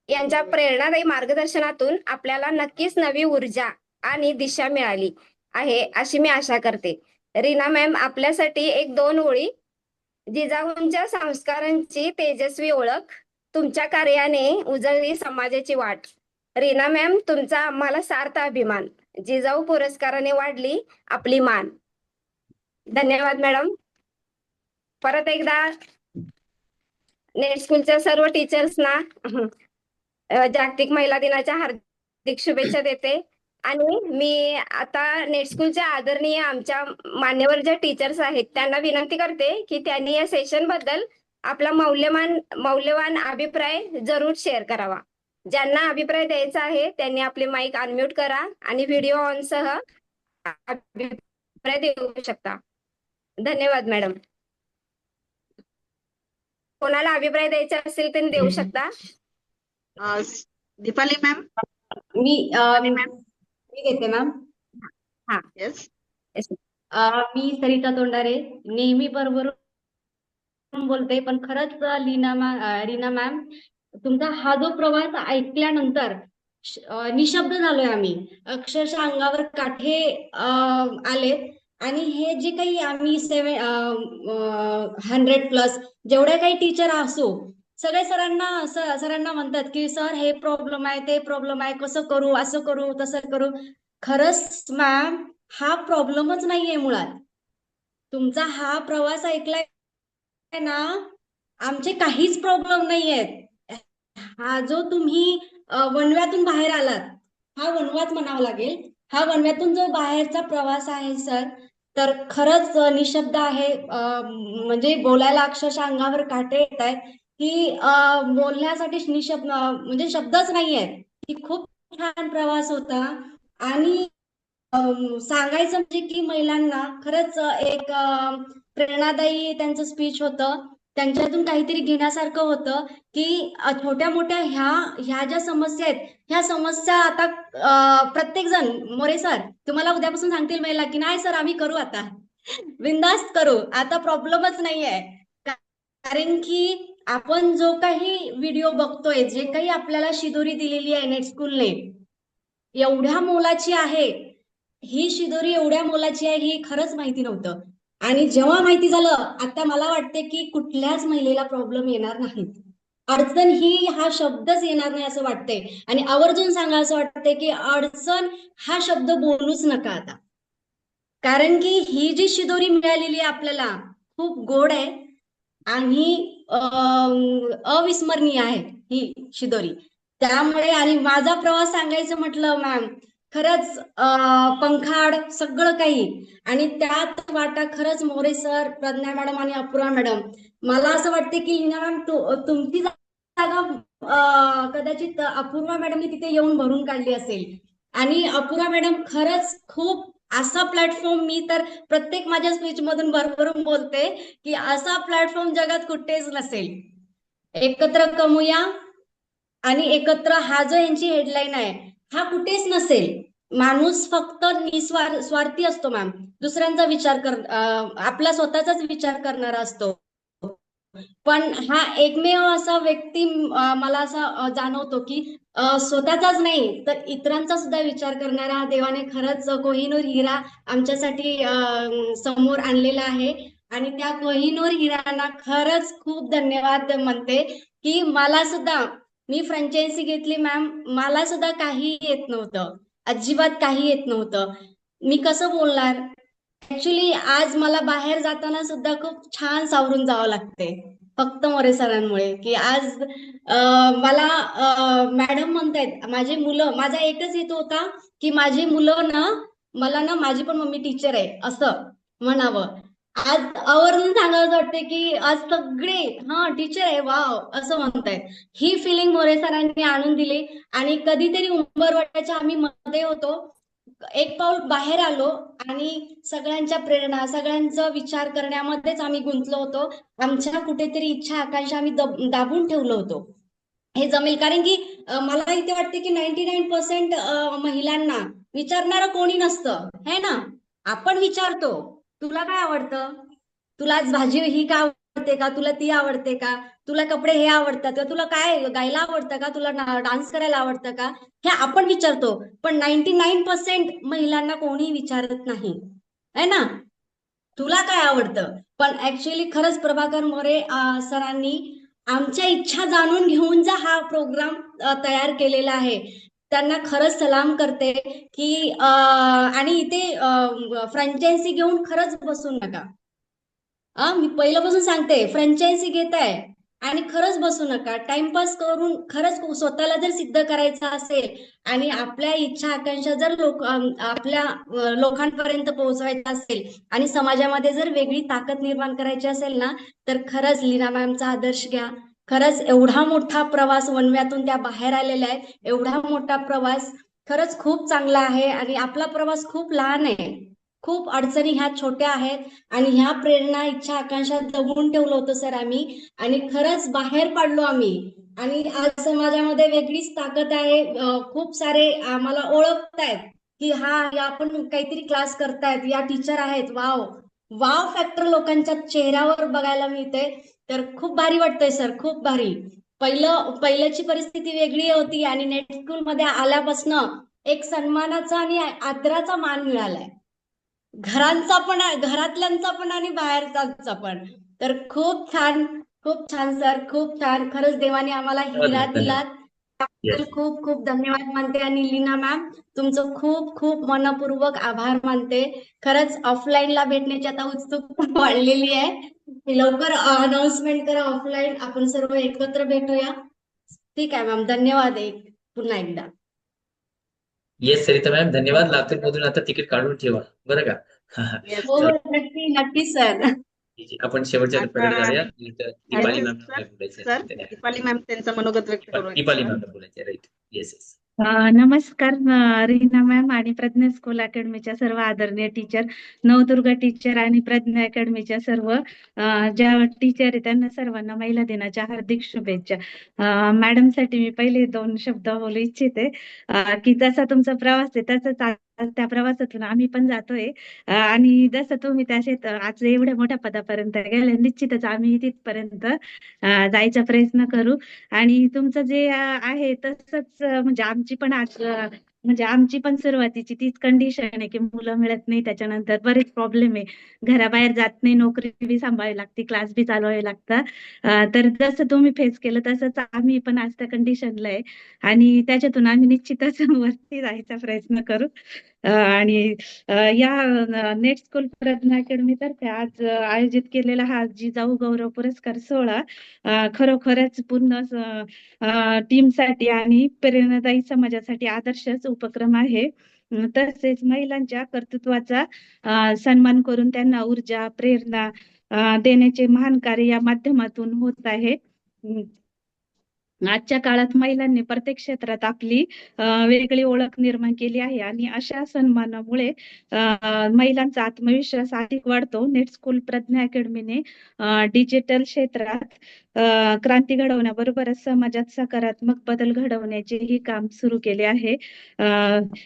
यांच्या प्रेरणादायी मार्गदर्शनातून आपल्याला नक्कीच नवी ऊर्जा आणि दिशा मिळाली आहे अशी मी आशा करते. रीना मॅम, आपल्यासाठी एक 2 ओळी. जिजाऊंच्या संस्कारांची तेजस्वी ओळख, तुमच्या कार्याने उजळली समाजाची वाट. रीना मॅम, तुमचा आम्हाला सार्थ अभिमान. जिजाऊ पुरस्काराने वाढली आपली मान. धन्यवाद मॅडम. परत एकदा नेट स्कूलच्या सर्व टीचर्सना जागतिक महिला दिनाच्या हार्दिक शुभेच्छा देते. आणि मी आता नेट स्कूलच्या आदरणीय आमच्या मान्यवर ज्या टीचर्स आहेत त्यांना विनंती करते की त्यांनी या सेशन बद्दल आपला मौल्यवान अभिप्राय जरूर शेअर करावा. ज्यांना अभिप्राय द्यायचा आहे त्यांनी आपले माईक अनम्यूट करा आणि व्हिडिओ ऑन सह अभिप्राय देऊ शकता. धन्यवाद मॅडम. कोणाला अभिप्राय द्यायचा असेल त्यांनी देऊ शकता. दीपाली मॅम. मी घेते मॅम. हा. येस. मी सरिता तोंडारे, नेहमी बरोबर बोलते, पण खरंच रीना मॅम, तुमचा हा जो प्रवास ऐकल्यानंतर निशब्द झालोय आम्ही. अक्षरशः अंगावर काठे आलेत. आणि हे जे काही आम्ही 100+ जेवढे काही टीचर असो, सगळे सरांना म्हणतात की सर हे प्रॉब्लेम आहे, ते प्रॉब्लेम आहे, कसं करू, असं करू, तसं करू. खरंच मॅम, हा प्रॉब्लेमच नाहीये मुळात. तुमचा हा प्रवास ऐकलाय ना, आमचे काहीच प्रॉब्लेम नाहीयेत. हा जो तुम्ही वणव्यातून बाहेर आलात, हा वणवाच म्हणावा लागेल. हा वणव्यातून जो बाहेरचा प्रवास आहे सर, तर खरंच निशब्द आहे. म्हणजे बोलायला अक्षरशः अंगावर काटे येत आहेत की बोलण्यासाठी म्हणजे शब्दच नाहीयेत की खूप छान प्रवास होता. आणि सांगायचं म्हणजे की महिलांना खरंच एक प्रेरणादायी त्यांचं स्पीच होतं. त्यांच्यातून काहीतरी घेण्यासारखं होतं की छोट्या मोठ्या ह्या ज्या समस्या आहेत, ह्या समस्या आता प्रत्येक जण, मोरे सर तुम्हाला उद्यापासून सांगतील महिला की नाही सर आम्ही करू, आता बिनधास्त करू, आता प्रॉब्लेमच नाहीये. कारण की आपण जो काही व्हिडिओ बघतोय, जे काही आपल्याला शिदोरी दिलेली आहे नेट स्कूलने, एवढ्या मोलाची आहे. ही शिदोरी एवढ्या मोलाची आहे ही खरंच माहिती नव्हतं. आणि जेव्हा माहिती झालं, आता मला वाटते की कुठल्याच महिलेला प्रॉब्लेम येणार नाहीत. अडचण हा शब्दच येणार नाही असं वाटतंय. आणि आवर्जून सांगा असं वाटतंय की अडचण हा शब्द बोलूच नका आता. कारण की ही जी शिदोरी मिळालेली आहे आपल्याला, खूप गोड आहे आणि अविस्मरणीय आहे ही शिदोरी. त्यामुळे आणि माझा प्रवास सांगायचं म्हटलं मॅम, खरंच पंखाड सगळं काही. आणि त्यात वाटा खरंच मोरे सर, प्रज्ञा मॅडम आणि अपूर्वा मॅडम. मला असं वाटते की लीना मॅम, तुमची जागा कदाचित अपूर्वा मॅडमने तिथे येऊन भरून काढली असेल. आणि अपूर्वा मॅडम खरंच खूप असा प्लॅटफॉर्म, मी तर प्रत्येक माझ्या स्पीच मधून भरभरून बोलते की असा प्लॅटफॉर्म जगात कुठेच नसेल. एकत्र कमूया आणि एकत्र, हा जो यांची हेडलाईन आहे, हा कुठेच नसेल. माणूस फक्त स्वार्थी असतो मॅम, दुसऱ्यांचा विचार आपला स्वतःचाच विचार करणारा असतो. पण हा एकमेव असा व्यक्ती मला असा जाणवतो की स्वतःचाच नाही तर इतरांचा सुद्धा विचार करणारा देवाने खरंच कोहिनूर हिरा आमच्यासाठी समोर आणलेला आहे. आणि त्या कोहिनूर हिरांना खरंच खूप धन्यवाद म्हणते की मला सुद्धा, मी फ्रँचायझी घेतली मॅम, मला सुद्धा काही येत नव्हतं, अजिबात काही येत नव्हतं. मी कसं बोलणार? ऍक्च्युली आज मला बाहेर जाताना सुद्धा खूप छान सावरून जावं लागते फक्त मोरे सरांमुळे. की आज मला मॅडम म्हणतायत माझी मुलं, माझा एकच हेतू होता की माझी मुलं ना, मला ना माझी पण मम्मी टीचर आहे असं म्हणावं. आज आवर्जून सांगावं वाटते की आज सगळे हा टीचर आहे वाव असं म्हणतायत. ही फिलिंग मोरे सरांनी आणून दिली. आणि कधीतरी उंबरवाड्याच्या आम्ही मध्ये होतो, एक पाऊल बाहेर आलो आणि सगळ्यांच्या प्रेरणा, सगळ्यांचा विचार करण्यामध्येच आम्ही गुंतलो होतो. आमच्या कुठेतरी इच्छा आकांक्षा आम्ही दाबून ठेवलो होतो. हे जमेल कारण की मला इथे वाटते की 99% महिलांना विचारणारं कोणी नसतं, है ना? आपण विचारतो तुला काय आवडतं, तुला आज भाजी ही का आवडते का, तुला ती आवडते का, तुला कपडे हे आवडतात का, तुला काय गायला आवडतं का, तुला डान्स करायला आवडतं का, हे आपण विचारतो. पण 99% महिलांना कोणी विचारत नाही, है ना? तुला काय आवडतं. पण ऍक्च्युली खरंच प्रभाकर मोरे सरांनी आमच्या इच्छा जाणून घेऊन जा हा प्रोग्राम तयार केलेला आहे. त्यांना खरंच सलाम करते की आणि इथे फ्रँचायझी घेऊन खरंच बसू नका. मी पहिल्यापासून सांगते, फ्रँचायझी घेताय आणि खरंच बसू नका. टाइमपास करून खरंच स्वतःला जर सिद्ध करायचं असेल आणि आपल्या इच्छा आकांक्षा जर आपल्या लोकांपर्यंत पोहोचवायचं असेल आणि समाजामध्ये जर वेगळी ताकद निर्माण करायची असेल ना, तर खरंच लीना मॅमचा आदर्श घ्या. खरंच एवढा मोठा प्रवास वणव्यातून त्या बाहेर आलेल्या आहेत, एवढा मोठा प्रवास खरंच खूप चांगला आहे. आणि आपला प्रवास खूप लहान आहे, खूप अडचणी ह्या छोट्या आहेत. आणि ह्या प्रेरणा, इच्छा आकांक्षा जगून ठेवलं होतं सर आम्ही, आणि खरंच बाहेर पाडलो आम्ही. आणि आज समाजामध्ये वेगळीच ताकद आहे. खूप सारे आम्हाला ओळखतायत की हा आपण काहीतरी क्लास करतायत, या टीचर आहेत. वाव वाव फॅक्टर लोकांच्या चेहऱ्यावर बघायला मिळते. तर खूप भारी वाटतंय सर, खूप भारी. पहिल्याची परिस्थिती वेगळी होती आणि नेट स्कूल मध्ये आल्यापासनं एक सन्मानाचा आणि आदराचा मान मिळालाय, घरांचा पण, घरातल्यांचा पण आणि बाहेरचा पण. तर खूप छान, खूप छान सर, खूप छान. खरंच देवाने आम्हाला हिरा दिलात. खूप खूप धन्यवाद मानते. आणि लीना मॅम तुमचं खूप खूप मनपूर्वक आभार मानते. खरंच ऑफलाईनला भेटण्याची आता उत्सुकता वाढलेली आहे. लवकर अनाउन्समेंट करा ऑफलाईन, आपण सर्व एकत्र भेटूया. ठीक आहे मॅम, धन्यवाद पुन्हा एकदा. येस सरिता मॅम, धन्यवाद. लातूर मधून आता तिकीट काढून ठेवा बरं का. हो नक्की नक्की सर. आपण शेवटच्या टप्प्याकडे जाऊया. Deepali ma'am sir, Deepali ma'am त्यांचा मनोगत व्यक्त करू. दीपाली मॅम बोलायचे, राईट. Yes yes. नमस्कार रीना मॅम आणि प्रज्ञा स्कूल अकॅडमीच्या सर्व आदरणीय टीचर, नवदुर्गा टीचर आणि प्रज्ञा अकॅडमीच्या सर्व ज्या टीचर आहेत त्यांना सर्वांना महिला दिनाच्या हार्दिक शुभेच्छा. मॅडम साठी मी पहिले 2 शब्द बोलू इच्छिते की जसा तुमचा प्रवास आहे तसंच त्या प्रवासातून आम्ही पण जातोय. आणि जसं तुम्ही त्या आज एवढ्या मोठ्या पदापर्यंत गेले, निश्चितच आम्ही तिथपर्यंत जायचा प्रयत्न करू. आणि तुमचं जे आहे तसंच म्हणजे आमची पण सुरुवातीची तीच कंडिशन आहे की मुलं मिळत नाही, त्याच्यानंतर बरेच प्रॉब्लेम आहे, घराबाहेर जात नाही, नोकरी बी सांभाळावी लागते, क्लास बी चालवावे लागतात. तर जसं तुम्ही फेस केलं तसंच आम्ही पण आज त्या कंडिशनला आहे आणि त्याच्यातून आम्ही निश्चितच वरती जायचा प्रयत्न करू. आणि या नेट स्कूल प्रज्ञा अकॅडमी तर्फे आज आयोजित केलेला हा जिजाऊ गौरव पुरस्कार सोहळा खरोखरच पूर्ण टीमसाठी आणि प्रेरणादायी समाजासाठी आदर्शच उपक्रम आहे. तसेच महिलांच्या कर्तृत्वाचा सन्मान करून त्यांना ऊर्जा, प्रेरणा देण्याचे महान कार्य या माध्यमातून होत आहे. आजच्या काळात महिलांनी प्रत्येक क्षेत्रात आपली वेगळी ओळख निर्माण केली आहे आणि अशा सन्मानामुळे महिलांचा आत्मविश्वास अधिक वाढतो. नेट स्कूल प्रज्ञा अकॅडमीने डिजिटल क्षेत्रात क्रांती घडवण्याबरोबरच समाजात सकारात्मक बदल घडवण्याचेही काम सुरू केले आहे.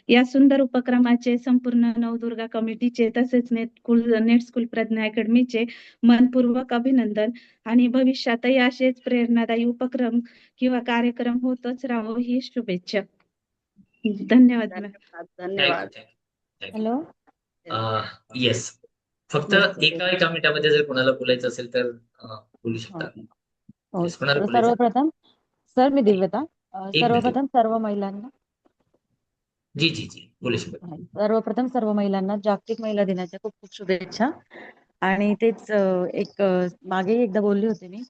या सुंदर उपक्रमाचे संपूर्ण नवदुर्गा कमिटीचे तसेच नेट स्कूल प्रज्ञा अकॅडमीचे मनपूर्वक अभिनंदन. आणि भविष्यातही असेच प्रेरणादायी उपक्रम किंवा कार्यक्रम होतच राहो ही शुभेच्छा. धन्यवाद मॅम. धन्यवाद. हॅलो. येस, फक्त एका मिनिटामध्ये जर कोणाला बोलायचं असेल तर बोलू शकता. हो, Yes, कोणाला बोलायचं? सर्वप्रथम सर मी दिव्यता. मिनिट. सर्वप्रथम सर्व महिलांना जी जी जी बोलू शकता. सर्वप्रथम सर्व महिलांना जागतिक महिला दिनाच्या खूप खूप शुभेच्छा. आणि तेच मागे एकदा बोलली होते मी,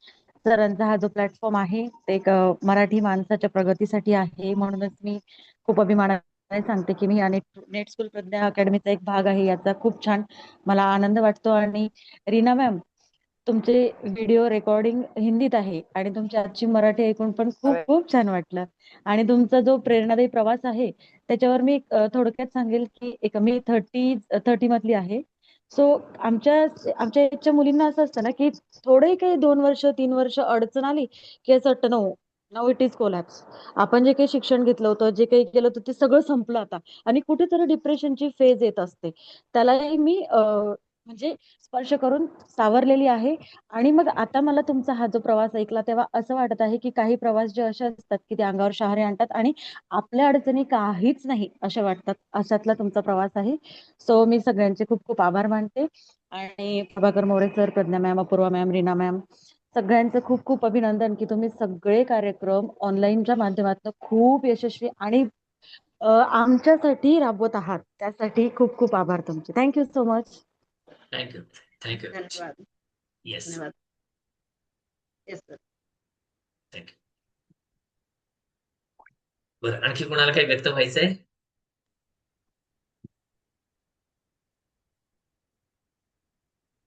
सरांचा हा जो प्लॅटफॉर्म आहे ते एक मराठी माणसाच्या प्रगतीसाठी आहे. म्हणूनच मी खूप अभिमानाने सांगते की मी नेट स्कूल प्रज्ञा अकॅडमीचा एक भाग आहे. याचा खूप छान मला आनंद वाटतो. आणि रीना मॅम, तुमचे व्हिडिओ रेकॉर्डिंग हिंदीत आहे आणि तुमची आजची मराठी ऐकून पण खूप खूप छान वाटलं. आणि तुमचा जो प्रेरणादायी प्रवास आहे त्याच्यावर मी थोडक्यात सांगेल की मी 30 मधली आहे. सो आमच्या इथच्या मुलींना असं असतं ना की थोडे काही 2 वर्ष 3 वर्ष अडचण आली की असं वाटतं नाऊ इट इज कोलॅप्स. आपण जे काही शिक्षण घेतलं होतं, जे काही केलं होतं ते सगळं संपलं आता, आणि कुठेतरी डिप्रेशनची फेज येत असते. त्यालाही मी म्हणजे स्पर्श करून सावरलेली आहे. आणि मग आता मला तुमचा हा जो प्रवास ऐकला तेव्हा असं वाटत आहे की काही प्रवास जे असे असतात की ते अंगावर शहारे आणतात आणि आपल्या अडचणी काहीच नाही अशा वाटतात, अशातला तुमचा प्रवास आहे. सो मी सगळ्यांचे खूप खूप आभार मानते. आणि Prabhakar More sir, Pragya ma'am, Apurva ma'am, Reena ma'am, सगळ्यांचं खूप खूप अभिनंदन की तुम्ही सगळे कार्यक्रम ऑनलाईनच्या माध्यमातून खूप यशस्वी आणि आमच्यासाठी राबवत आहात. त्यासाठी खूप खूप आभार तुमचे. Thank you so much. थँक्यू. धन्यवाद. येस, धन्यवाद. Yes sir. थँक्यू. बरं, आणखी कोणाला काही व्यक्त व्हायचंय?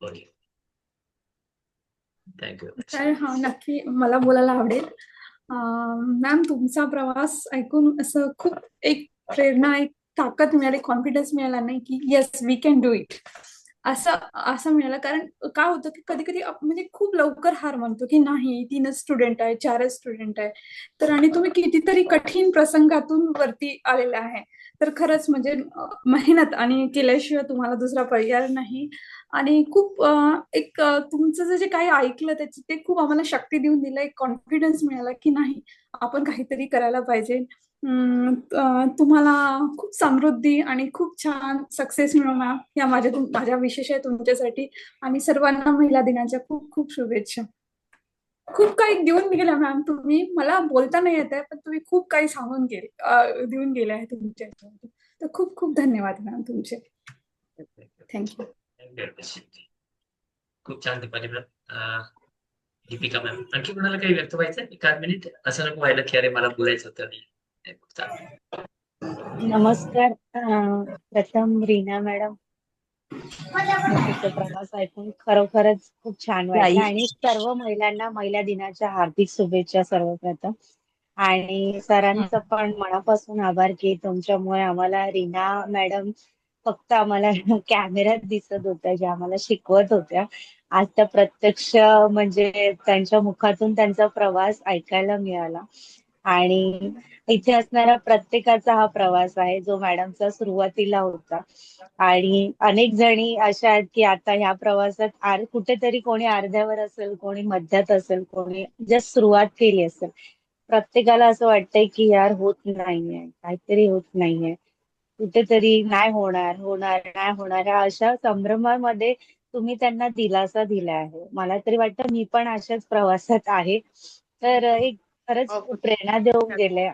Okay, thank you. तर हा नक्की मला बोलायला आवडेल. मॅम, तुमचा प्रवास ऐकून असं खूप एक प्रेरणा, एक ताकद मिळाली, कॉन्फिडन्स मिळाला नाही की yes we can do it असं असं मिळालं. कारण काय होतं की कधी कधी म्हणजे खूप लवकर हार मानतो की नाही 3च स्टुडंट आहे, 4च स्टुडंट आहे. तर आणि तुम्ही कितीतरी कठीण प्रसंगातून वरती आलेला आहे. तर खरंच म्हणजे मेहनत आणि केल्याशिवाय तुम्हाला दुसरा पर्याय नाही. आणि खूप तुमचं जे काही ऐकलं त्याची ते खूप आम्हाला शक्ती देऊन दिलं, एक कॉन्फिडन्स मिळाला की नाही आपण काहीतरी करायला पाहिजे. तुम्हाला खूप समृद्धी आणि खूप छान सक्सेस मिळवणार या माझ्या विशेष आहे तुमच्यासाठी. आणि सर्वांना महिला दिनाच्या खूप खूप शुभेच्छा. खूप काही देऊन गेल्या मॅम तुम्ही, मला बोलता नाही येत आहे पण तुम्ही खूप काही सांगून देऊन गेले आहे तुमच्या ह्याच्यामध्ये. तर खूप खूप धन्यवाद मॅम तुमचे. थँक्यू. खूप छान दीपाली मॅम. दीपिका मॅम, आणखी कोणाला काही व्यक्त व्हायचंय? एखाद मिनिट, असं नको व्हायला की अरे मला बोलायचं होतं. नमस्कार. प्रथम रीना मॅडम, तुमचा प्रवास ऐकून खरोखरच खूप छान वाटलं. आणि सर्व महिलांना महिला दिनाच्या हार्दिक शुभेच्छा सर्वप्रथम. आणि सरांचं पण मनापासून आभार की तुमच्यामुळे आम्हाला रीना मॅडम फक्त आम्हाला कॅमेऱ्यात दिसत होत्या, ज्या आम्हाला शिकवत होत्या. आज त्या प्रत्यक्ष म्हणजे त्यांच्या मुखातून त्यांचा प्रवास ऐकायला मिळाला. आणि इथे असणारा प्रत्येकाचा हा प्रवास आहे जो मॅडमचा सुरुवातीला होता. आणि अनेक जणी अशा आहेत की आता ह्या प्रवासात कुठेतरी कोणी अर्ध्यावर असेल, कोणी मध्यात असेल, कोणी जस्ट सुरुवात केली असेल. प्रत्येकाला असं वाटतंय की यार होत नाहीये, काहीतरी होत नाहीये, कुठेतरी नाही होणार, नाही होणार, ह्या अशा संभ्रमामध्ये तुम्ही त्यांना दिलासा दिला आहे. मला तरी वाटतं मी पण अशाच प्रवासात आहे. तर एक खरंच प्रेरणा देऊन गेले.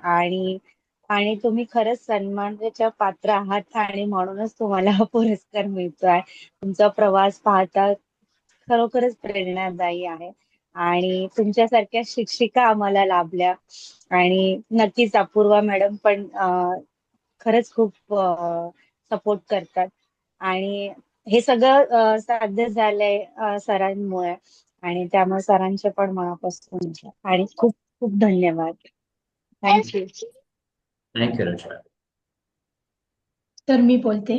आणि तुम्ही खरंच सन्मानाच्या पात्र आहात आणि म्हणूनच तुम्हाला हा पुरस्कार मिळतोय. तुमचा प्रवास पाहता खरोखरच प्रेरणादायी आहे. आणि तुमच्यासारख्या शिक्षिका आम्हाला लाभल्या. आणि नक्कीच अपूर्वा मॅडम पण खरंच खूप सपोर्ट करतात. आणि हे सगळं साध्य झालंय सरांमुळे. आणि त्यामुळे सरांचे पण मनापासून आणि खूप खूप धन्यवाद. थँक्यू. थँक्यू. तर मी बोलते.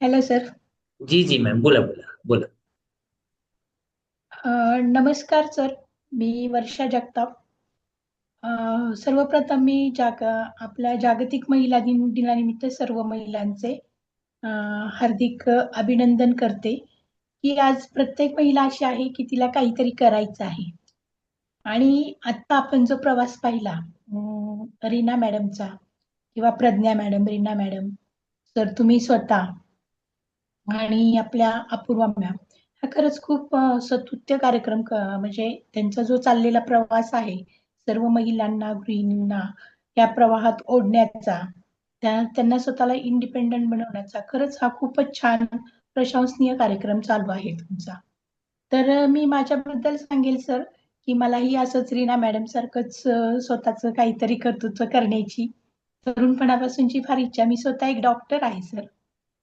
Hello sir. जी जी मॅम, बोला बोला बोला. नमस्कार सर, मी वर्षा जगताप. सर्वप्रथम मी आपल्या जागतिक महिला दिनानिमित्त सर्व महिलांचे हार्दिक अभिनंदन करते. की आज प्रत्येक महिला अशी आहे की तिला काहीतरी करायचं आहे. आणि आता आपण जो प्रवास पाहिला रीना मॅडमचा किंवा प्रज्ञा मॅडम, रीना मॅडम, तर तुम्ही स्वतः आणि आपल्या अपूर्वा मॅम, हा खरंच खूप स्तुत्य कार्यक्रम म्हणजे त्यांचा जो चाललेला प्रवास आहे, सर्व महिलांना, गृहिणींना या प्रवाहात ओढण्याचा, त्यांना स्वतःला इंडिपेंडंट बनवण्याचा खरंच हा खूपच छान प्रशंसनीय कार्यक्रम चालू आहे तुमचा. तर मी माझ्याबद्दल सांगेल सर, की मलाही असंच रीना मॅडम सारखंच स्वतःचं काहीतरी कर्तृत्व करण्याची तरुणपणापासूनची फार इच्छा. मी स्वतः एक डॉक्टर आहे सर.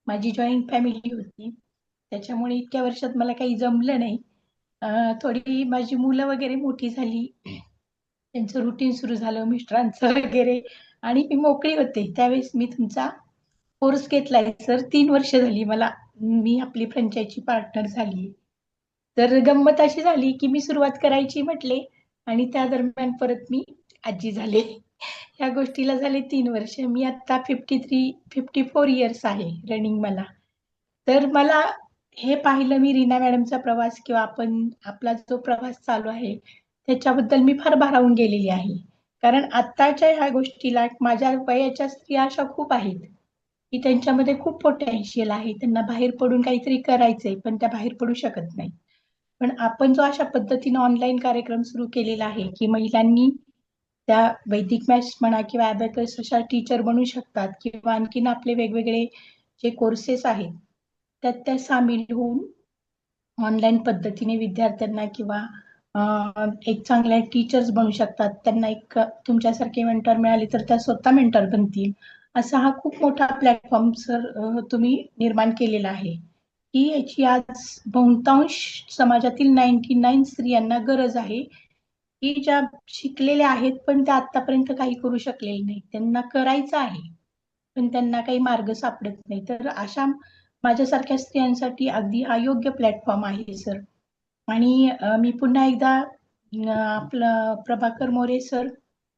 माझी जॉईंट फॅमिली होती. त्याच्यामुळे इतक्या वर्षात मला काही जमलं नाही. थोडी माझी मुलं वगैरे मोठी झाली. त्यांचं रुटीन सुरू झालं, मिस्टरांचं वगैरे आणि मी मोकळी होते. त्यावेळेस मी तुमचा कोर्स घेतलाय सर. 3 वर्ष झाली मला. मी आपली फ्रँचायझी पार्टनर झाली. तर गंमत अशी झाली, की मी सुरुवात करायची म्हटले आणि त्या दरम्यान परत मी आजी झाले. या गोष्टीला झाले 3 वर्ष. मी आता 54 इयर्स आहे रनिंग मला. तर मला हे पाहिलं मी रीना मॅडमचा प्रवास किंवा आपला जो प्रवास चालू आहे, त्याच्याबद्दल मी फार भारावून गेलेली आहे. कारण आत्ताच्या ह्या गोष्टीला माझ्या वयाच्या स्त्रिया अशा खूप आहेत, की त्यांच्यामध्ये खूप पोटेन्शियल आहे. त्यांना बाहेर पडून काहीतरी करायचंय, पण त्या बाहेर पडू शकत नाही. पण आपण जो अशा पद्धतीने ऑनलाईन कार्यक्रम सुरू केलेला आहे, की महिलांनी त्या वैदिक मॅथ्स म्हणा किंवा अबॅकस अशा टीचर बनू शकतात किंवा आणखीन आपले वेगवेगळे जे कोर्सेस आहेत, त्यात त्या सामील होऊन ऑनलाईन पद्धतीने विद्यार्थ्यांना किंवा एक चांगल्या टीचर्स बनू शकतात. त्यांना एक तुमच्यासारखे मेंटर मिळाले तर त्या स्वतः मेंटर बनतील. असा हा खूप मोठा प्लॅटफॉर्म सर तुम्ही निर्माण केलेला आहे, की याची आज बहुतांश समाजातील 99 स्त्रियांना गरज आहे, की ज्या शिकलेल्या आहेत पण त्या आतापर्यंत काही करू शकलेल्या नाही. त्यांना करायचं आहे, पण त्यांना काही मार्ग सापडत नाही. तर अशा माझ्यासारख्या स्त्रियांसाठी अगदी हा योग्य प्लॅटफॉर्म आहे सर. आणि मी पुन्हा एकदा आपलं Prabhakar More sir,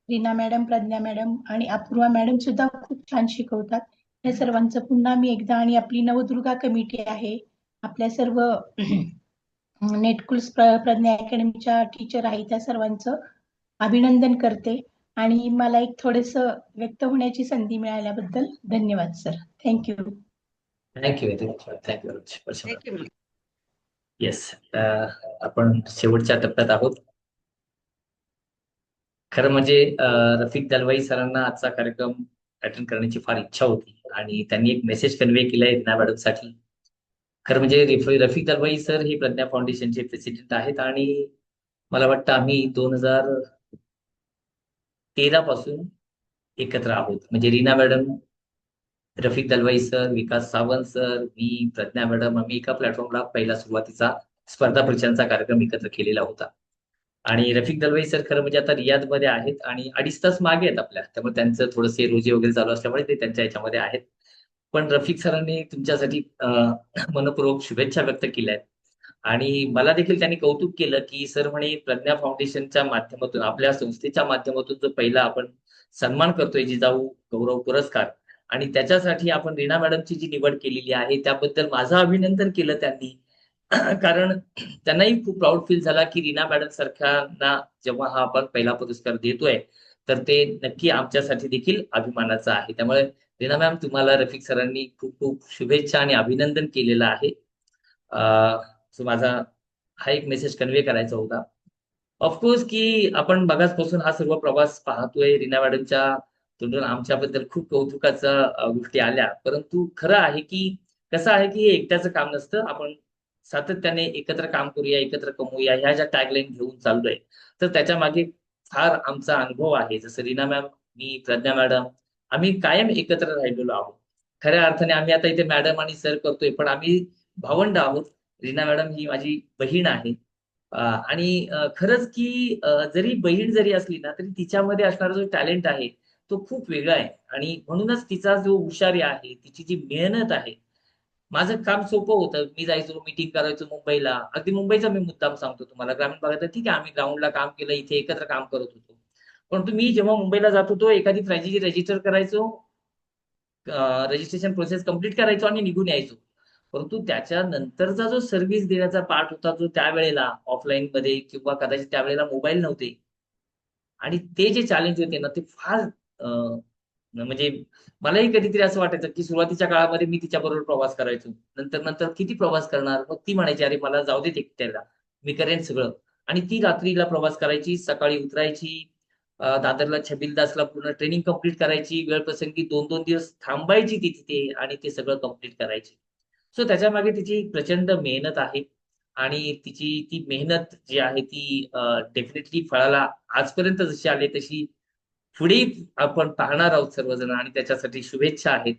Reena madam, Pragya madam आणि अपूर्वा मॅडम सुद्धा खूप छान शिकवतात. या सर्वांचं पुन्हा मी एकदा आणि आपली नवदुर्गा कमिटी आहे, आपल्या सर्व नेटकुल्स प्रज्ञा अकॅडमीच्या टीचर आहे, त्या सर्वांचं अभिनंदन करते आणि मला एक थोडंसं व्यक्त होण्याची संधी मिळाल्याबद्दल धन्यवाद sir. Thank you. Thank you very much. Thank you very much. Thank you. Yes, आपण शेवटच्या टप्प्यात आहोत. खरं म्हणजे रफिक दलवाई सरांना आजचा कार्यक्रम अटेंड करण्याची फार इच्छा होती आणि त्यांनी एक मेसेज कन्वे केलाय रीना मॅडमसाठी. खरं म्हणजे रफिक दलवाई सर हे प्रज्ञा फाउंडेशनचे प्रेसिडेंट आहेत आणि मला वाटतं आम्ही 2013 पासून एकत्र आहोत. म्हणजे रीना मॅडम, रफिक दलवाई सर, विकास सावंत सर, मी, प्रज्ञा मॅडम, आम्ही एका प्लॅटफॉर्मला पहिला सुरुवातीचा स्पर्धा परीक्षांचा कार्यक्रम एकत्र केलेला होता. आणि रफिक दलवाई सर खरं म्हणजे आता रियादमध्ये आहेत आणि 2.5 तास मागे आहेत आपल्या, त्यामुळे त्यांचं थोडंसे रोजे वगैरे चालू असल्यामुळे ते त्यांच्या याच्यामध्ये आहेत. पण रफिक सरांनी तुमच्यासाठी मनपूर्वक शुभेच्छा व्यक्त केल्या आहेत आणि मला देखील त्यांनी कौतुक केलं की सर म्हणे प्रज्ञा फाउंडेशनच्या माध्यमातून आपल्या संस्थेच्या माध्यमातून जो पहिला आपण सन्मान करतोय जिजाऊ गौरव पुरस्कार आणि त्याच्यासाठी आपण रीना मॅडमची जी निवड केलेली आहे त्याबद्दल माझं अभिनंदन केलं त्यांनी. कारण त्यांनाही खूप प्राऊड फील झाला की रीना मॅडम सारख्यांना जेव्हा हा आपण पहिला पुरस्कार देतोय तर ते नक्की आमच्यासाठी देखील अभिमानाचं आहे. त्यामुळे रीना मॅम, तुम्हाला रफिक सरांनी खूप खूप शुभेच्छा आणि अभिनंदन केलेलं आहे. माझा हा एक मेसेज कन्वे करायचा होता. ऑफकोर्स की आपण मगाचपासून हा सर्व प्रवास पाहतोय, रीना मॅडमच्या तोंडून आमच्याबद्दल खूप कौतुकाच्या गोष्टी आल्या, परंतु खरं आहे की कसं आहे की हे एकट्याचं काम नसतं. आपण सातत्याने एकत्र काम करूया, एकत्र कमवूया ह्या ज्या टॅगलाईन घेऊन चाललोय तर त्याच्या मागे फार आमचा अनुभव आहे. जसं रीना मॅम, मी, प्रज्ञा मॅडम, आम्ही कायम एकत्र राहिलेलो आहोत. खऱ्या अर्थाने आम्ही आता इथे मॅडम आणि सर करतोय पण आम्ही भावंड आहोत. रीना मॅडम ही माझी बहीण आहे आणि खरंच की जरी बहीण जरी असली ना तरी तिच्यामध्ये असणारा जो टॅलेंट आहे तो खूप वेगळा आहे आणि म्हणूनच तिचा जो हुशारी आहे, तिची जी मेहनत आहे. माझं काम सोपं होतं. मी जायचो, मीटिंग करायचो मुंबईला. अगदी मुंबईचा मी मुद्दाम सांगतो तुम्हाला. ग्रामीण भागात तर ठीक आहे, आम्ही ग्राउंडला काम केलं, इथे एकत्र काम करत होतो. परंतु मी जेव्हा मुंबईला जात होतो एखादी फ्रँचायझी रजिस्टर करायचो, रजिस्ट्रेशन प्रोसेस कम्प्लीट करायचो आणि निघून यायचो. परंतु त्याच्यानंतरचा जो सर्व्हिस देण्याचा पार्ट होता, जो त्यावेळेला ऑफलाईन मध्ये किंवा कदाचित त्यावेळेला मोबाईल नव्हते आणि ते जे चॅलेंज होते ना, ते फार म्हणजे मलाही कधीतरी असं वाटायचं की सुरुवातीच्या काळामध्ये मी तिच्याबरोबर प्रवास करायचो. नंतर नंतर किती प्रवास करणार? मग ती म्हणायची, "अरे मला जाऊ देत एकट्याला, मी करेन सगळं." आणि ती रात्रीला प्रवास करायची, सकाळी उतरायची, दादरला छबिलदासला पूर्ण ट्रेनिंग कंप्लीट करायची, वेळप्रसंगी 2-2 दिवस थांबायची ती तिथे आणि ते सगळं कंप्लीट करायची. सो त्याच्यामागे तिची प्रचंड मेहनत आहे आणि तिची ती मेहनत जी आहे ती डेफिनेटली फळाला आजपर्यंत जशी आली तशी पुढे आपण पाहणार आहोत सर्वजण आणि त्याच्यासाठी शुभेच्छा आहेत.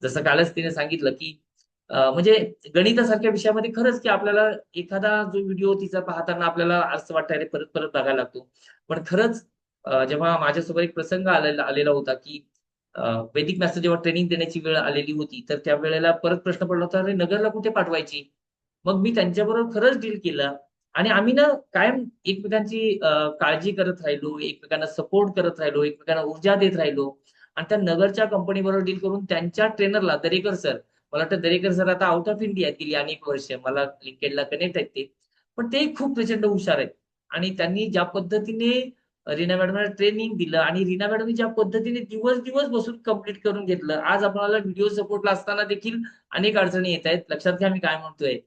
जसं कालच तिने सांगितलं की म्हणजे गणितासारख्या विषयामध्ये खरंच की आपल्याला एखादा जो व्हिडिओ तिचा पाहताना आपल्याला असं वाटतं अरे परत परत बघायला लागतो. पण खरंच जेव्हा माझ्यासोबत एक प्रसंग आलेला होता की वैदिक मॅथ्सचं जेव्हा ट्रेनिंग देण्याची वेळ आलेली होती, तर त्यावेळेला परत प्रश्न पडला होता, "अरे नगरला कुठे पाठवायची?" मग मी त्यांच्याबरोबर खरंच डील केलं आणि आम्ही ना कायम एकमेकांची काळजी करत राहिलो, एकमेकांना सपोर्ट करत राहिलो, एकमेकांना ऊर्जा देत राहिलो आणि त्या नगरच्या कंपनीबरोबर डील करून त्यांच्या ट्रेनरला दरेकर सर, मला वाटतं दरेकर सर आता आउट ऑफ इंडिया गेली अनेक वर्ष. मला लिंक्डइनला कनेक्ट आहेत ते. पण ते खूप प्रचंड हुशार आहेत आणि त्यांनी ज्या पद्धतीने रीना मॅडमला ट्रेनिंग दिलं आणि रीना मॅडमनी ज्या पद्धतीने दिवस बसून कंप्लीट करून घेतलं. आज आपल्याला व्हिडिओ सपोर्टला असताना देखील अनेक अडचणी येत आहेत. लक्षात घ्या मी काय म्हणतोय.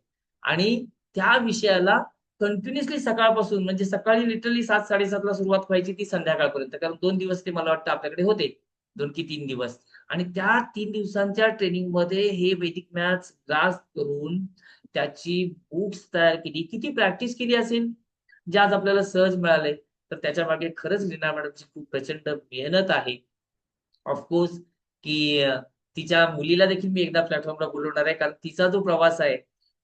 आणि त्या विषयाला कंटिन्युअसली सकाळपासून म्हणजे सकाळी लिटरली 7-7:30ला सुरुवात व्हायची ती संध्याकाळपर्यंत. कारण 2 दिवस ते मला वाटतं आपल्याकडे होते. 2 की 3 दिवस. आणि त्या 3 दिवसांच्या ट्रेनिंगमध्ये हे वैदिक मॅथ्स ग्रास्प करून त्याची बुक्स तयार केली. किती प्रॅक्टिस केली असेल, जे आज आपल्याला सहज मिळालंय. तर त्याच्या मागे खरंच रीना मॅडमची खूप प्रचंड मेहनत आहे. ऑफकोर्स की तिच्या मुलीला देखील मी एकदा प्लॅटफॉर्मला बोलवणार आहे. कारण तिचा जो प्रवास आहे,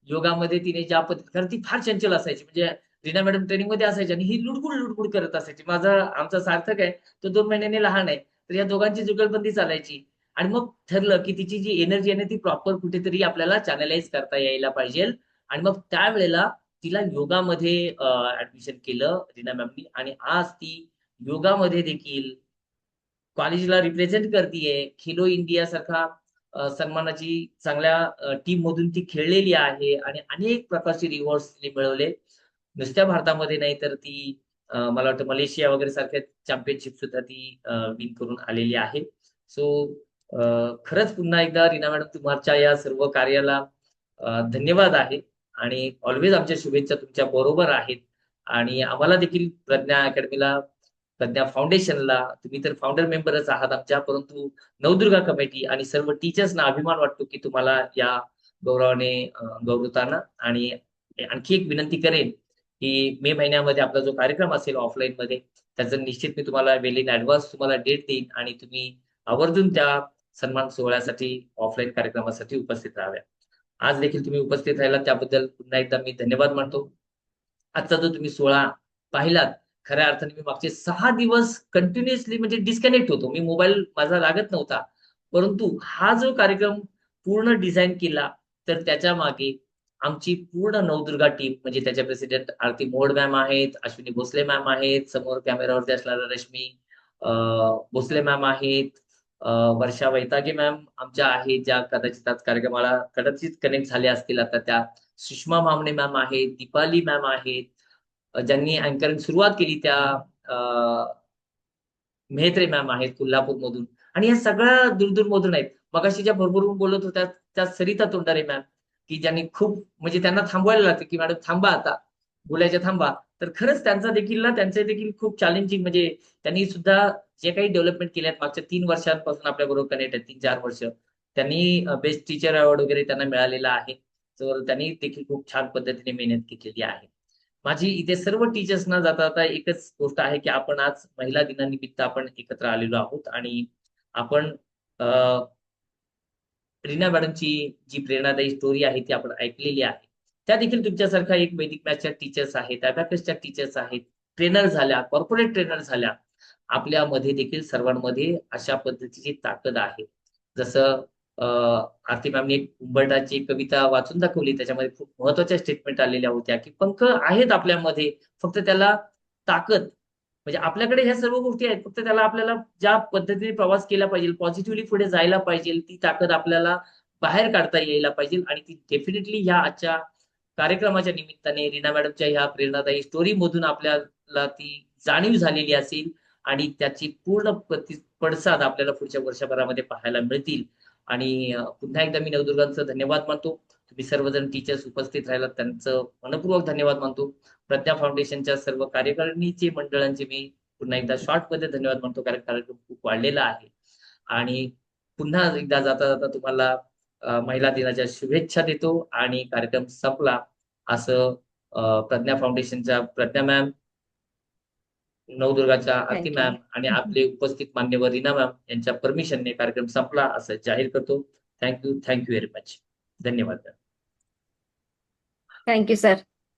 योगामध्ये तिने ज्या पद्धतीने कारण ती फार चंचल असायची. म्हणजे रीना मॅडम ट्रेनिंगमध्ये असायची आणि ही लुडबुड करत असायची. आमचा सार्थक आहे, तो 2 महिन्यांनी लहान आहे. तर या दोघांची जुगलबंदी चालायची. आणि मग ठरलं की तिची जी एनर्जी आहे ना ती प्रॉपर कुठेतरी आपल्याला चॅनलाइज करता यायला पाहिजे. आणि मग त्यावेळेला तिला योगामध्ये ऍडमिशन केलं रीना मॅमनी आणि आज ती योगामध्ये देखील कॉलेजला रिप्रेझेंट करतीये. खेलो इंडिया सारखा सन्मानाची चांगल्या टीम मधून ती खेळलेली आहे आणि अनेक प्रकारचे रिवॉर्ड्स तिने मिळवले. नुसत्या भारतामध्ये नाही तर ती मला वाटतं मलेशिया वगैरे सारख्या चॅम्पियनशिप सुद्धा ती विन करून आलेली आहे. सो खरंच पुन्हा एकदा रीना मॅडम तुमच्या या सर्व कार्याला धन्यवाद आहे आणि ऑलवेज आमच्या शुभेच्छा तुमच्या बरोबर आहेत. आणि आम्हाला देखील प्रज्ञा अकॅडमीला, प्रज्ञा फाउंडेशनला, तुम्ही तर फाउंडर मेंबरच आहात आमच्या, परंतु नवदुर्गा कमिटी आणि सर्व टीचर्सना अभिमान वाटतो की तुम्हाला या गौरवाने गौरवताना. आणि आणखी एक विनंती करेन की मे महिन्यामध्ये आपला जो कार्यक्रम असेल ऑफलाईन मध्ये त्याचं निश्चित मी तुम्हाला वेल इन ऍडव्हान्स तुम्हाला डेट देईन आणि तुम्ही आवर्जून त्या सन्मान सोहळ्यासाठी ऑफलाईन कार्यक्रमासाठी उपस्थित राहाव्या. आज देखील तुम्ही उपस्थित राहिला त्याबद्दल पुन्हा एकदा मी धन्यवाद मानतो. आजचा जो तुम्ही सोहळा पाहिलात, खऱ्या अर्थाने मी मागचे 6 दिवस कंटिन्युअसली म्हणजे डिस्कनेक्ट होतो. मी मोबाईल माझा लागत नव्हता. परंतु हा जो कार्यक्रम पूर्ण डिझाईन केला तर त्याच्या मागे आमची पूर्ण नवदुर्गा टीम म्हणजे त्याच्या प्रेसिडेंट आरती मोहोड मॅम आहेत, अश्विनी भोसले मॅम आहेत, समोर कॅमेरावरती असणाऱ्या रश्मी भोसले मॅम आहेत, वर्षा वैतागे मॅम आमच्या आहेत ज्या कदाचित आज कार्यक्रमाला कदाचित कनेक्ट झाल्या असतील. आता त्या सुषमा मामणे मॅम आहेत, दीपाली मॅम आहेत, ज्यांनी अँकरिंग सुरुवात केली त्या मेहत्रे मॅम आहेत कोल्हापूरमधून आणि या सगळ्या दूरमधून आहेत. मगाशी ज्या भरभरून बोलत होत्या त्या सरिता तोंडारे मॅम की ज्यांनी खूप म्हणजे त्यांना थांबवायला लागतं की मॅडम थांबा आता, बोलायच्या थांबा. तर खरंच त्यांचा देखील ना त्यांचे देखील खूप चॅलेंजिंग म्हणजे त्यांनी सुद्धा जे काही डेव्हलपमेंट केले आहेत मागच्या 3 वर्षांपासून आपल्या बरोबर कनेक्ट आहेत, 3-4 वर्ष. त्यांनी बेस्ट टीचर अवॉर्ड वगैरे त्यांना मिळालेला आहे. तर त्यांनी देखील खूप छान पद्धतीने मेहनत केलेली आहे. माझी इथे सर्व टीचर्सना जाता जाता एकच गोष्ट आहे की आपण आज महिला दिनानिमित्त आपण एकत्र आलेलो आहोत आणि आपण रीना मॅडमची जी प्रेरणादायी स्टोरी आहे ती आपण ऐकलेली आहे. त्या देखील तुमच्यासारखा एक वैदिक मॅथ्सच्या टीचर्स आहेत, अबॅकसच्या टीचर्स आहेत, ट्रेनर झाल्या, कॉर्पोरेट ट्रेनर झाल्या. आपल्यामध्ये देखील सर्वांमध्ये अशा पद्धतीची ताकद आहे. जसं आरती मॅमने एक उंबरठाची कविता वाचून दाखवली, त्याच्यामध्ये खूप महत्वाच्या स्टेटमेंट आलेल्या होत्या की पंख आहेत आपल्यामध्ये, फक्त त्याला ताकद म्हणजे आपल्याकडे ह्या सर्व गोष्टी आहेत, फक्त त्याला आपल्याला ज्या पद्धतीने प्रवास केला पाहिजे, पॉझिटिव्हली पुढे जायला पाहिजे, ती ताकद आपल्याला बाहेर काढता यायला पाहिजे आणि ती डेफिनेटली ह्या आजच्या कार्यक्रमाच्या निमित्ताने रीना मॅडमच्या ह्या प्रेरणादायी स्टोरी मधून आपल्याला ती जाणीव झालेली असेल आणि त्याची पूर्ण पडसाद आपल्याला पुढच्या वर्षभरामध्ये पाहायला मिळतील. आणि पुन्हा एकदा मी नवदुर्गांचं धन्यवाद मानतो. तुम्ही सर्वजण टीचर्स उपस्थित राहिलात त्यांचं मनपूर्वक धन्यवाद मानतो. प्रज्ञा फाउंडेशनच्या सर्व कार्यकारिणीचे मंडळांचे मी पुन्हा एकदा शॉर्ट मध्ये धन्यवाद मानतो, कारण कार्यक्रम खूप वाढलेला आहे. आणि पुन्हा एकदा जाता जाता तुम्हाला महिला दिनाच्या शुभेच्छा देतो आणि कार्यक्रम संपला असं प्रज्ञा फाउंडेशनच्या प्रज्ञा मॅम, नवदुर्गाच्या आरती मॅम आणि आपले उपस्थित मान्यवर रीना मॅम यांच्या परमिशनने कार्यक्रम संपला असं जाहीर करतो. Thank you very much. धन्यवाद. Thank you sir.